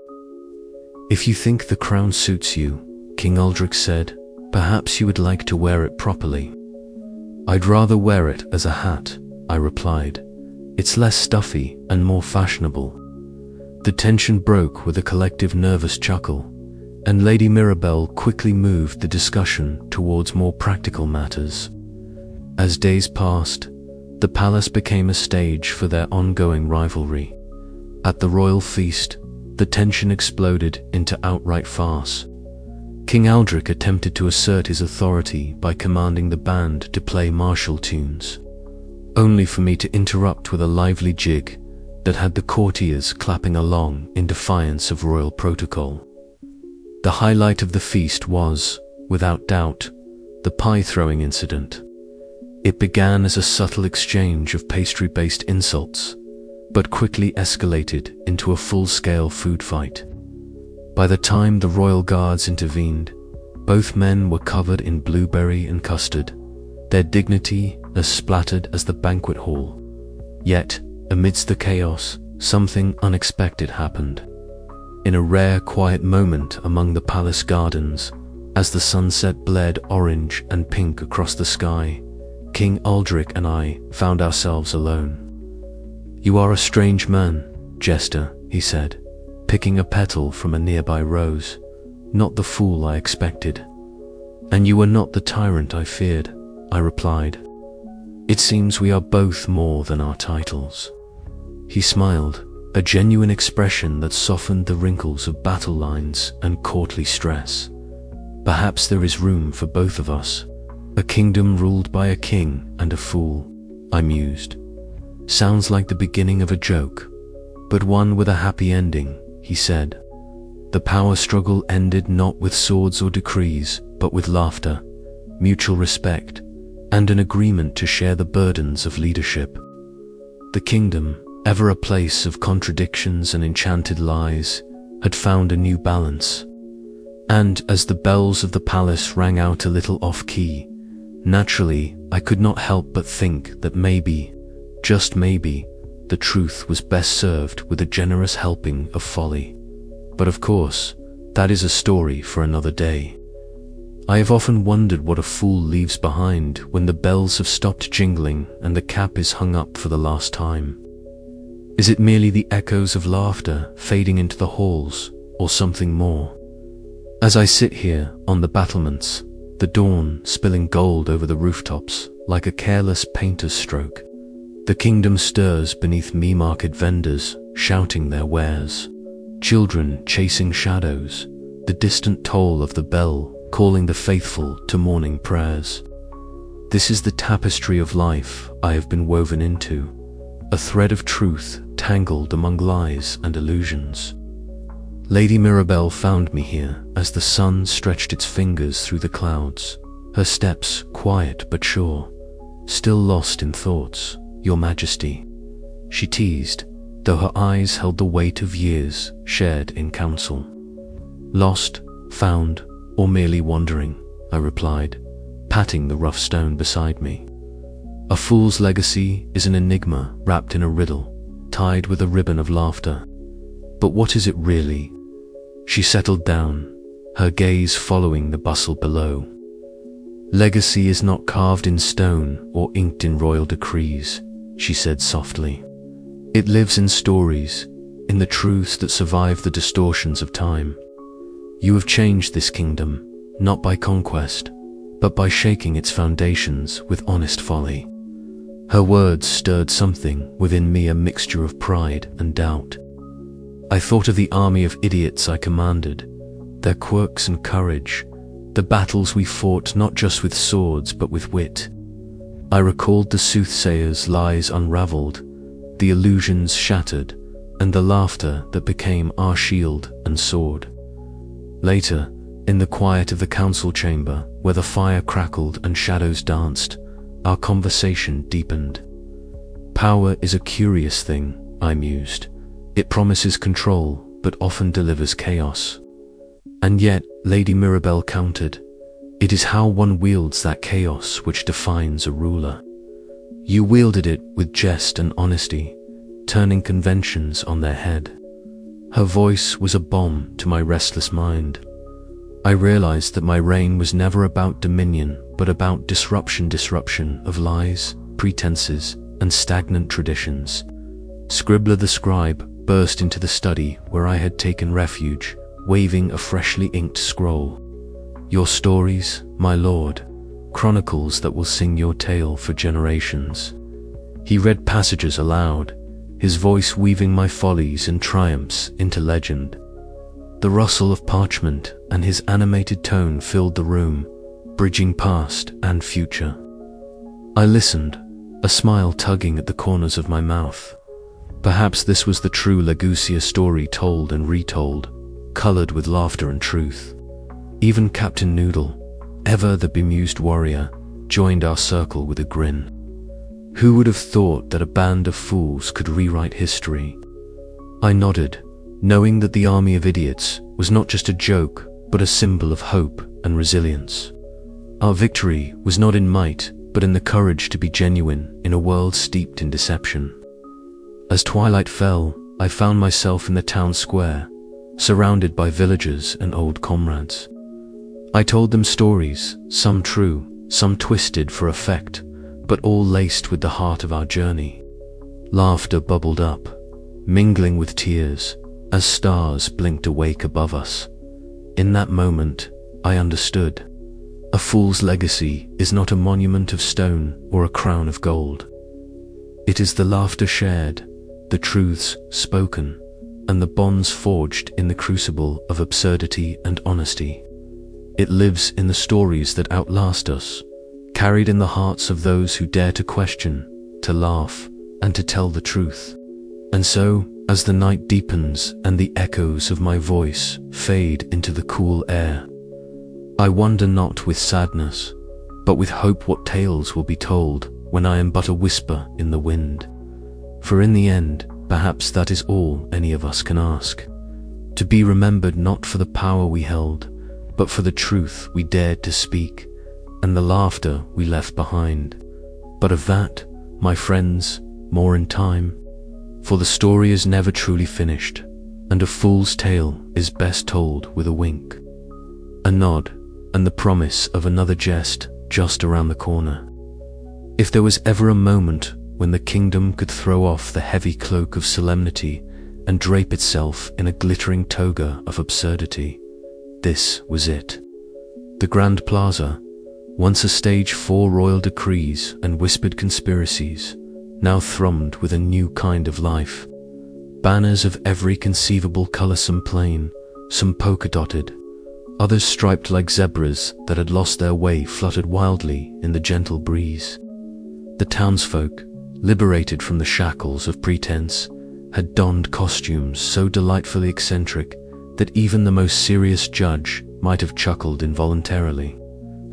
"If you think the crown suits you," King Aldrich said, "perhaps you would like to wear it properly." "I'd rather wear it as a hat," I replied. "It's less stuffy and more fashionable." The tension broke with a collective nervous chuckle, and Lady Mirabelle quickly moved the discussion towards more practical matters. As days passed, the palace became a stage for their ongoing rivalry. At the royal feast, the tension exploded into outright farce. King Aldrich attempted to assert his authority by commanding the band to play martial tunes, only for me to interrupt with a lively jig that had the courtiers clapping along in defiance of royal protocol. The highlight of the feast was, without doubt, the pie-throwing incident. It began as a subtle exchange of pastry-based insults, but quickly escalated into a full-scale food fight. By the time the royal guards intervened, Both men were covered in blueberry and custard, their dignity as splattered as the banquet hall. Yet, amidst the chaos, something unexpected happened. In a rare, quiet moment among the palace gardens, as the sunset bled orange and pink across the sky, King Aldrich and I found ourselves alone. "You are a strange man, Jester," he said, picking a petal from a nearby rose. "Not the fool I expected." "And you are not the tyrant I feared," I replied. "It seems we are both more than our titles." He smiled, a genuine expression that softened the wrinkles of battle lines and courtly stress. "Perhaps there is room for both of us. A kingdom ruled by a king and a fool," I mused. "Sounds like the beginning of a joke, but one with a happy ending," he said. "The power struggle ended not with swords or decrees, but with laughter, mutual respect, and an agreement to share the burdens of leadership. The kingdom, ever a place of contradictions and enchanted lies, had found a new balance. And as the bells of the palace rang out a little off-key, naturally I could not help but think that maybe, just maybe, the truth was best served with a generous helping of folly. But of course, that is a story for another day. I have often wondered what a fool leaves behind when the bells have stopped jingling and the cap is hung up for the last time. Is it merely the echoes of laughter fading into the halls, or something more? As I sit here on the battlements, the dawn spilling gold over the rooftops like a careless painter's stroke, the kingdom stirs beneath me-market vendors shouting their wares, children chasing shadows, the distant toll of the bell calling the faithful to morning prayers. This is the tapestry of life I have been woven into, a thread of truth tangled among lies and illusions. Lady Mirabelle found me here as the sun stretched its fingers through the clouds, her steps quiet but sure. "Still lost in thoughts, Your Majesty," she teased, though her eyes held the weight of years shared in council. "Lost, found, or merely wandering," I replied, patting the rough stone beside me. "A fool's legacy is an enigma wrapped in a riddle, tied with a ribbon of laughter. But what is it really?" She settled down, her gaze following the bustle below. "Legacy is not carved in stone or inked in royal decrees," she said softly. "It lives in stories, in the truths that survive the distortions of time. You have changed this kingdom, not by conquest, but by shaking its foundations with honest folly." Her words stirred something within me, a mixture of pride and doubt. I thought of the army of idiots I commanded, their quirks and courage, the battles we fought not just with swords but with wit. I recalled the soothsayers' lies unraveled, the illusions shattered, and the laughter that became our shield and sword. Later, in the quiet of the council chamber, where the fire crackled and shadows danced, our conversation deepened. "Power is a curious thing," I mused. "It promises control, but often delivers chaos." And yet, Lady Mirabelle countered, "It is how one wields that chaos which defines a ruler. You wielded it with jest and honesty, turning conventions on their head." Her voice was a balm to my restless mind. I realized that my reign was never about dominion, but about disruption of lies, pretenses, and stagnant traditions. Scribbler the scribe burst into the study where I had taken refuge, waving a freshly inked scroll. "Your stories, my lord, chronicles that will sing your tale for generations." He read passages aloud, his voice weaving my follies and triumphs into legend. The rustle of parchment and his animated tone filled the room, bridging past and future. I listened, a smile tugging at the corners of my mouth. Perhaps this was the true Legucia story, told and retold, colored with laughter and truth. Even Captain Noodle, ever the bemused warrior, joined our circle with a grin. Who would have thought that a band of fools could rewrite history? I nodded, knowing that the army of idiots was not just a joke, but a symbol of hope and resilience. Our victory was not in might, but in the courage to be genuine in a world steeped in deception. As twilight fell, I found myself in the town square, surrounded by villagers and old comrades. I told them stories, some true, some twisted for effect, but all laced with the heart of our journey. Laughter bubbled up, mingling with tears, as stars blinked awake above us. In that moment, I understood. A fool's legacy is not a monument of stone or a crown of gold. It is the laughter shared, the truths spoken, and the bonds forged in the crucible of absurdity and honesty. It lives in the stories that outlast us, carried in the hearts of those who dare to question, to laugh, and to tell the truth. And so, as the night deepens and the echoes of my voice fade into the cool air, I wonder not with sadness, but with hope what tales will be told when I am but a whisper in the wind. For in the end, perhaps that is all any of us can ask. To be remembered not for the power we held, but for the truth we dared to speak, and the laughter we left behind. But of that, my friends, more in time. For the story is never truly finished, and a fool's tale is best told with a wink, a nod, and the promise of another jest just around the corner. If there was ever a moment when the kingdom could throw off the heavy cloak of solemnity and drape itself in a glittering toga of absurdity, this was it. The Grand Plaza, once a stage for royal decrees and whispered conspiracies, now thrummed with a new kind of life. Banners of every conceivable colorsome plane, some polka-dotted, others striped like zebras that had lost their way, fluttered wildly in the gentle breeze. The townsfolk, liberated from the shackles of pretense, had donned costumes so delightfully eccentric that even the most serious judge might have chuckled involuntarily.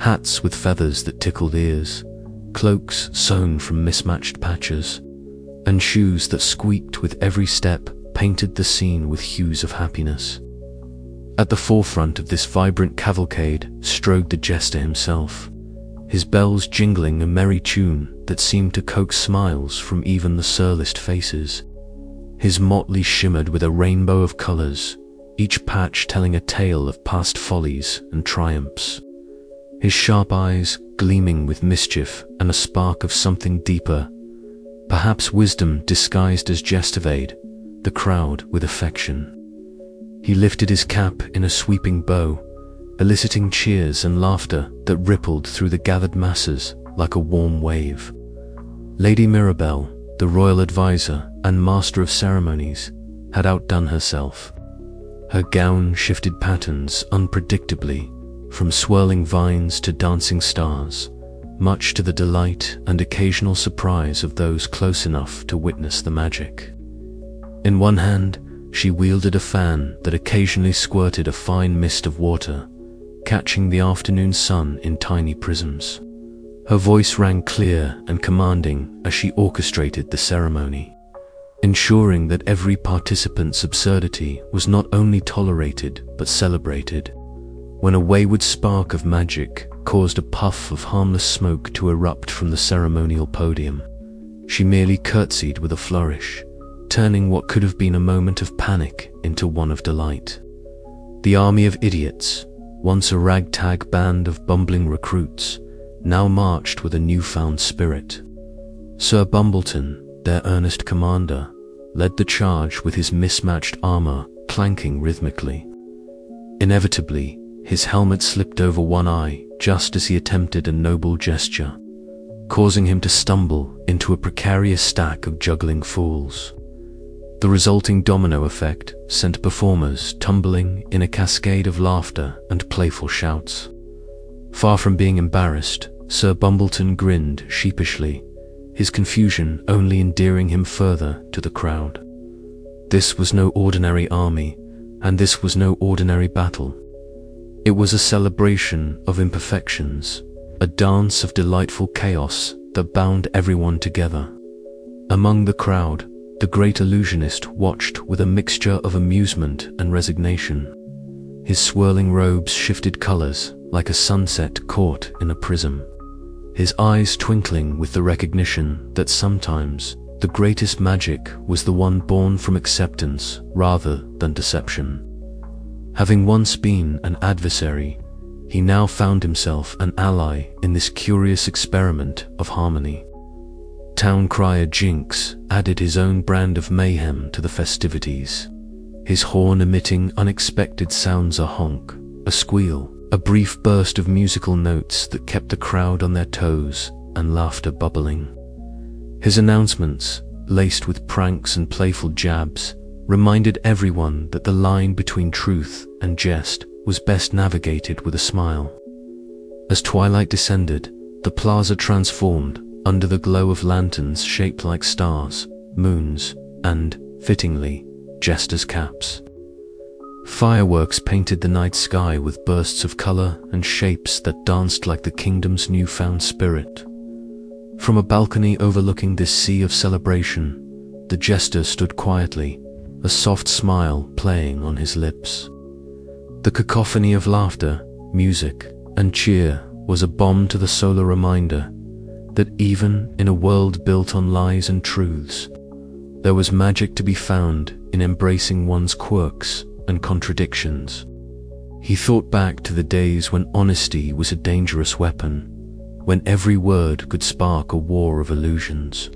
Hats with feathers that tickled ears, cloaks sewn from mismatched patches, and shoes that squeaked with every step painted the scene with hues of happiness. At the forefront of this vibrant cavalcade strode the jester himself, his bells jingling a merry tune that seemed to coax smiles from even the surliest faces. His motley shimmered with a rainbow of colors, each patch telling a tale of past follies and triumphs. His sharp eyes gleaming with mischief and a spark of something deeper, perhaps wisdom disguised as jest evade the crowd with affection. He lifted his cap in a sweeping bow, eliciting cheers and laughter that rippled through the gathered masses like a warm wave. Lady Mirabelle, the royal advisor and master of ceremonies, had outdone herself. Her gown shifted patterns unpredictably, from swirling vines to dancing stars, much to the delight and occasional surprise of those close enough to witness the magic. In one hand, she wielded a fan that occasionally squirted a fine mist of water, catching the afternoon sun in tiny prisms. Her voice rang clear and commanding as she orchestrated the ceremony, ensuring that every participant's absurdity was not only tolerated but celebrated. When a wayward spark of magic caused a puff of harmless smoke to erupt from the ceremonial podium, she merely curtsied with a flourish, turning what could have been a moment of panic into one of delight. The army of idiots, once a ragtag band of bumbling recruits, now marched with a newfound spirit. Sir Bumbleton, their earnest commander, led the charge with his mismatched armor clanking rhythmically. Inevitably, his helmet slipped over one eye just as he attempted a noble gesture, causing him to stumble into a precarious stack of juggling fools. The resulting domino effect sent performers tumbling in a cascade of laughter and playful shouts. Far from being embarrassed, Sir Bumbleton grinned sheepishly, his confusion only endearing him further to the crowd. This was no ordinary army, and this was no ordinary battle. It was a celebration of imperfections, a dance of delightful chaos that bound everyone together. Among the crowd, the great illusionist watched with a mixture of amusement and resignation. His swirling robes shifted colors like a sunset caught in a prism, his eyes twinkling with the recognition that sometimes the greatest magic was the one born from acceptance rather than deception. Having once been an adversary, he now found himself an ally in this curious experiment of harmony. Town crier Jinx added his own brand of mayhem to the festivities, his horn emitting unexpected sounds, a honk, a squeal, a brief burst of musical notes that kept the crowd on their toes and laughter bubbling. His announcements, laced with pranks and playful jabs, reminded everyone that the line between truth and jest was best navigated with a smile. As twilight descended, the plaza transformed under the glow of lanterns shaped like stars, moons, and, fittingly, jesters' caps. Fireworks painted the night sky with bursts of color and shapes that danced like the kingdom's newfound spirit. From a balcony overlooking this sea of celebration, the jester stood quietly, a soft smile playing on his lips. The cacophony of laughter, music, and cheer was a balm to the soul, a reminder that even in a world built on lies and truths, there was magic to be found in embracing one's quirks and contradictions. He thought back to the days when honesty was a dangerous weapon, when every word could spark a war of illusions.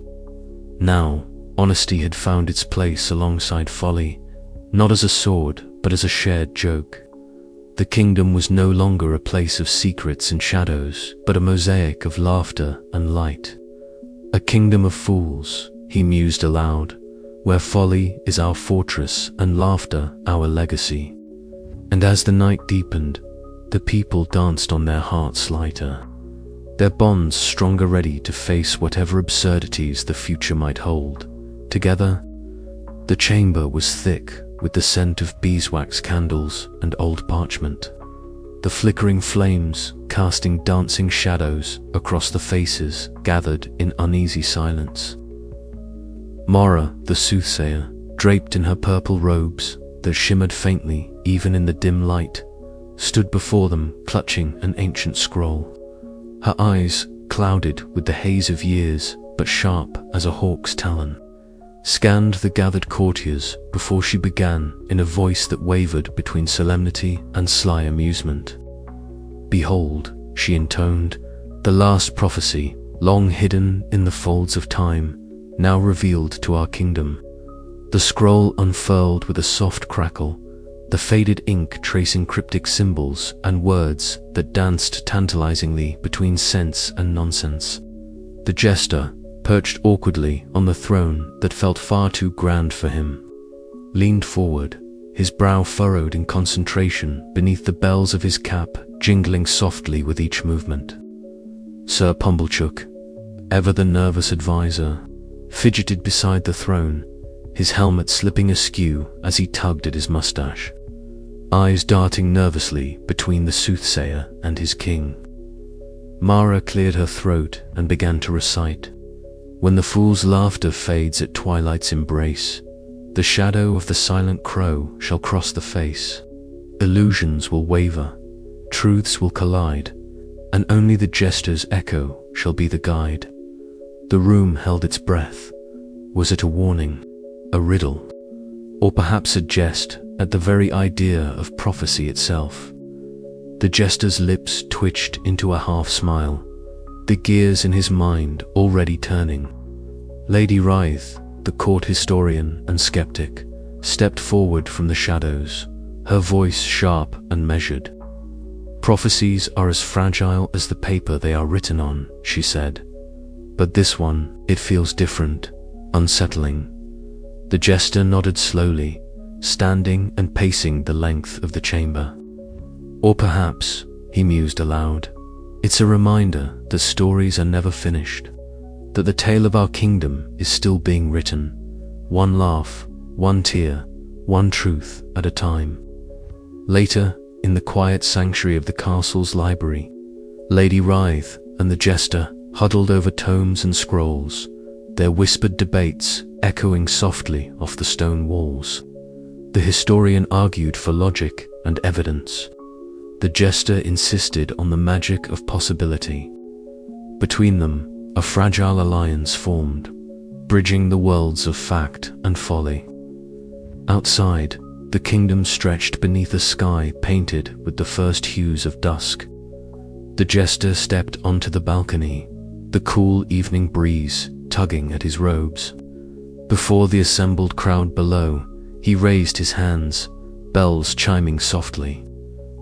Now, honesty had found its place alongside folly, not as a sword, but as a shared joke. The kingdom was no longer a place of secrets and shadows, but a mosaic of laughter and light. A kingdom of fools, he mused aloud, where folly is our fortress and laughter our legacy. And as the night deepened, the people danced on their hearts lighter, their bonds stronger, ready to face whatever absurdities the future might hold. Together, the chamber was thick with the scent of beeswax candles and old parchment, the flickering flames casting dancing shadows across the faces gathered in uneasy silence. Mara, the soothsayer, draped in her purple robes that shimmered faintly even in the dim light, stood before them clutching an ancient scroll. Her eyes, clouded with the haze of years but sharp as a hawk's talon, scanned the gathered courtiers before she began in a voice that wavered between solemnity and sly amusement. "Behold," she intoned, "the last prophecy, long hidden in the folds of time, now revealed to our kingdom." The scroll unfurled with a soft crackle, the faded ink tracing cryptic symbols and words that danced tantalizingly between sense and nonsense. The jester, perched awkwardly on the throne that felt far too grand for him, leaned forward, his brow furrowed in concentration beneath the bells of his cap jingling softly with each movement. Sir Pumblechook, ever the nervous advisor, fidgeted beside the throne, his helmet slipping askew as he tugged at his mustache, eyes darting nervously between the soothsayer and his king. Mara cleared her throat and began to recite. When the fool's laughter fades at twilight's embrace, the shadow of the silent crow shall cross the face. Illusions will waver, truths will collide, and only the jester's echo shall be the guide. The room held its breath. Was it a warning, a riddle, or perhaps a jest at the very idea of prophecy itself? The jester's lips twitched into a half smile, the gears in his mind already turning. Lady Rythe, the court historian and skeptic, stepped forward from the shadows, her voice sharp and measured. "Prophecies are as fragile as the paper they are written on," she said. "But this one, it feels different, unsettling." The jester nodded slowly, standing and pacing the length of the chamber. "Or perhaps," he mused aloud, "it's a reminder that stories are never finished, that the tale of our kingdom is still being written, one laugh, one tear, one truth at a time." Later, in the quiet sanctuary of the castle's library, Lady Rythe and the jester huddled over tomes and scrolls, their whispered debates echoing softly off the stone walls. The historian argued for logic and evidence. The jester insisted on the magic of possibility. Between them, a fragile alliance formed, bridging the worlds of fact and folly. Outside, the kingdom stretched beneath a sky painted with the first hues of dusk. The jester stepped onto the balcony, the cool evening breeze tugging at his robes. Before the assembled crowd below, he raised his hands, bells chiming softly.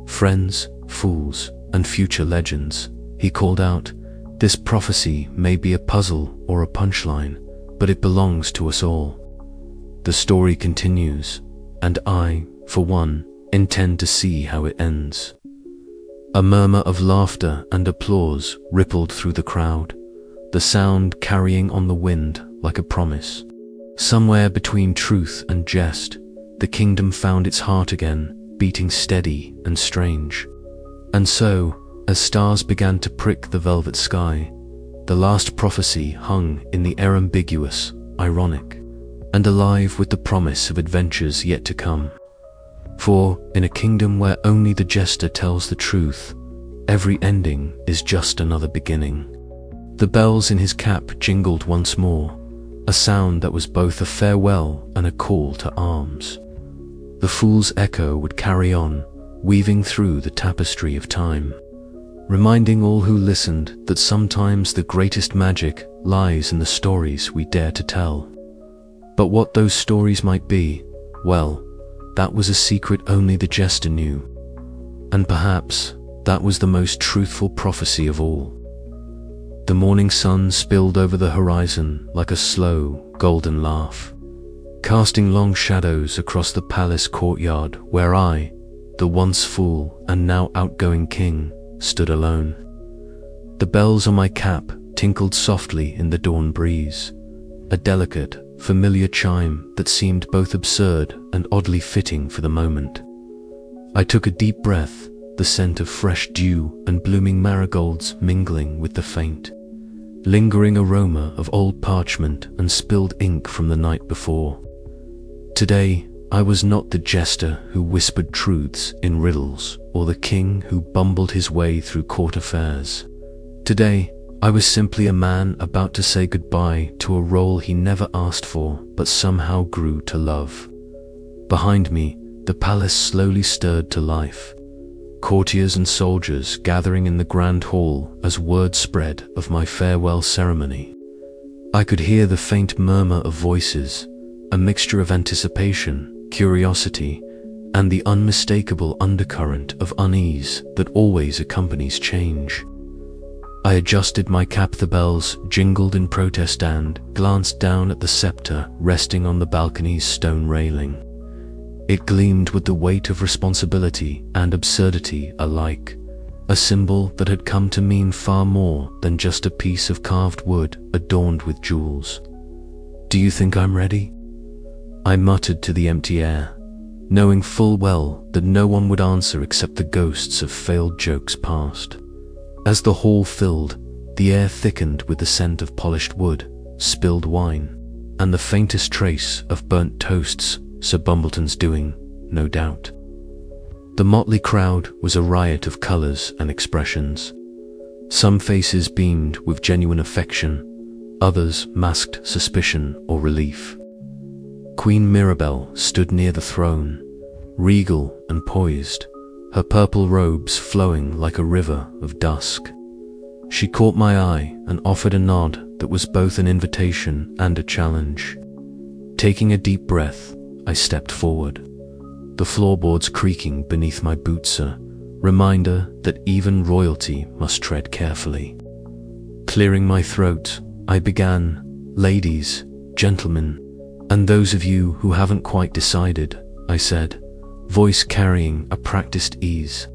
"Friends, fools, and future legends," he called out, "this prophecy may be a puzzle or a punchline, but it belongs to us all. The story continues, and I, for one, intend to see how it ends." A murmur of laughter and applause rippled through the crowd, the sound carrying on the wind like a promise. Somewhere between truth and jest, the kingdom found its heart again, beating steady and strange. And so, as stars began to prick the velvet sky, the last prophecy hung in the air, ambiguous, ironic, and alive with the promise of adventures yet to come. For, in a kingdom where only the jester tells the truth, every ending is just another beginning. The bells in his cap jingled once more, a sound that was both a farewell and a call to arms. The fool's echo would carry on, weaving through the tapestry of time, reminding all who listened that sometimes the greatest magic lies in the stories we dare to tell. But what those stories might be, well, that was a secret only the jester knew. And perhaps that was the most truthful prophecy of all. The morning sun spilled over the horizon like a slow, golden laugh, casting long shadows across the palace courtyard where I, the once fool and now outgoing king, stood alone. The bells on my cap tinkled softly in the dawn breeze, a delicate, familiar chime that seemed both absurd and oddly fitting for the moment. I took a deep breath, the scent of fresh dew and blooming marigolds mingling with the faint, lingering aroma of old parchment and spilled ink from the night before. Today, I was not the jester who whispered truths in riddles or the king who bumbled his way through court affairs. Today, I was simply a man about to say goodbye to a role he never asked for but somehow grew to love. Behind me, the palace slowly stirred to life, courtiers and soldiers gathering in the grand hall as word spread of my farewell ceremony. I could hear the faint murmur of voices, a mixture of anticipation, curiosity, and the unmistakable undercurrent of unease that always accompanies change. I adjusted my cap, the bells jingled in protest, and glanced down at the scepter resting on the balcony's stone railing. It gleamed with the weight of responsibility and absurdity alike, a symbol that had come to mean far more than just a piece of carved wood adorned with jewels. "Do you think I'm ready?" I muttered to the empty air, knowing full well that no one would answer except the ghosts of failed jokes past. As the hall filled, the air thickened with the scent of polished wood, spilled wine, and the faintest trace of burnt toasts, Sir Bumbleton's doing, no doubt. The motley crowd was a riot of colours and expressions. Some faces beamed with genuine affection, others masked suspicion or relief. Queen Mirabelle stood near the throne, regal and poised, her purple robes flowing like a river of dusk. She caught my eye and offered a nod that was both an invitation and a challenge. Taking a deep breath, I stepped forward, the floorboards creaking beneath my boots, a reminder that even royalty must tread carefully. Clearing my throat, I began, "Ladies, gentlemen, and those of you who haven't quite decided," I said, voice carrying a practiced ease.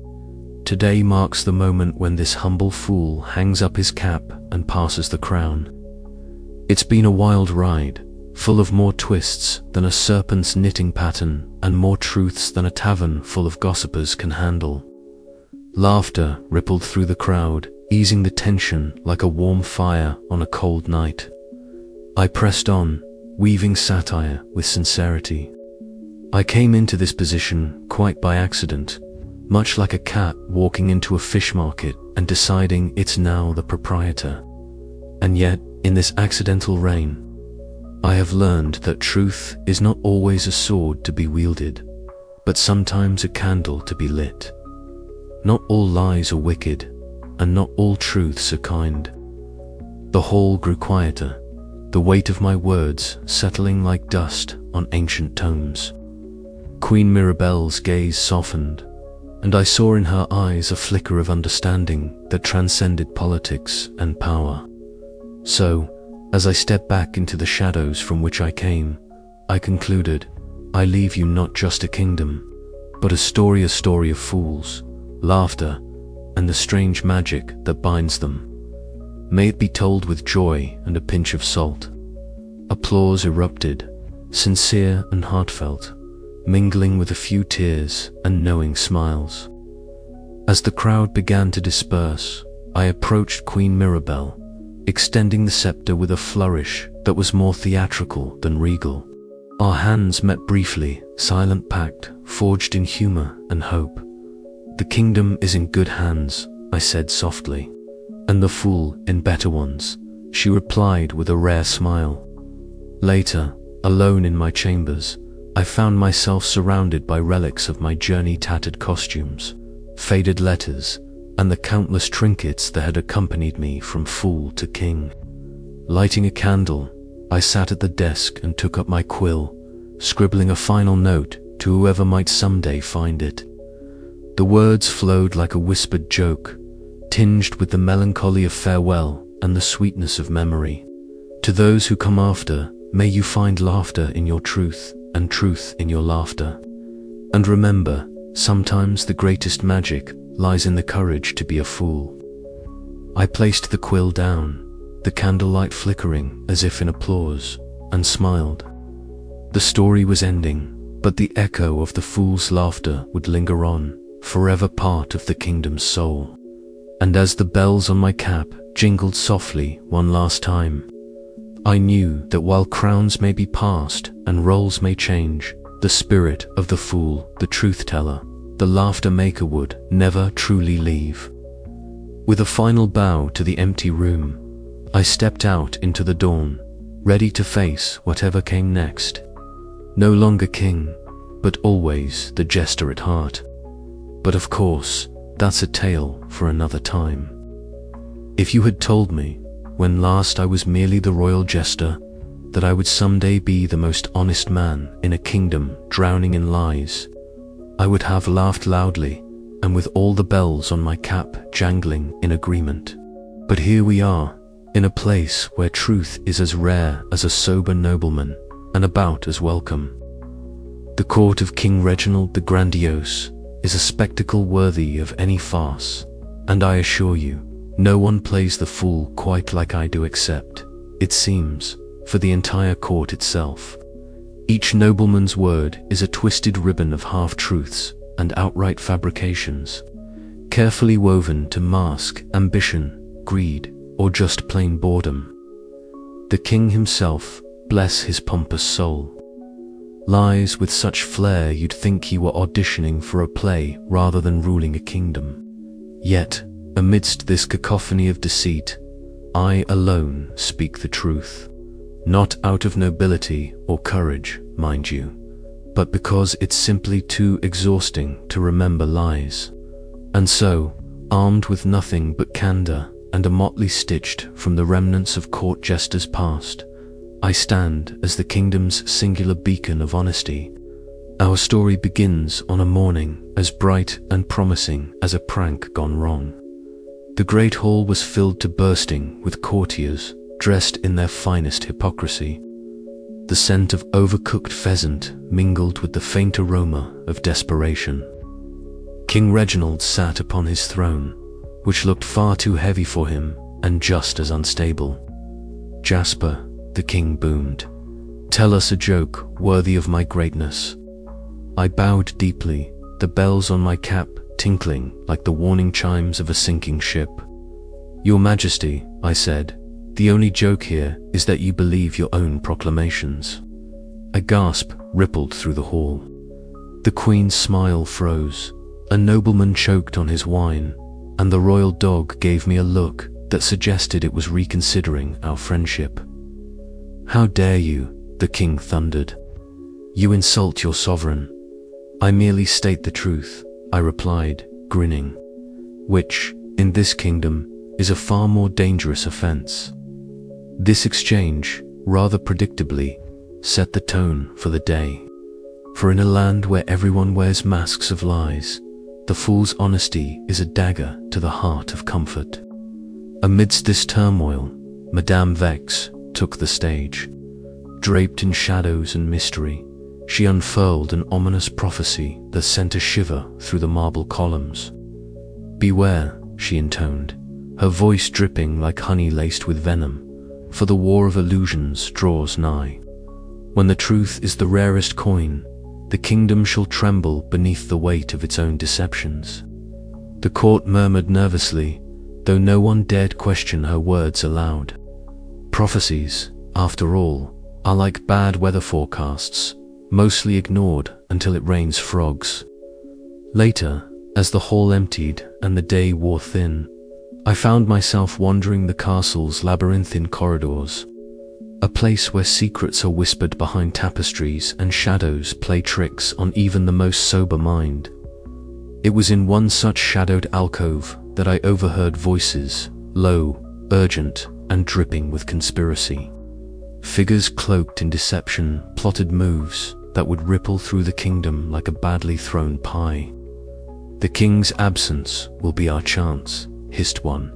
"Today marks the moment when this humble fool hangs up his cap and passes the crown. It's been a wild ride, full of more twists than a serpent's knitting pattern and more truths than a tavern full of gossipers can handle." Laughter rippled through the crowd, easing the tension like a warm fire on a cold night. I pressed on, weaving satire with sincerity. "I came into this position quite by accident, much like a cat walking into a fish market and deciding it's now the proprietor. And yet, in this accidental reign, I have learned that truth is not always a sword to be wielded, but sometimes a candle to be lit. Not all lies are wicked, and not all truths are kind. The hall grew quieter, the weight of my words settling like dust on ancient tomes. Queen Mirabelle's gaze softened, and I saw in her eyes a flicker of understanding that transcended politics and power. So, as I stepped back into the shadows from which I came, I concluded, I leave you not just a kingdom, but a story of fools, laughter, and the strange magic that binds them. May it be told with joy and a pinch of salt. Applause erupted, sincere and heartfelt, mingling with a few tears and knowing smiles. As the crowd began to disperse, I approached Queen Mirabelle, extending the scepter with a flourish that was more theatrical than regal. Our hands met briefly, silent pact, forged in humor and hope. The kingdom is in good hands, I said softly, and the fool in better ones, she replied with a rare smile. Later, alone in my chambers, I found myself surrounded by relics of my journey-tattered costumes, faded letters, and the countless trinkets that had accompanied me from fool to king. Lighting a candle, I sat at the desk and took up my quill, scribbling a final note to whoever might someday find it. The words flowed like a whispered joke, tinged with the melancholy of farewell and the sweetness of memory. To those who come after, may you find laughter in your truth and truth in your laughter. And remember, sometimes the greatest magic lies in the courage to be a fool. I placed the quill down, the candlelight flickering as if in applause, and smiled. The story was ending, but the echo of the fool's laughter would linger on, forever part of the kingdom's soul. And as the bells on my cap jingled softly one last time, I knew that while crowns may be passed and roles may change, the spirit of the fool, the truth-teller, the laughter-maker would never truly leave. With a final bow to the empty room, I stepped out into the dawn, ready to face whatever came next. No longer king, but always the jester at heart. But of course, that's a tale for another time. If you had told me, when last I was merely the royal jester, that I would someday be the most honest man in a kingdom drowning in lies, I would have laughed loudly, and with all the bells on my cap jangling in agreement. But here we are, in a place where truth is as rare as a sober nobleman, and about as welcome. The court of King Reginald the Grandiose is a spectacle worthy of any farce, and I assure you, no one plays the fool quite like I do except, it seems, for the entire court itself. Each nobleman's word is a twisted ribbon of half-truths and outright fabrications, carefully woven to mask ambition, greed, or just plain boredom. The king himself, bless his pompous soul, lies with such flair you'd think he were auditioning for a play rather than ruling a kingdom. Yet, amidst this cacophony of deceit, I alone speak the truth. Not out of nobility or courage, mind you, but because it's simply too exhausting to remember lies. And so, armed with nothing but candor and a motley stitched from the remnants of court jesters past, I stand as the kingdom's singular beacon of honesty. Our story begins on a morning as bright and promising as a prank gone wrong. The great hall was filled to bursting with courtiers dressed in their finest hypocrisy. The scent of overcooked pheasant mingled with the faint aroma of desperation. King Reginald sat upon his throne, which looked far too heavy for him and just as unstable. Jasper, the king boomed, "Tell us a joke worthy of my greatness." I bowed deeply, the bells on my cap tinkling like the warning chimes of a sinking ship. "Your Majesty," I said, "the only joke here is that you believe your own proclamations." A gasp rippled through the hall. The Queen's smile froze, A nobleman choked on his wine, and the royal dog gave me a look that suggested it was reconsidering our friendship. "How dare you?" the king thundered. "You insult your sovereign." "I merely state the truth," I replied, grinning, which, in this kingdom, is a far more dangerous offense. This exchange, rather predictably, set the tone for the day. For in a land where everyone wears masks of lies, the fool's honesty is a dagger to the heart of comfort. Amidst this turmoil, Madame Vex took the stage. Draped in shadows and mystery, she unfurled an ominous prophecy that sent a shiver through the marble columns. "Beware," she intoned, her voice dripping like honey laced with venom, "for the war of illusions draws nigh. When the truth is the rarest coin, the kingdom shall tremble beneath the weight of its own deceptions." The court murmured nervously, though no one dared question her words aloud. Prophecies, after all, are like bad weather forecasts, mostly ignored until it rains frogs. Later, as the hall emptied and the day wore thin, I found myself wandering the castle's labyrinthine corridors, a place where secrets are whispered behind tapestries and shadows play tricks on even the most sober mind. It was in one such shadowed alcove that I overheard voices, low, urgent, and dripping with conspiracy. Figures cloaked in deception plotted moves that would ripple through the kingdom like a badly thrown pie. "The king's absence will be our chance," hissed one,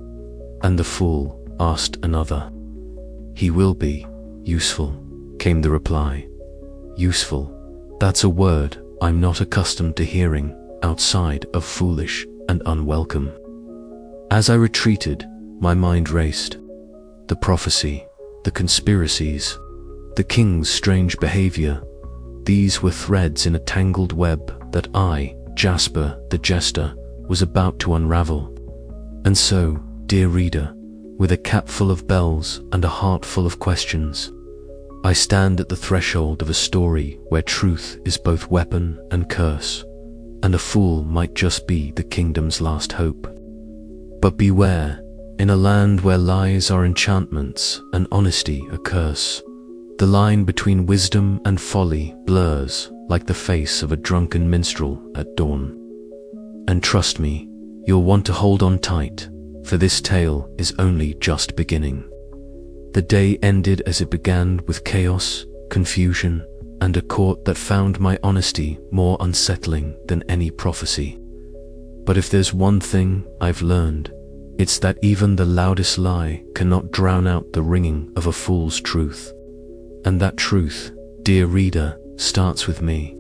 and the fool asked another. "He will be useful," came the reply. "Useful, that's a word I'm not accustomed to hearing outside of foolish and unwelcome." As I retreated, my mind raced. The prophecy, the conspiracies, the king's strange behavior, these were threads in a tangled web that I, Jasper the Jester, was about to unravel. And so, dear reader, with a cap full of bells and a heart full of questions, I stand at the threshold of a story where truth is both weapon and curse, and a fool might just be the kingdom's last hope. But beware, in a land where lies are enchantments and honesty a curse, the line between wisdom and folly blurs like the face of a drunken minstrel at dawn. And trust me, you'll want to hold on tight, for this tale is only just beginning. The day ended as it began, with chaos, confusion, and a court that found my honesty more unsettling than any prophecy. But if there's one thing I've learned, it's that even the loudest lie cannot drown out the ringing of a fool's truth. And that truth, dear reader, starts with me.